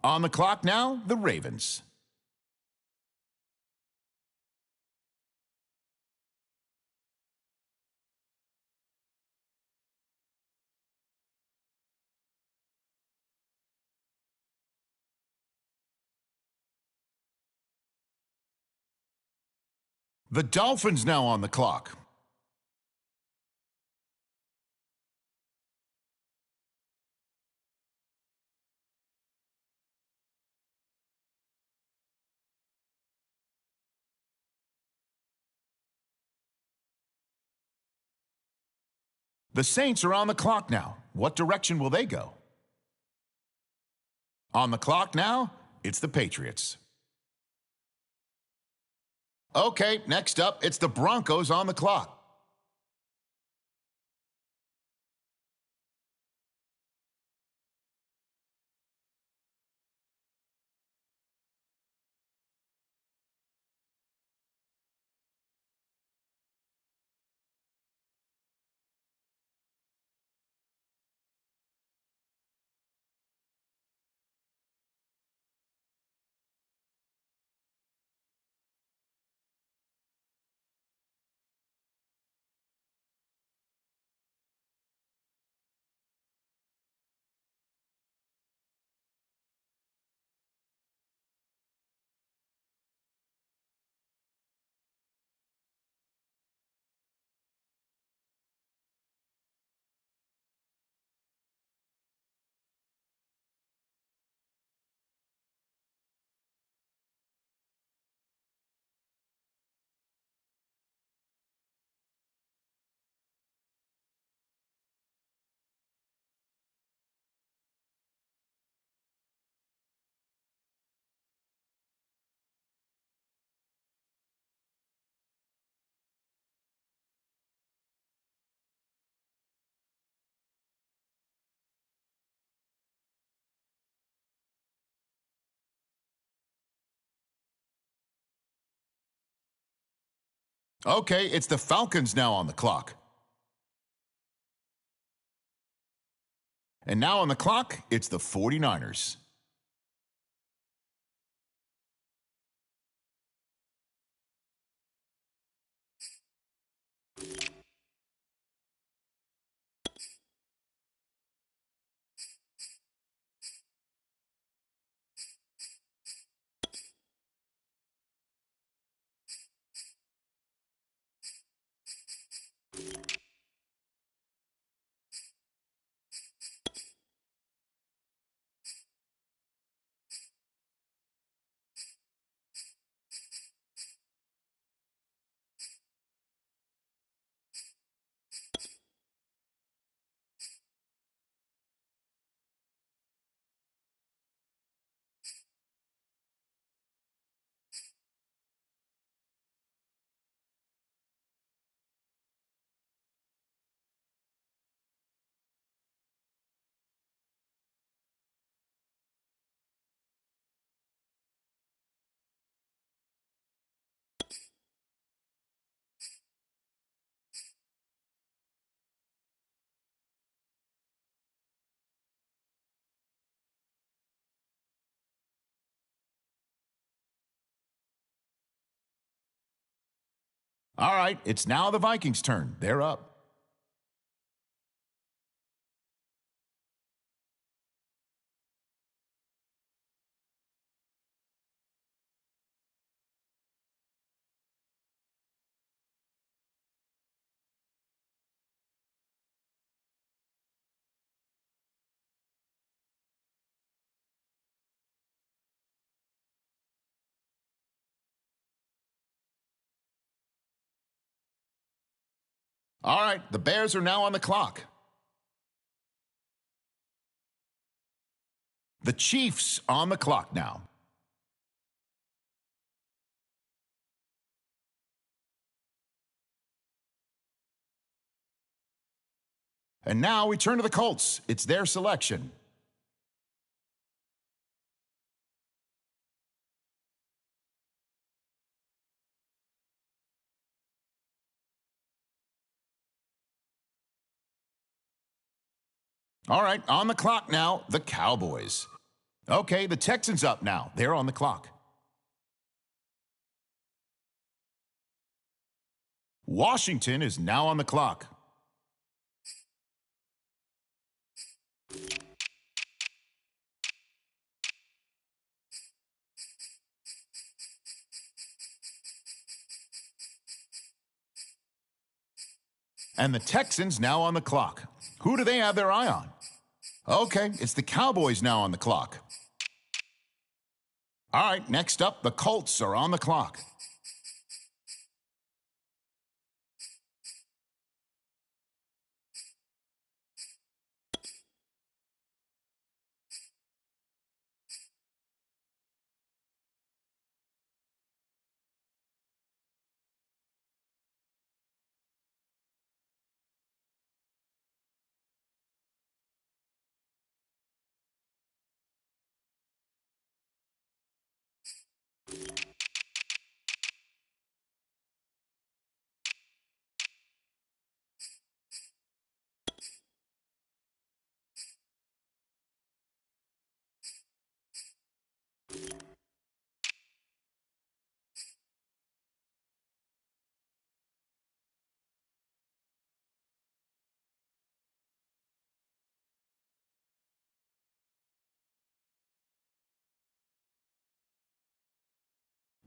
On the clock now, the Ravens. The Dolphins now on the clock. The Saints are on the clock now. What direction will they go? On the clock now, it's the Patriots. Okay, next up, it's the Broncos on the clock. Okay, it's the Falcons now on the clock. And now on the clock, it's the 49ers. All right, it's now the Vikings' turn. They're up. All right, the Bears are now on the clock. The Chiefs on the clock now. And now we turn to the Colts. It's their selection. All right, on the clock now, the Cowboys. Okay, the Texans up now. They're on the clock. Washington is now on the clock. And the Texans now on the clock. Who do they have their eye on? Okay, it's the Cowboys now on the clock. All right, next up, the Colts are on the clock.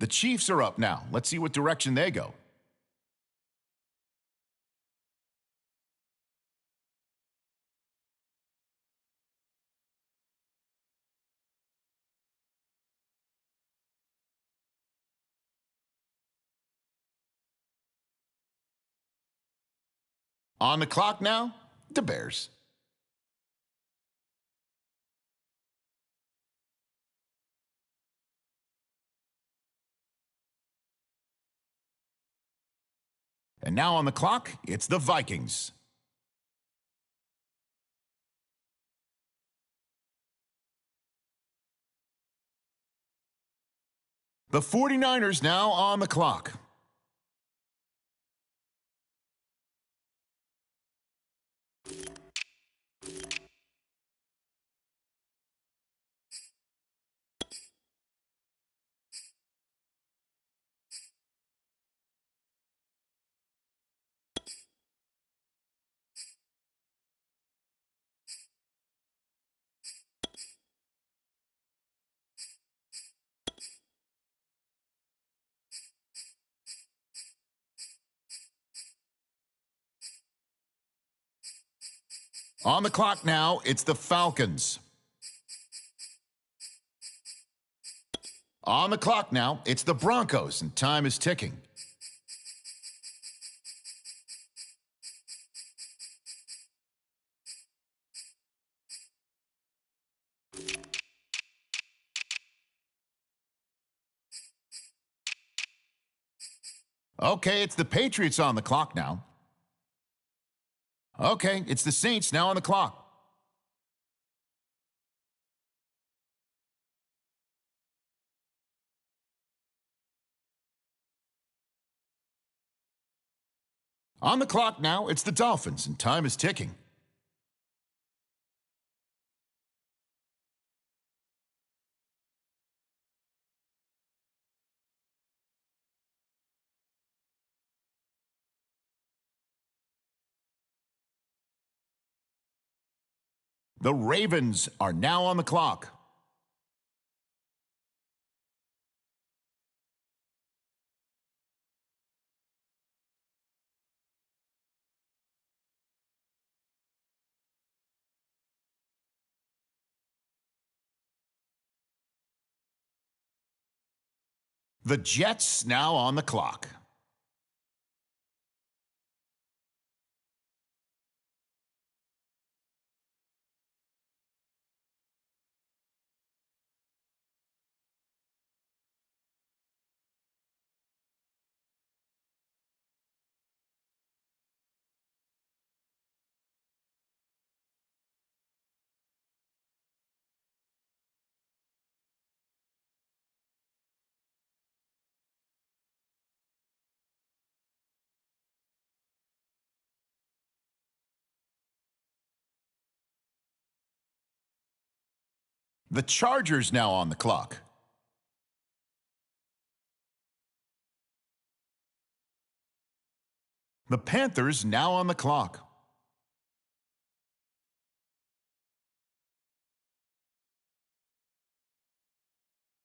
The Chiefs are up now. Let's see what direction they go. On the clock now, the Bears. And now on the clock, it's the Vikings. The 49ers now on the clock. On the clock now, it's the Falcons. On the clock now, it's the Broncos, and time is ticking. Okay, it's the Patriots on the clock now. Okay, it's the Saints now on the clock. On the clock now, it's the Dolphins, and time is ticking. The Ravens are now on the clock. The Jets now on the clock. The Chargers now on the clock. The Panthers now on the clock.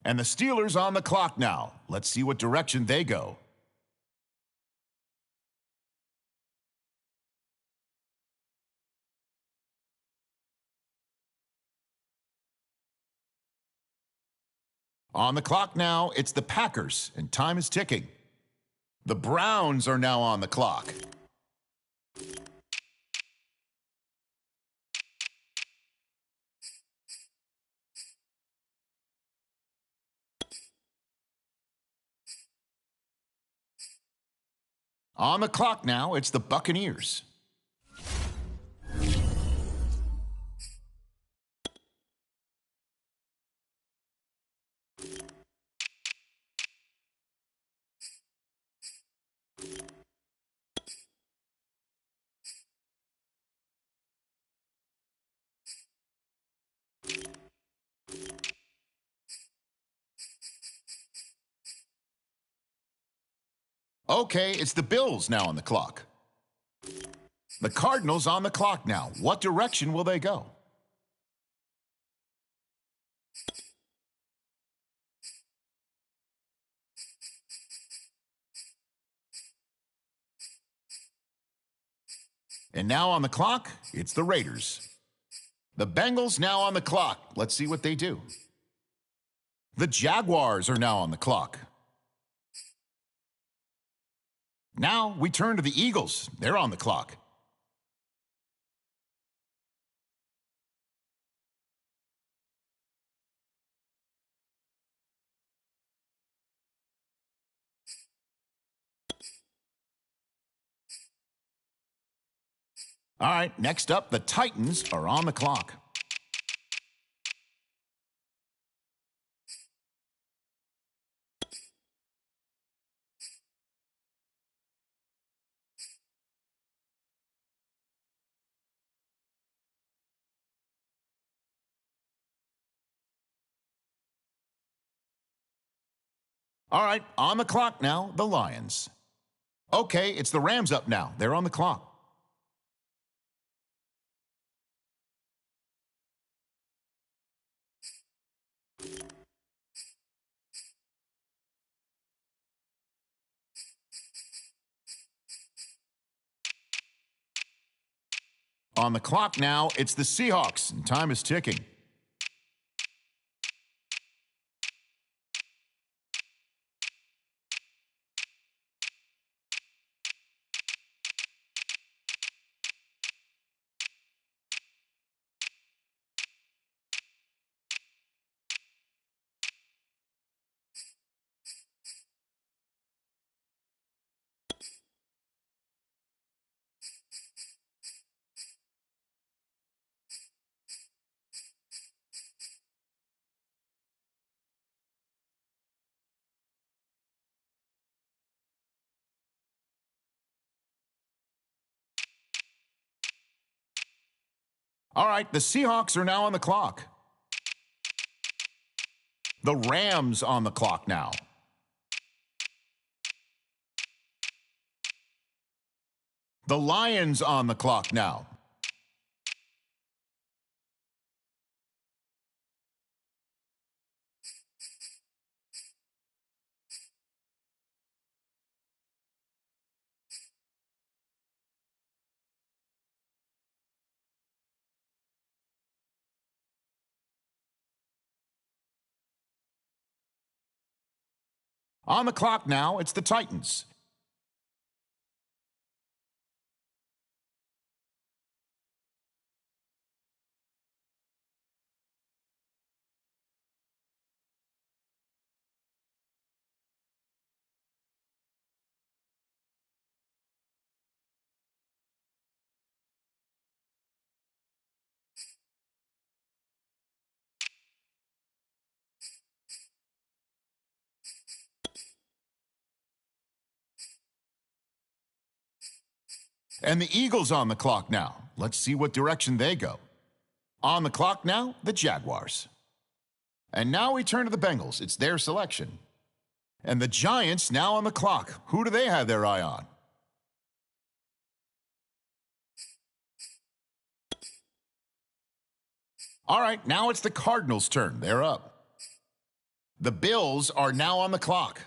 And the Steelers on the clock now. Let's see what direction they go. On the clock now, it's the Packers, and time is ticking. The Browns are now on the clock. On the clock now, it's the Buccaneers. Okay, it's the Bills now on the clock. The Cardinals on the clock now. What direction will they go? And now on the clock, it's the Raiders. The Bengals now on the clock. Let's see what they do. The Jaguars are now on the clock. Now we turn to the Eagles. They're on the clock. All right, next up, the Titans are on the clock. All right, on the clock now, the Lions. Okay, it's the Rams up now. They're on the clock. On the clock now, it's the Seahawks, and time is ticking. All right, the Seahawks are now on the clock. The Rams on the clock now. The Lions on the clock now. On the clock now, it's the Titans. And the Eagles on the clock now. Let's see what direction they go. On the clock now, the Jaguars. And now we turn to the Bengals. It's their selection. And the Giants now on the clock. Who do they have their eye on? All right, now it's the Cardinals' turn. They're up. The Bills are now on the clock.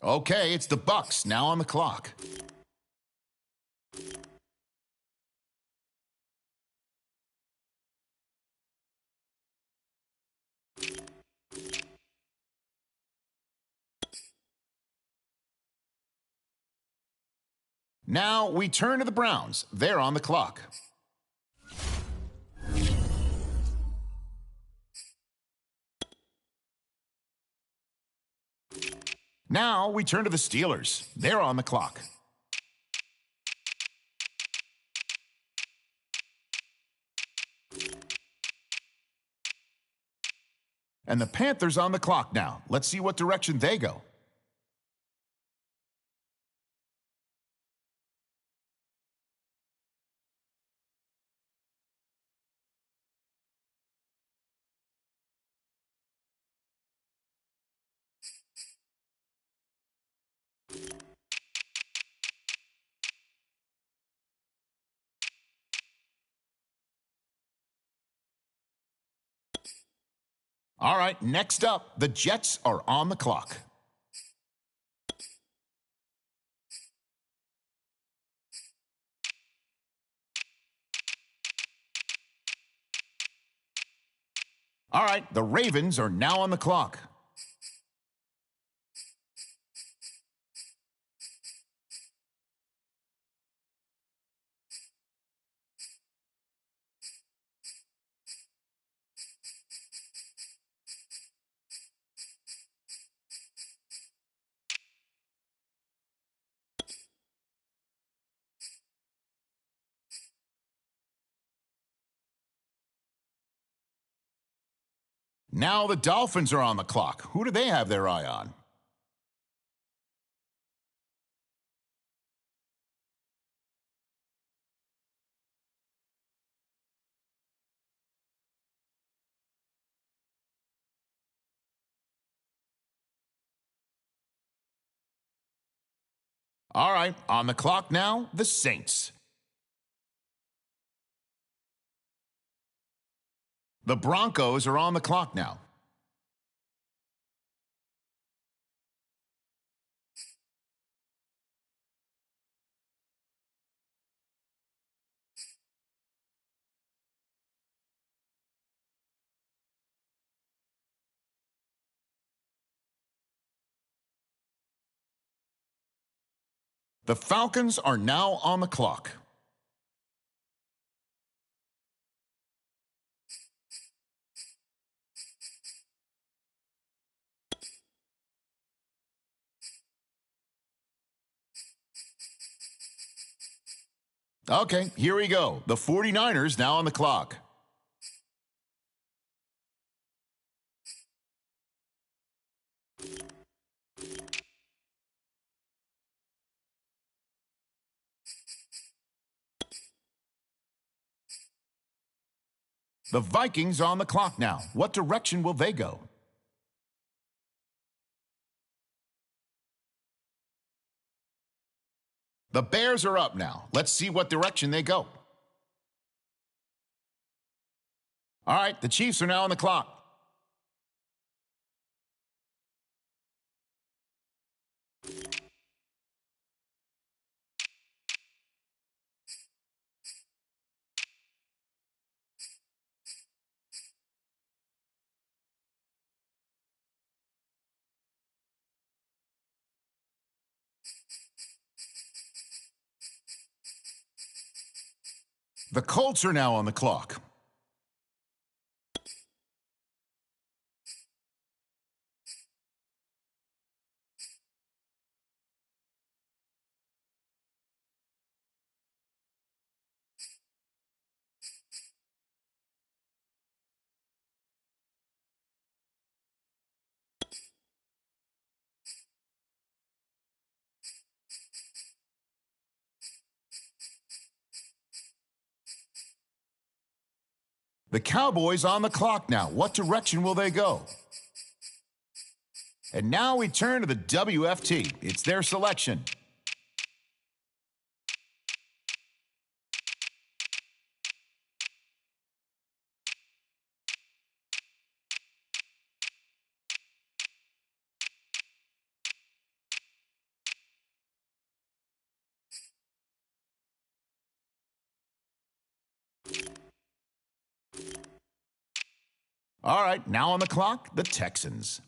Okay, it's the Bucks now on the clock. Now we turn to the Browns. They're on the clock. Now we turn to the Steelers. They're on the clock. And the Panthers on the clock now. Let's see what direction they go. All right, next up, the Jets are on the clock. All right, the Ravens are now on the clock. Now the Dolphins are on the clock. Who do they have their eye on? All right, on the clock now, the Saints. The Broncos are on the clock now. The Falcons are now on the clock. Okay, here we go. The 49ers now on the clock. The Vikings on the clock now. What direction will they go? The Bears are up now. Let's see what direction they go. All right, the Chiefs are now on the clock. The Colts are now on the clock. The Cowboys on the clock now. What direction will they go? And now we turn to the WFT. It's their selection. All right, now on the clock, the Texans.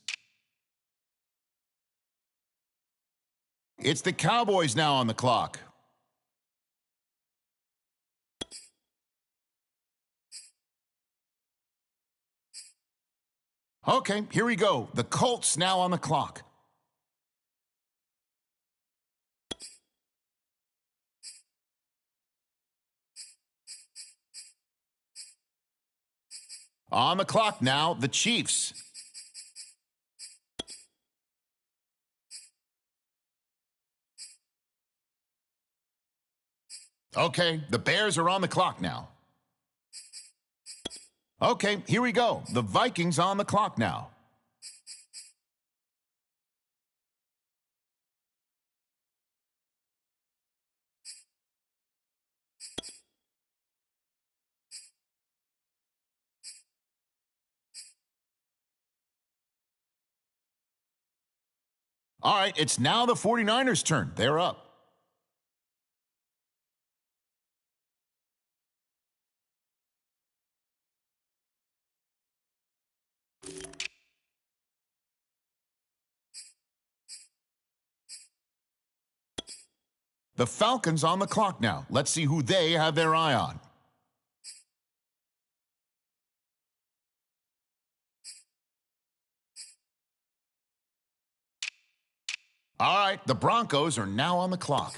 It's the Cowboys now on the clock. Okay, here we go. The Colts now on the clock. On the clock now, the Chiefs. Okay, the Bears are on the clock now. Okay, here we go. The Vikings on the clock now. All right, it's now the 49ers' turn. They're up. The Falcons on the clock now. Let's see who they have their eye on. All right, the Broncos are now on the clock.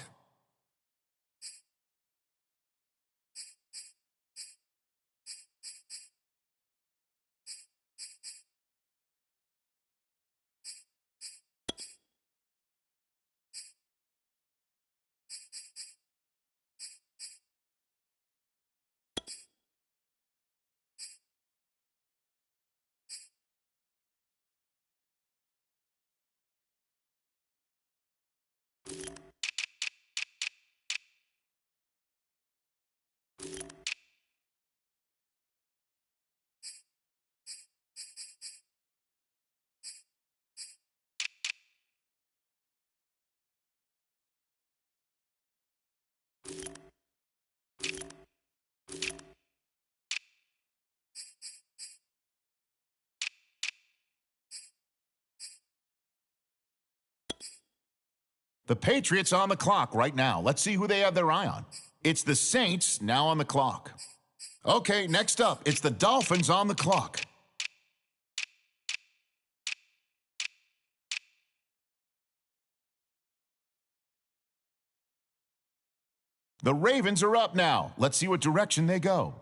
The Patriots on the clock right now. Let's see who they have their eye on. It's the Saints now on the clock. Okay, next up, it's the Dolphins on the clock. The Ravens are up now. Let's see what direction they go.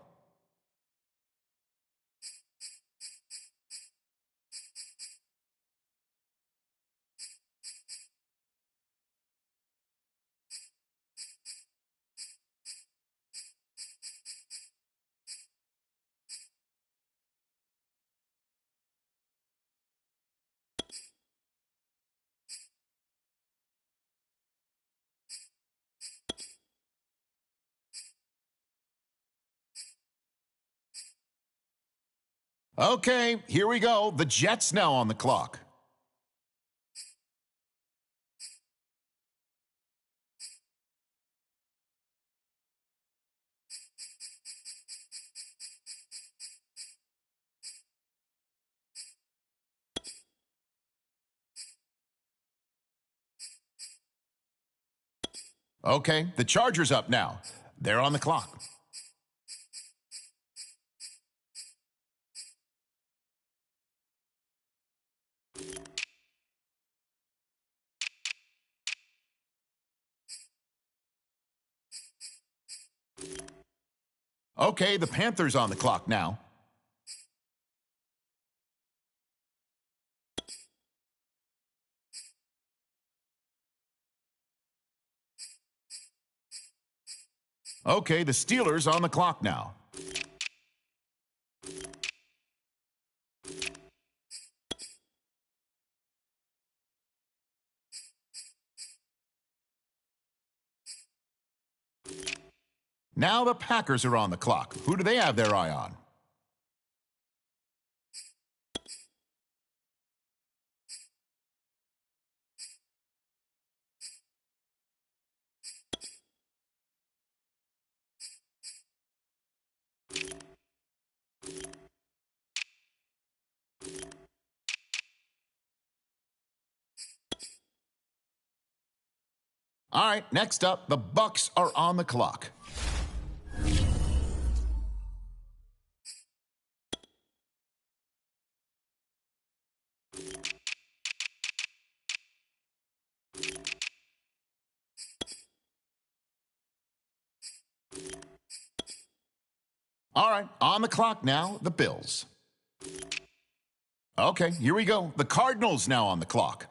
Okay, here we go. The Jets now on the clock. Okay, the Chargers up now. They're on the clock. Okay, the Panthers on the clock now. Okay, the Steelers on the clock now. Now the Packers are on the clock. Who do they have their eye on? All right, next up, the Bucks are on the clock. All right, on the clock now, the Bills. Okay, here we go. The Cardinals now on the clock.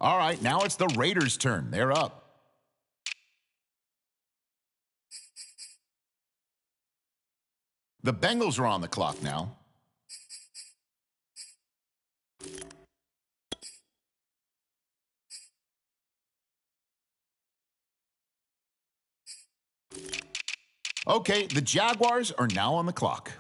All right, now it's the Raiders' turn. They're up. The Bengals are on the clock now. Okay, the Jaguars are now on the clock.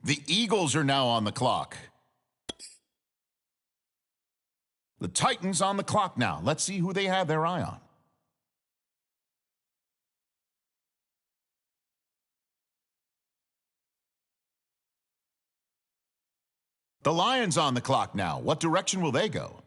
The Eagles are now on the clock. The Titans on the clock now. Let's see who they have their eye on. The Lions on the clock now. What direction will they go?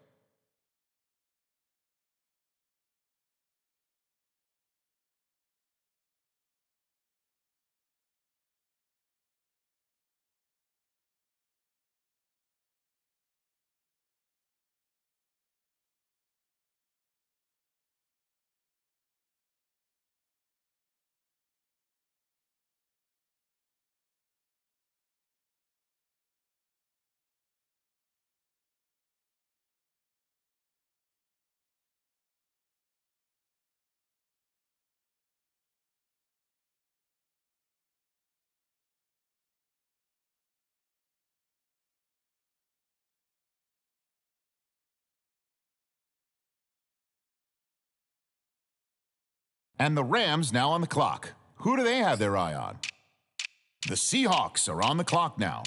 And the Rams now on the clock. Who do they have their eye on? The Seahawks are on the clock now.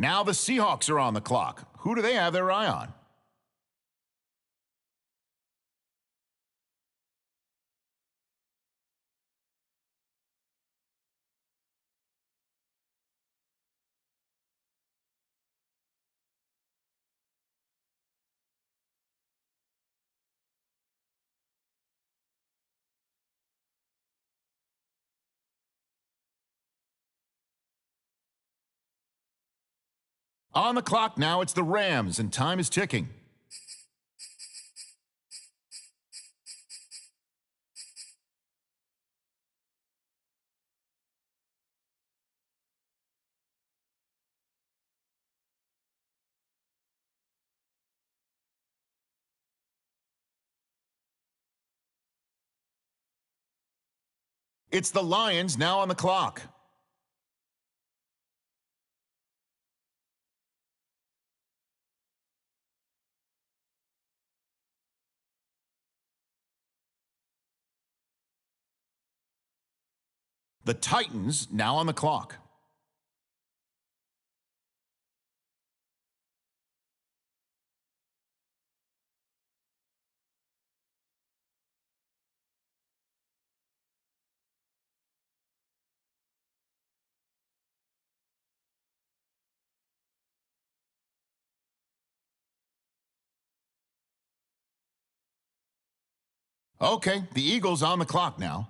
Now the Seahawks are on the clock. Who do they have their eye on? On the clock now, it's the Rams, and time is ticking. It's the Lions now on the clock. The Titans now on the clock. Okay, the Eagles on the clock now.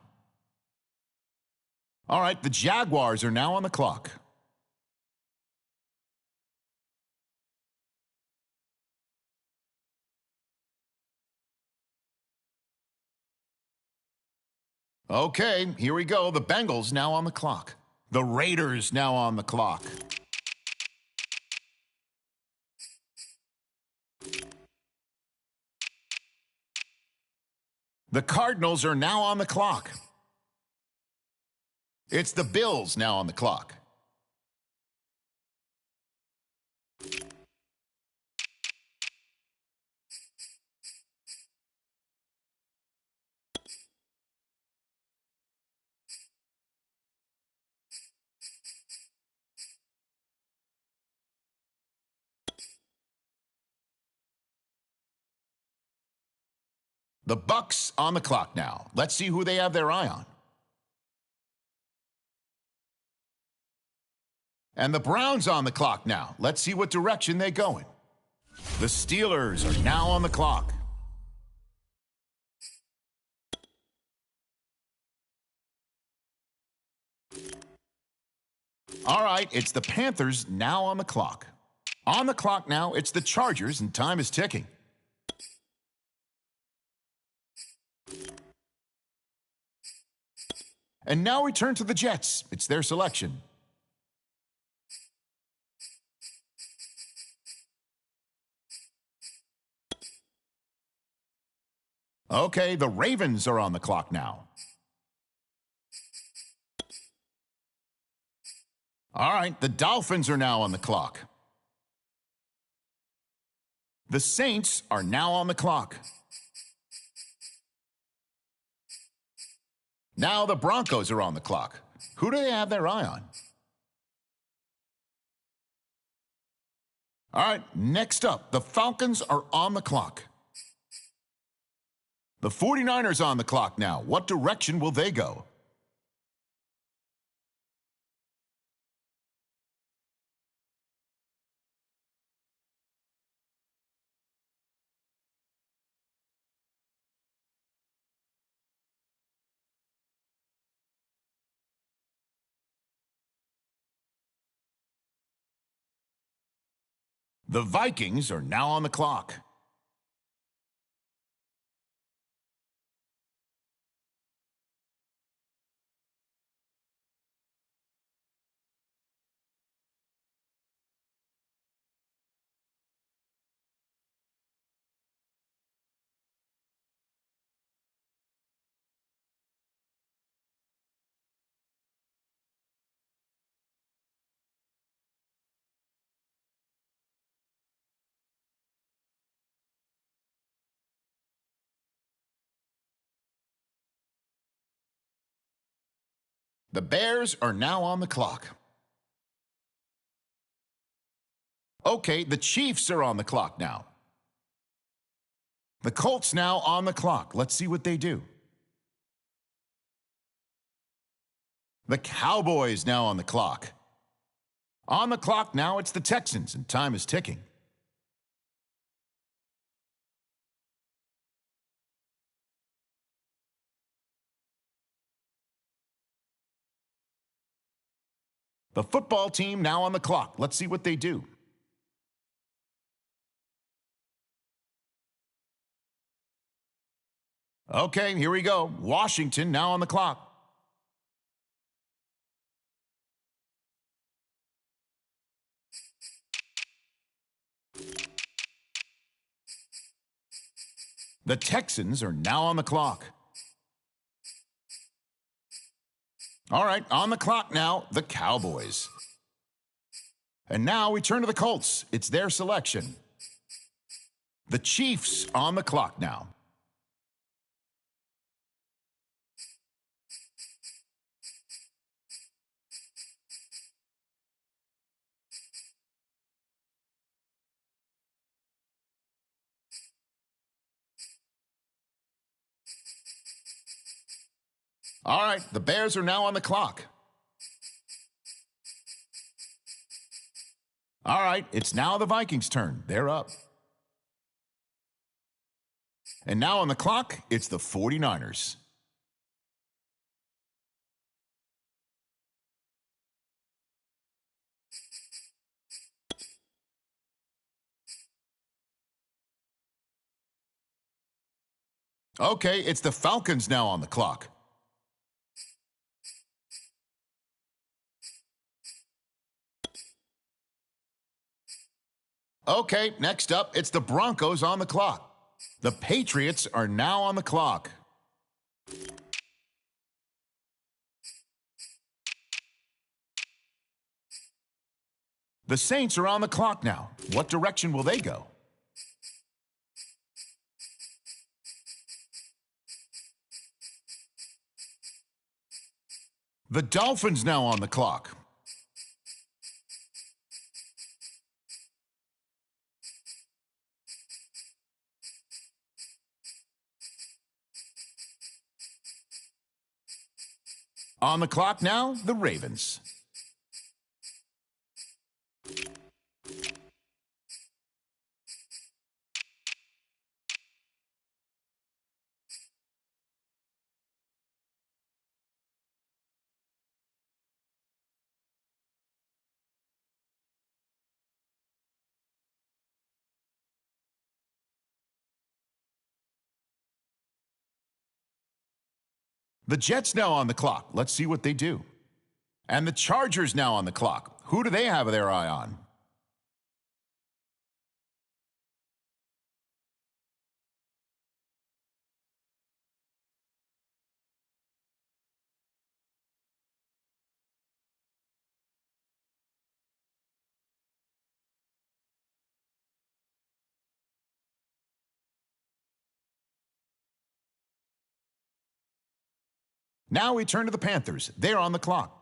All right, the Jaguars are now on the clock. Okay, here we go. The Bengals now on the clock. The Raiders now on the clock. The Cardinals are now on the clock. It's the Bills now on the clock. The Bucks on the clock now. Let's see who they have their eye on. And the Browns on the clock now. Let's see what direction they go in. The Steelers are now on the clock. All right, it's the Panthers now on the clock. On the clock now, it's the Chargers, and time is ticking. And now we turn to the Jets. It's their selection. Okay, the Ravens are on the clock now. All right, the Dolphins are now on the clock. The Saints are now on the clock. Now the Broncos are on the clock. Who do they have their eye on? All right, next up, the Falcons are on the clock. The 49ers on the clock now. What direction will they go? The Vikings are now on the clock. The Bears are now on the clock. Okay, the Chiefs are on the clock now. The Colts now on the clock. Let's see what they do. The Cowboys now on the clock. On the clock now, it's the Texans, and time is ticking. The football team now on the clock. Let's see what they do. Okay, here we go. Washington now on the clock. The Texans are now on the clock. All right, on the clock now, the Cowboys. And now we turn to the Colts. It's their selection. The Chiefs on the clock now. All right, the Bears are now on the clock. All right, it's now the Vikings' turn. They're up. And now on the clock, it's the 49ers. Okay, it's the Falcons now on the clock. Okay, next up, it's the Broncos on the clock. The Patriots are now on the clock. The Saints are on the clock now. What direction will they go? The Dolphins now on the clock. On the clock now, the Ravens. The Jets now on the clock. Let's see what they do. And the Chargers now on the clock. Who do they have their eye on? Now we turn to the Panthers. They're on the clock.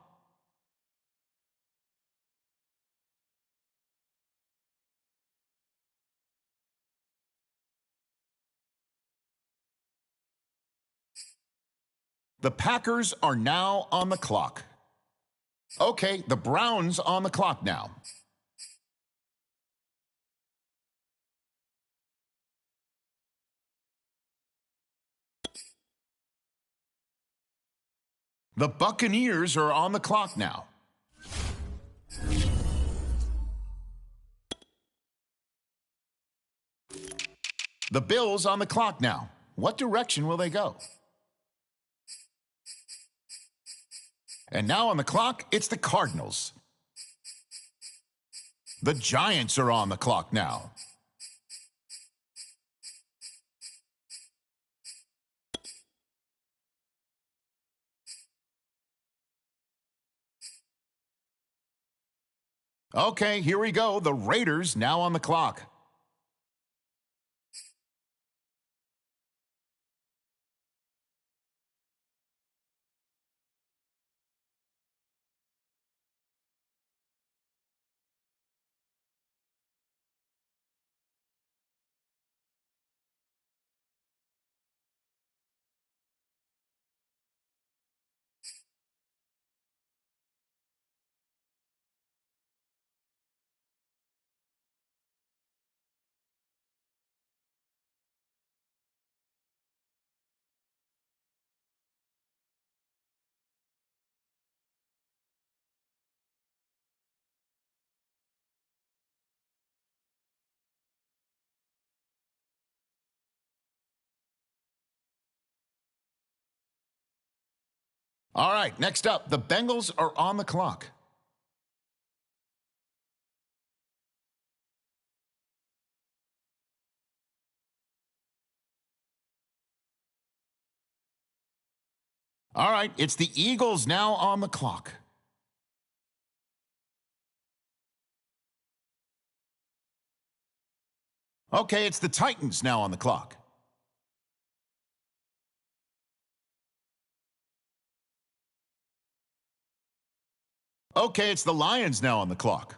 The Packers are now on the clock. Okay, the Browns on the clock now. The Buccaneers are on the clock now. The Bills on the clock now. What direction will they go? And now on the clock, it's the Cardinals. The Giants are on the clock now. Okay, here we go. The Raiders now on the clock. All right, next up, the Bengals are on the clock. All right, it's the Eagles now on the clock. Okay, it's the Titans now on the clock. Okay, it's the Lions now on the clock.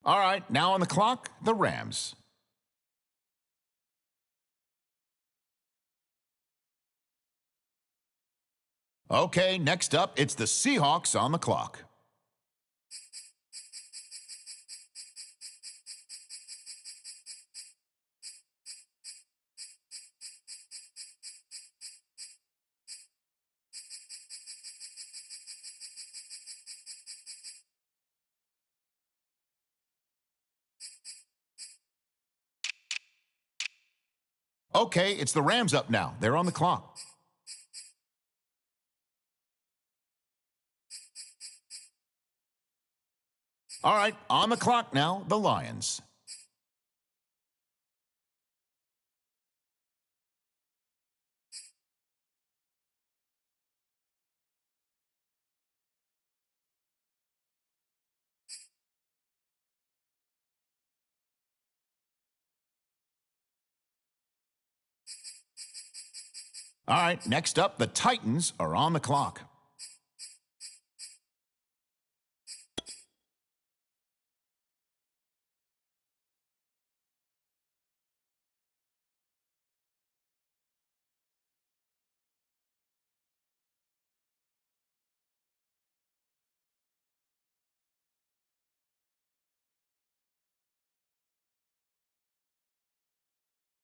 All right, now on the clock, the Rams. Okay, next up, it's the Seahawks on the clock. Okay, it's the Rams up now. They're on the clock. All right, on the clock now, the Lions. All right, next up, the Titans are on the clock.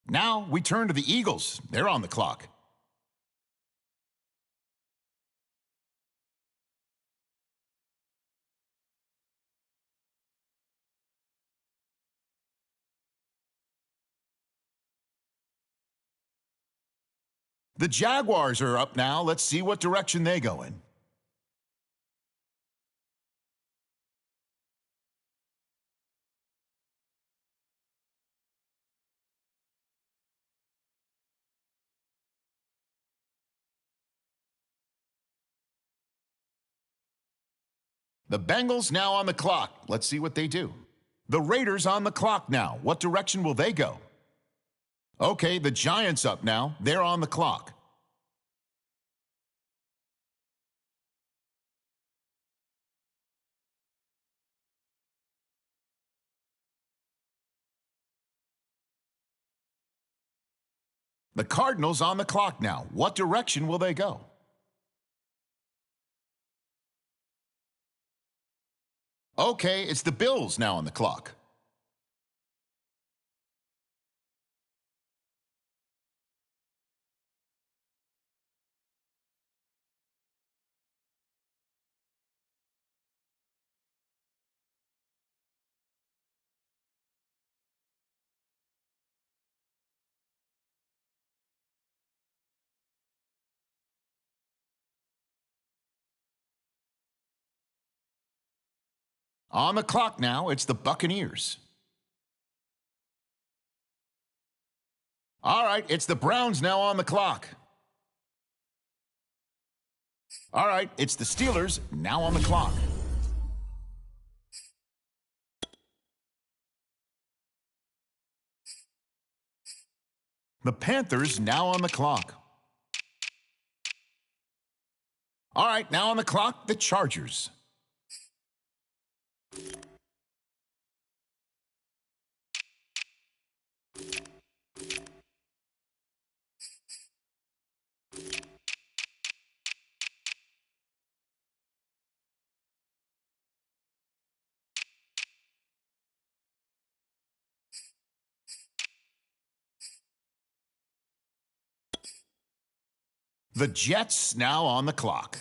Now we turn to the Eagles. They're on the clock. The Jaguars are up now. Let's see what direction they go in. The Bengals now on the clock. Let's see what they do. The Raiders on the clock now. What direction will they go? Okay, the Giants up now. They're on the clock. The Cardinals on the clock now. What direction will they go? Okay, it's the Bills now on the clock. On the clock now, it's the Buccaneers. All right, it's the Browns now on the clock. All right, it's the Steelers now on the clock. The Panthers now on the clock. All right, now on the clock, the Chargers. The Jets now on the clock.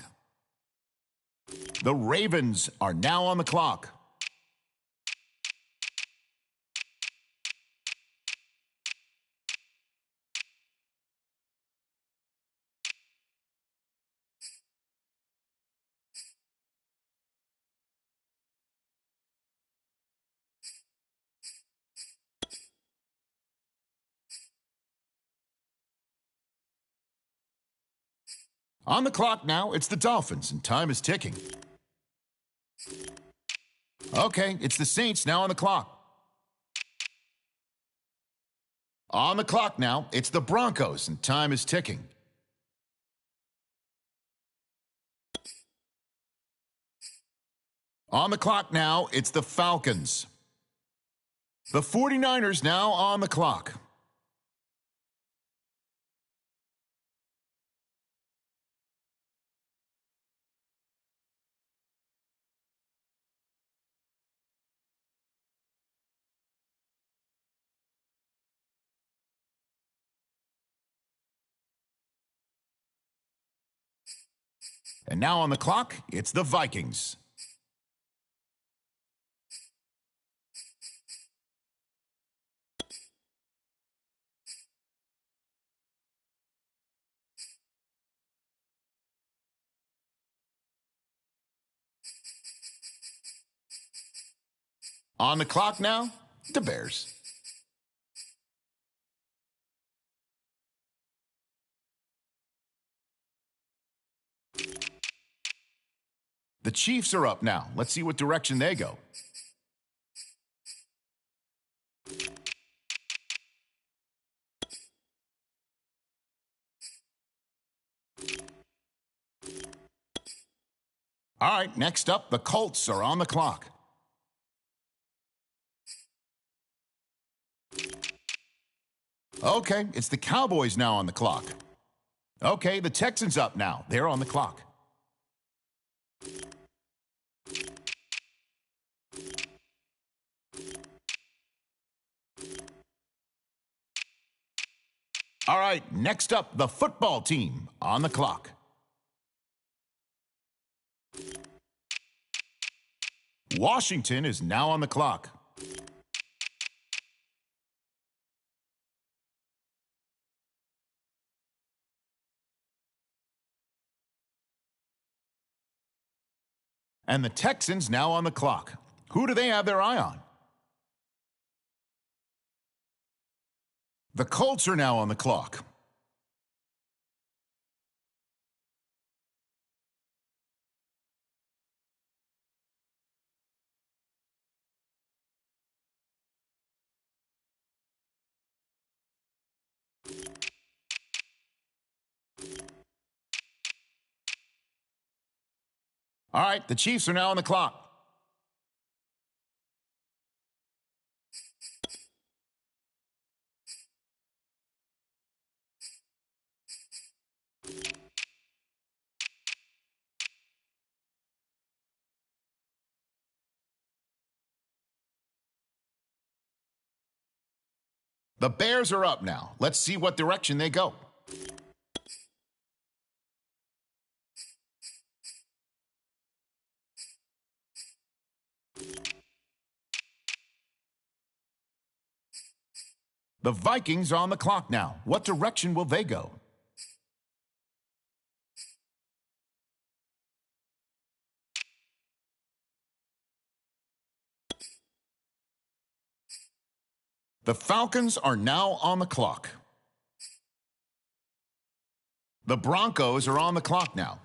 The Ravens are now on the clock. On the clock now, it's the Dolphins, and time is ticking. Okay, it's the Saints now on the clock. On the clock now, it's the Broncos, and time is ticking. On the clock now, it's the Falcons. The 49ers now on the clock. And now on the clock, it's the Vikings. On the clock now, the Bears. The Chiefs are up now. Let's see what direction they go. All right, next up, the Colts are on the clock. Okay, it's the Cowboys now on the clock. Okay, the Texans up now. They're on the clock. All right, next up, the football team on the clock. Washington is now on the clock. And the Texans now on the clock. Who do they have their eye on? The Colts are now on the clock. All right, the Chiefs are now on the clock. The Bears are up now. Let's see what direction they go. The Vikings are on the clock now. What direction will they go? The Falcons are now on the clock. The Broncos are on the clock now.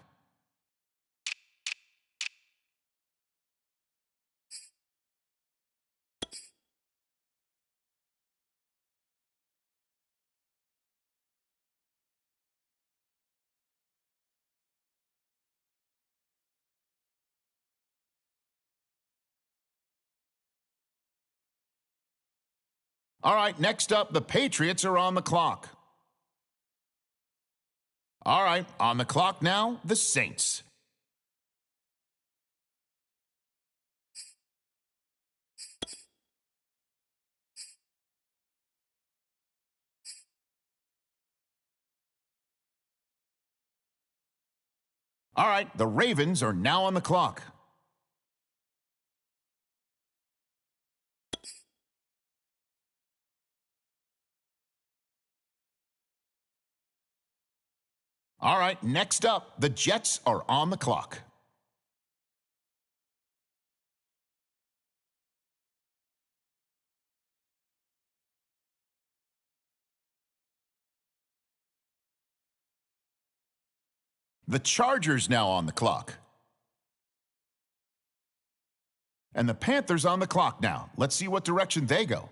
All right, next up, the Patriots are on the clock. All right, on the clock now, the Saints. All right, the Ravens are now on the clock. All right, next up, the Jets are on the clock. The Chargers now on the clock. And the Panthers on the clock now. Let's see what direction they go.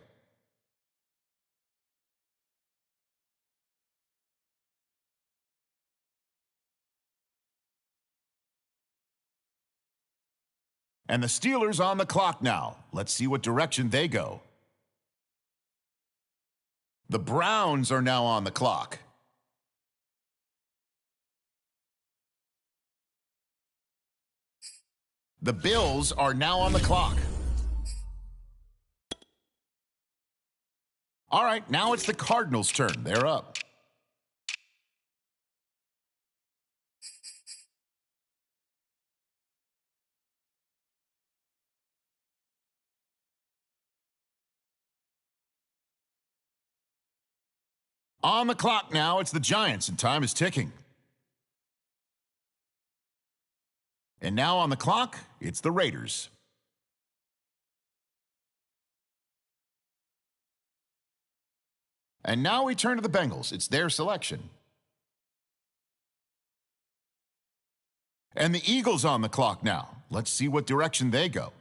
And the Steelers on the clock now. Let's see what direction they go. The Browns are now on the clock. The Bills are now on the clock. All right, now it's the Cardinals' turn. They're up. On the clock now, it's the Giants, and time is ticking. And now on the clock, it's the Raiders. And now we turn to the Bengals. It's their selection. And the Eagles on the clock now. Let's see what direction they go.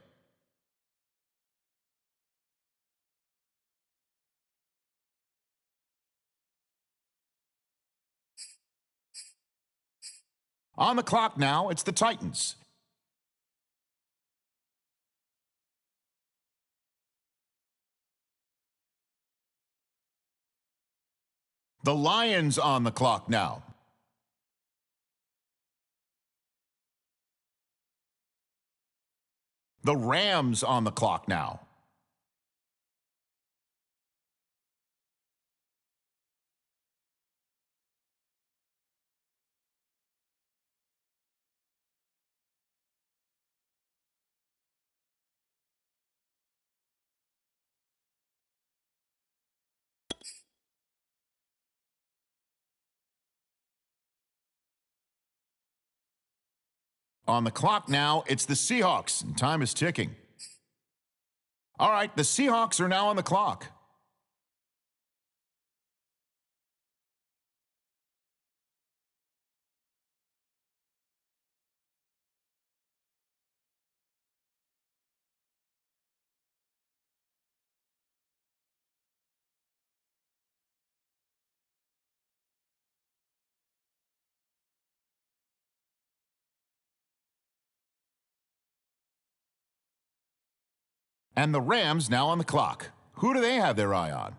On the clock now, it's the Titans. The Lions on the clock now. The Rams on the clock now. On the clock now, it's the Seahawks, and time is ticking. All right, the Seahawks are now on the clock. And the Rams now on the clock. Who do they have their eye on?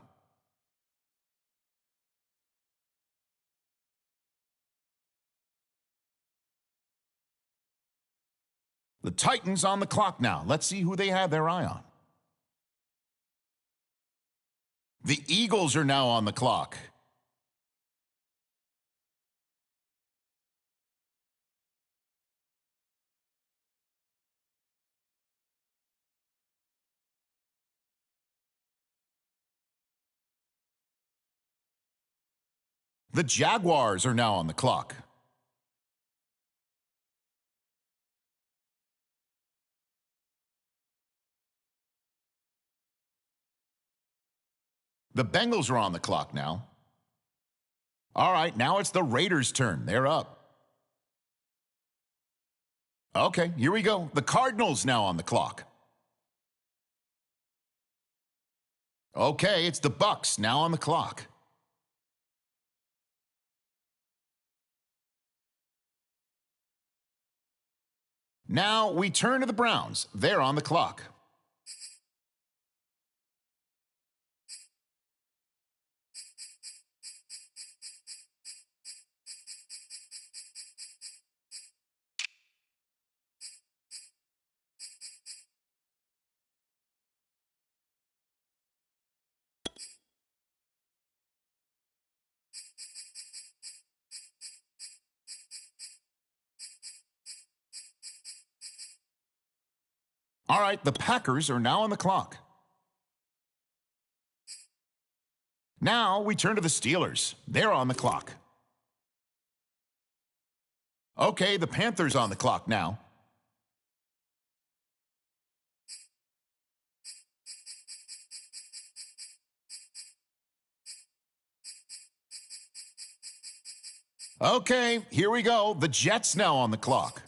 The Titans on the clock now. Let's see who they have their eye on. The Eagles are now on the clock. The Jaguars are now on the clock. The Bengals are on the clock now. All right, now it's the Raiders' turn. They're up. Okay, here we go. The Cardinals now on the clock. Okay, it's the Bucks now on the clock. Now we turn to the Browns. They're on the clock. All right, the Packers are now on the clock. Now we turn to the Steelers. They're on the clock. Okay, the Panthers on the clock now. Okay, here we go. The Jets now on the clock.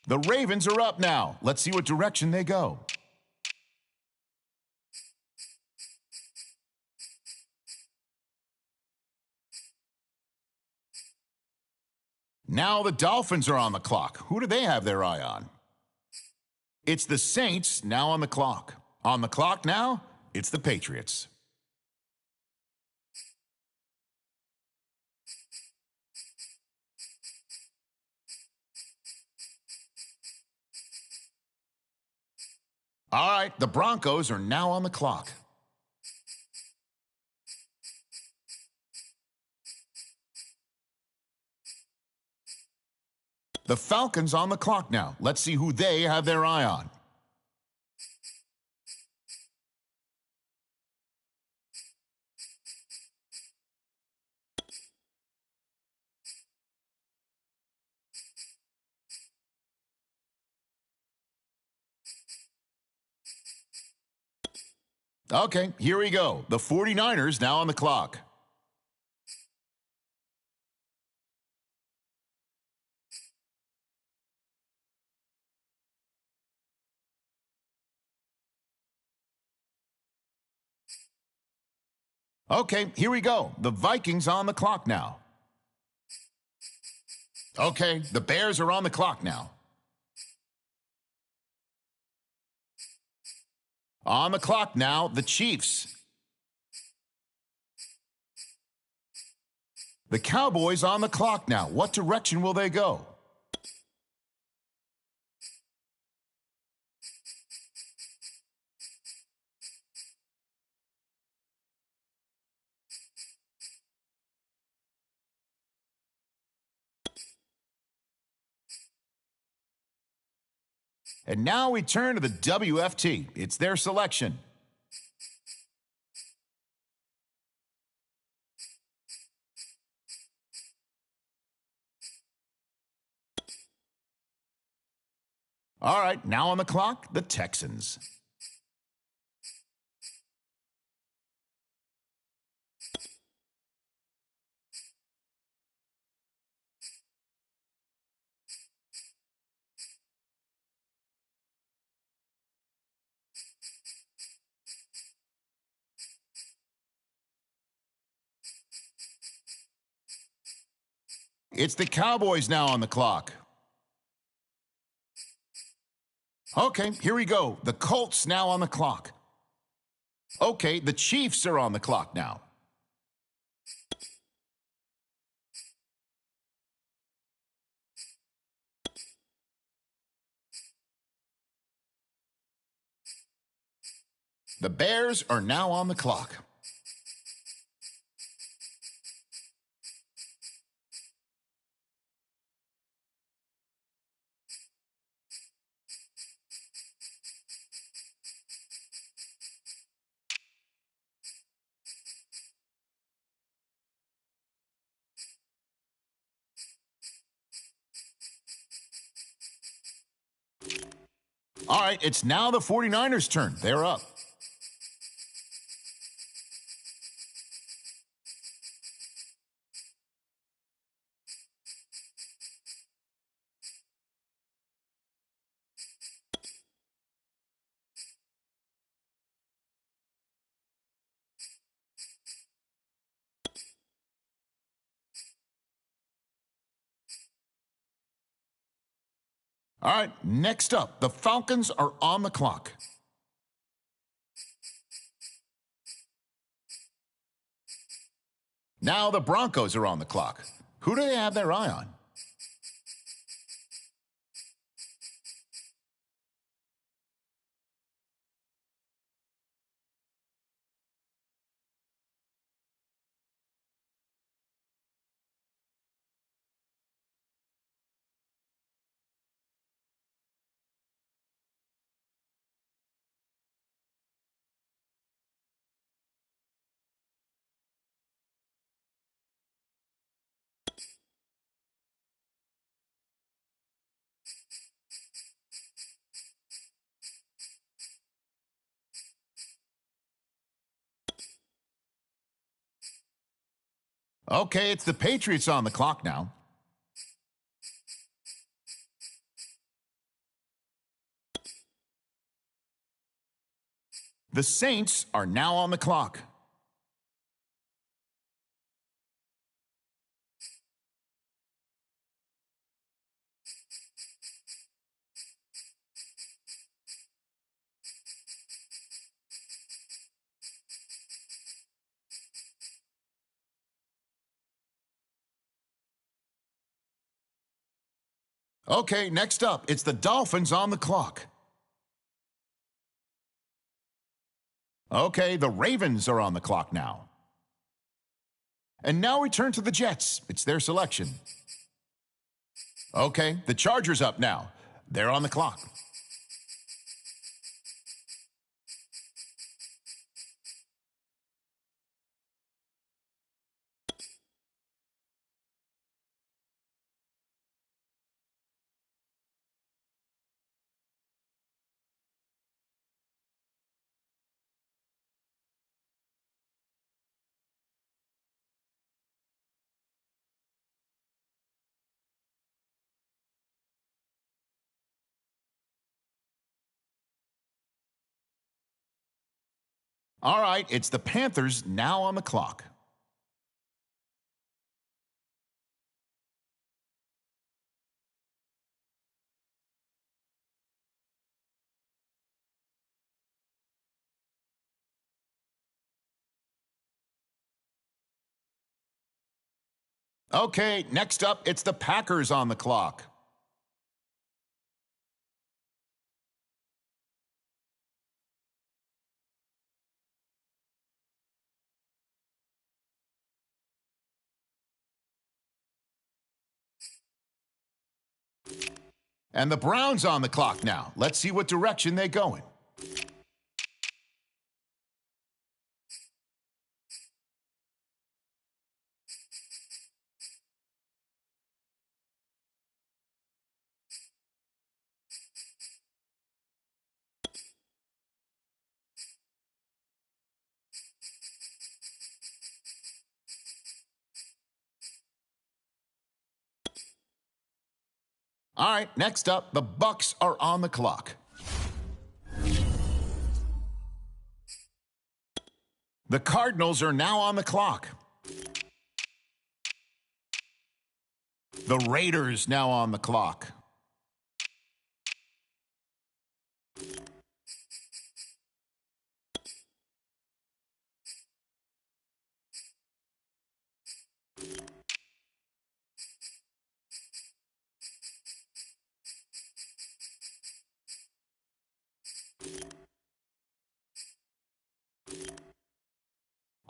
The Ravens are up now. Let's see what direction they go. Now the Dolphins are on the clock. Who do they have their eye on? It's the Saints now on the clock. On the clock now, it's the Patriots. All right, the Broncos are now on the clock. The Falcons on the clock now. Let's see who they have their eye on. Okay, here we go. The 49ers now on the clock. Okay, here we go. The Vikings on the clock now. Okay, the Bears are on the clock now. On the clock now, the Chiefs. The Cowboys on the clock now. What direction will they go? And now we turn to the WFT. It's their selection. All right, now on the clock, the Texans. It's the Cowboys now on the clock. Okay, here we go. The Colts now on the clock. Okay, the Chiefs are on the clock now. The Bears are now on the clock. All right, it's now the 49ers' turn. They're up. All right, next up, the Falcons are on the clock. Now the Broncos are on the clock. Who do they have their eye on? Okay, it's the Patriots on the clock now. The Saints are now on the clock. Okay, next up, it's the Dolphins on the clock. Okay, the Ravens are on the clock now. And now we turn to the Jets. It's their selection. Okay, the Chargers up now. They're on the clock. All right, it's the Panthers now on the clock. Okay, next up, it's the Packers on the clock. And the Browns on the clock now. Let's see what direction they go in. All right, next up, the Bucs are on the clock. The Cardinals are now on the clock. The Raiders now on the clock.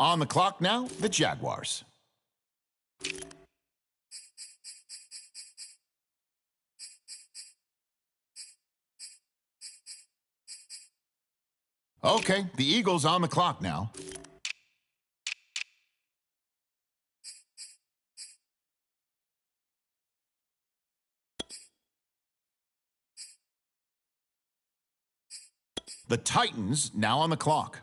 On the clock now, the Jaguars. Okay, the Eagles on the clock now. The Titans now on the clock.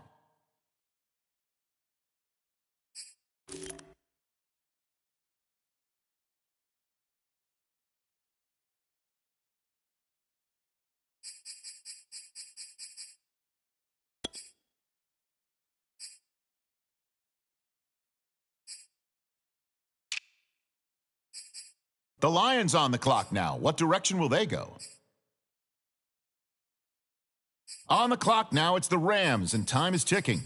The Lions on the clock now. What direction will they go? On the clock now, it's the Rams, and time is ticking.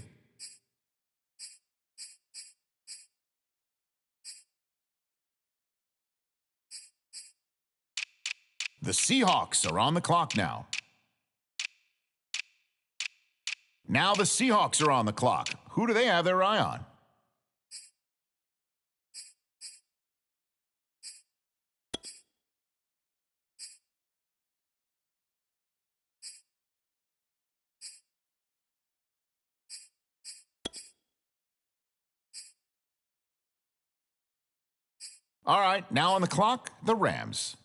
The Seahawks are on the clock now. Now the Seahawks are on the clock. Who do they have their eye on? All right, now on the clock, the Rams.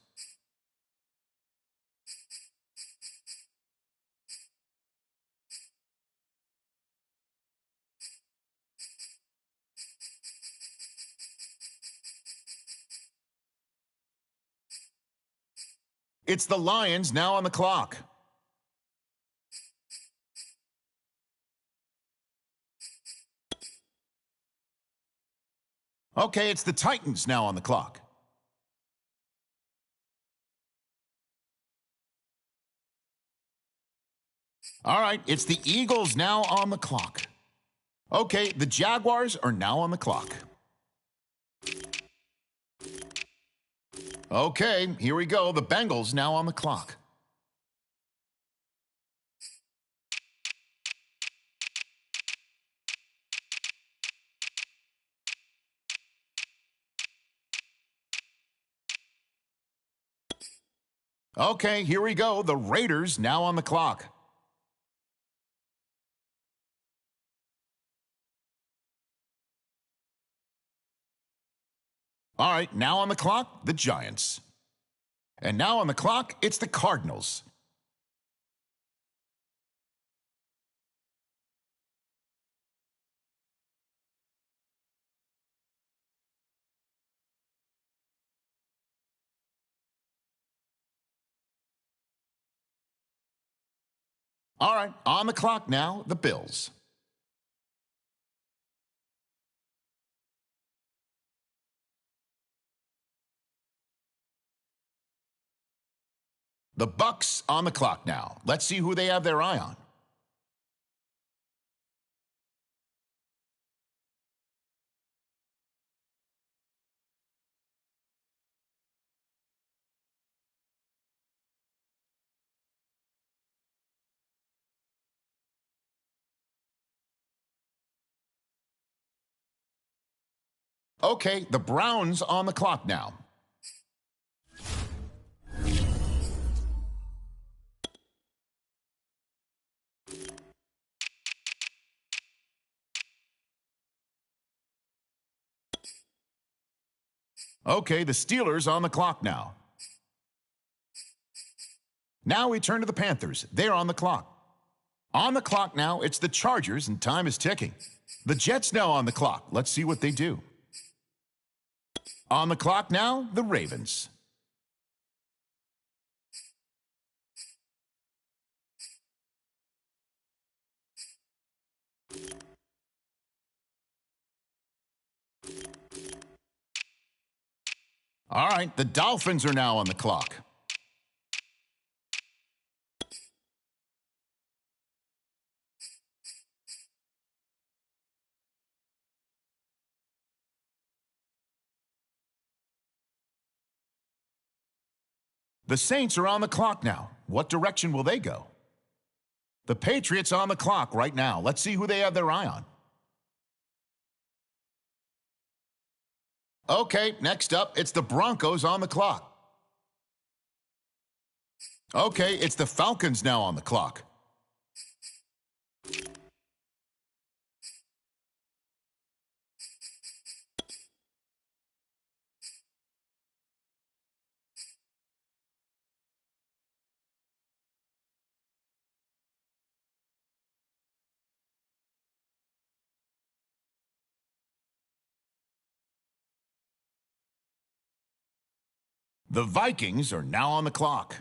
It's the Lions now on the clock. Okay, it's the Titans now on the clock. All right, it's the Eagles now on the clock. Okay, the Jaguars are now on the clock. Okay, here we go. The Bengals now on the clock. Okay, here we go. The Raiders now on the clock. All right, now on the clock, the Giants. And now on the clock, it's the Cardinals. All right, on the clock now, the Bills. The Bucks on the clock now. Let's see who they have their eye on. Okay, the Browns on the clock now. Okay, the Steelers on the clock now. Now we turn to the Panthers. They're on the clock. On the clock now, it's the Chargers, and time is ticking. The Jets now on the clock. Let's see what they do. On the clock now, the Ravens. All right, the Dolphins are now on the clock. The Saints are on the clock now. What direction will they go? The Patriots on the clock right now. Let's see who they have their eye on. Okay, next up, it's the Broncos on the clock. Okay, it's the Falcons now on the clock. The Vikings are now on the clock.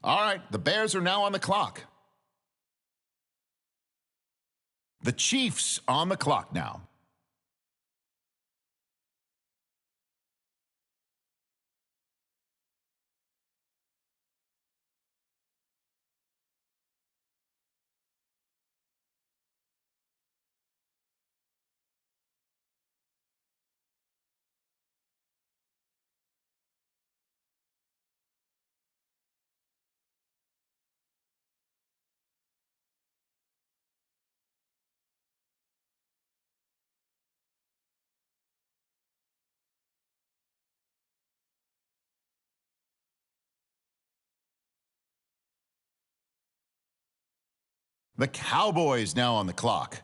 All right, the Bears are now on the clock. The Chiefs on the clock now. The Cowboys now on the clock.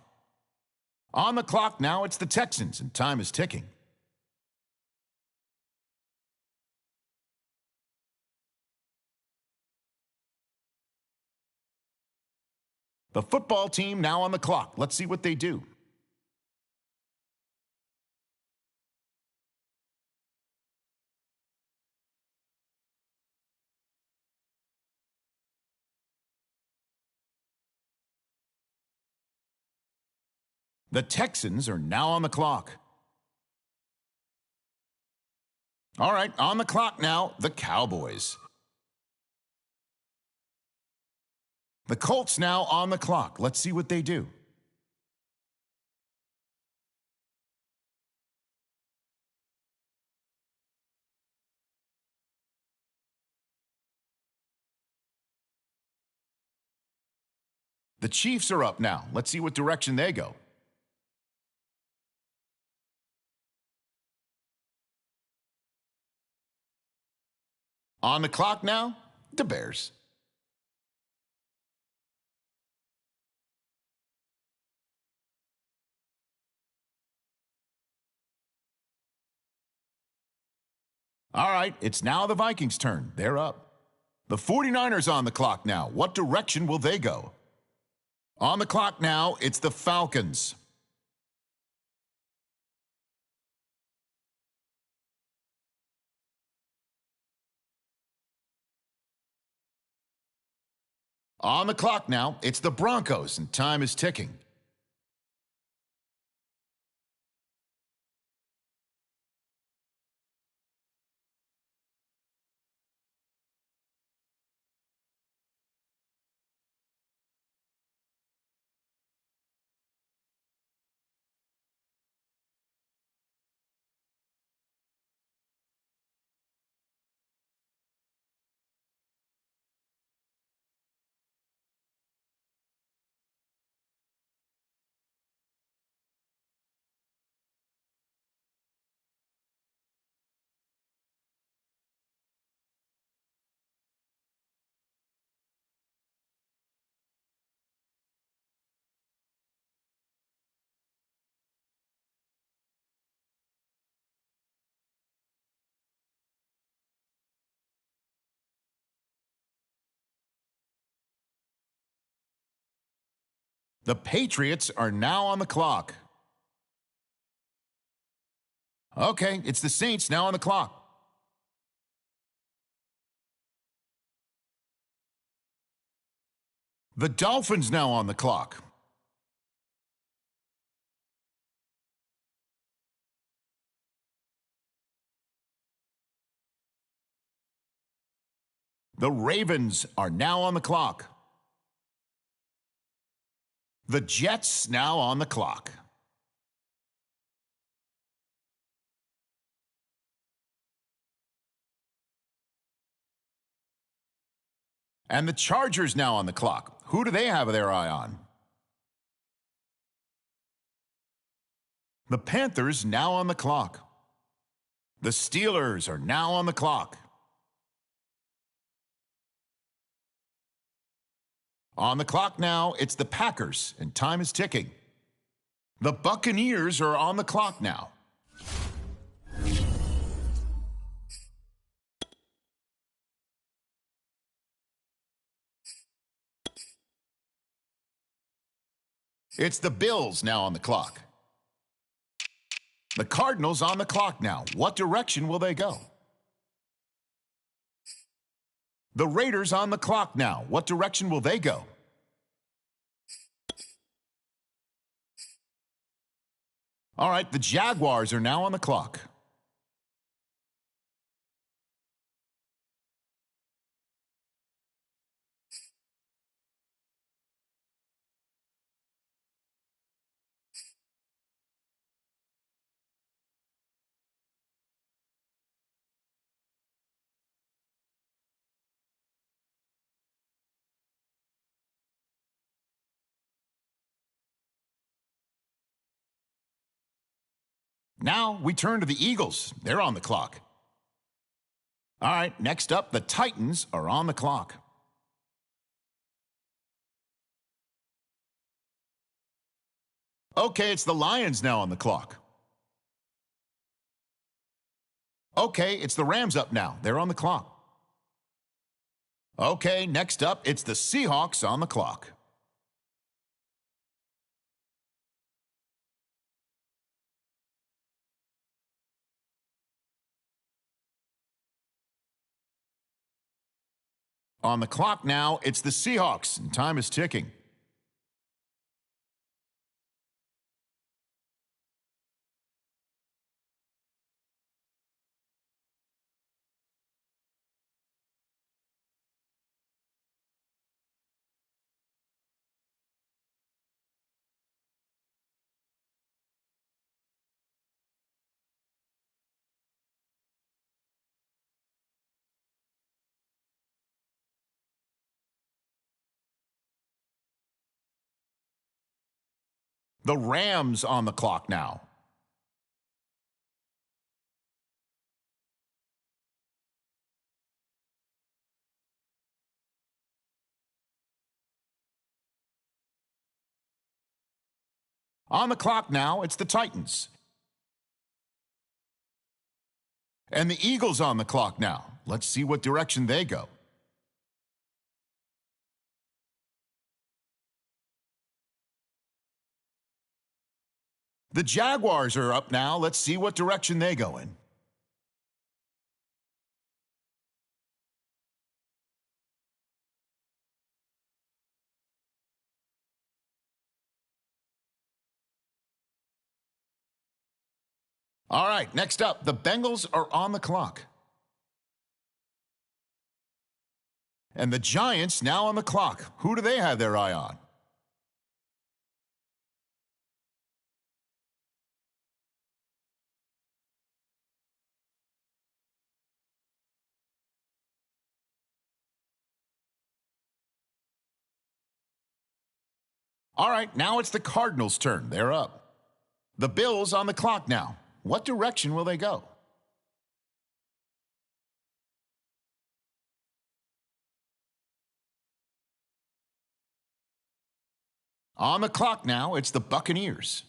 On the clock now, it's the Texans, and time is ticking. The football team now on the clock. Let's see what they do. The Texans are now on the clock. All right, on the clock now, the Cowboys. The Colts now on the clock. Let's see what they do. The Chiefs are up now. Let's see what direction they go. On the clock now, the Bears. All right, it's now the Vikings' turn. They're up. The 49ers on the clock now. What direction will they go? On the clock now, it's the Falcons. On the clock now, it's the Broncos, and time is ticking. The Patriots are now on the clock. Okay, it's the Saints now on the clock. The Dolphins now on the clock. The Ravens are now on the clock. The Jets now on the clock. And the Chargers now on the clock. Who do they have their eye on? The Panthers now on the clock. The Steelers are now on the clock. On the clock now, it's the Packers, and time is ticking. The Buccaneers are on the clock now. It's the Bills now on the clock. The Cardinals on the clock now. What direction will they go? The Raiders on the clock now. What direction will they go? All right, the Jaguars are now on the clock. Now we turn to the Eagles. They're on the clock. All right, next up, the Titans are on the clock. Okay, it's the Lions now on the clock. Okay, it's the Rams up now. They're on the clock. Okay, next up, it's the Seahawks on the clock. On the clock now, it's the Seahawks, and time is ticking. The Rams on the clock now. On the clock now, it's the Titans. And the Eagles on the clock now. Let's see what direction they go. The Jaguars are up now. Let's see what direction they go in. All right, next up, the Bengals are on the clock. And the Giants now on the clock. Who do they have their eye on? All right, now it's the Cardinals' turn. They're up. The Bills on the clock now. What direction will they go? On the clock now, it's the Buccaneers.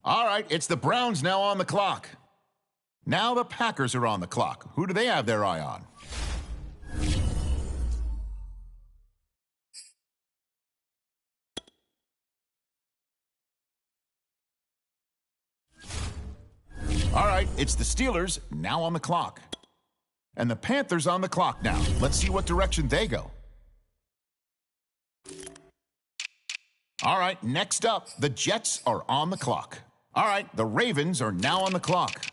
All right, it's the Browns now on the clock. Now the Packers are on the clock. Who do they have their eye on? All right, it's the Steelers now on the clock. And the Panthers on the clock now. Let's see what direction they go. All right, next up, the Jets are on the clock. All right, the Ravens are now on the clock.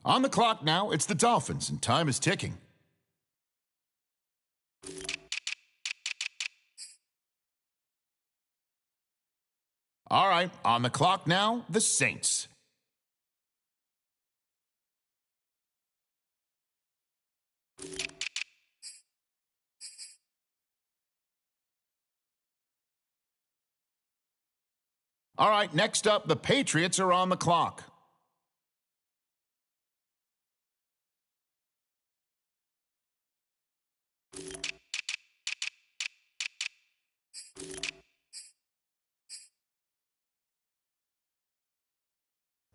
On the clock now, it's the Dolphins, and time is ticking. All right, on the clock now, the Saints. All right, next up, the Patriots are on the clock.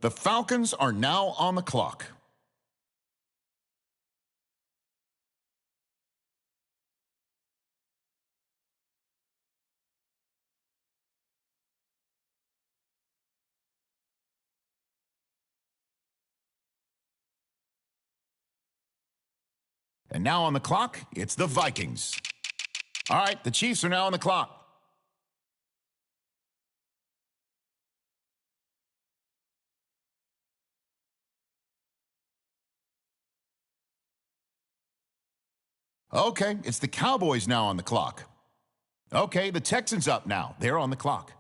The Falcons are now on the clock. And now on the clock, it's the Vikings. All right, the Chiefs are now on the clock. Okay, it's the Cowboys now on the clock. Okay, the Texans up now. They're on the clock.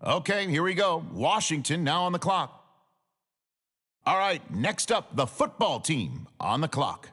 Okay, here we go. Washington now on the clock. All right, next up, the football team on the clock.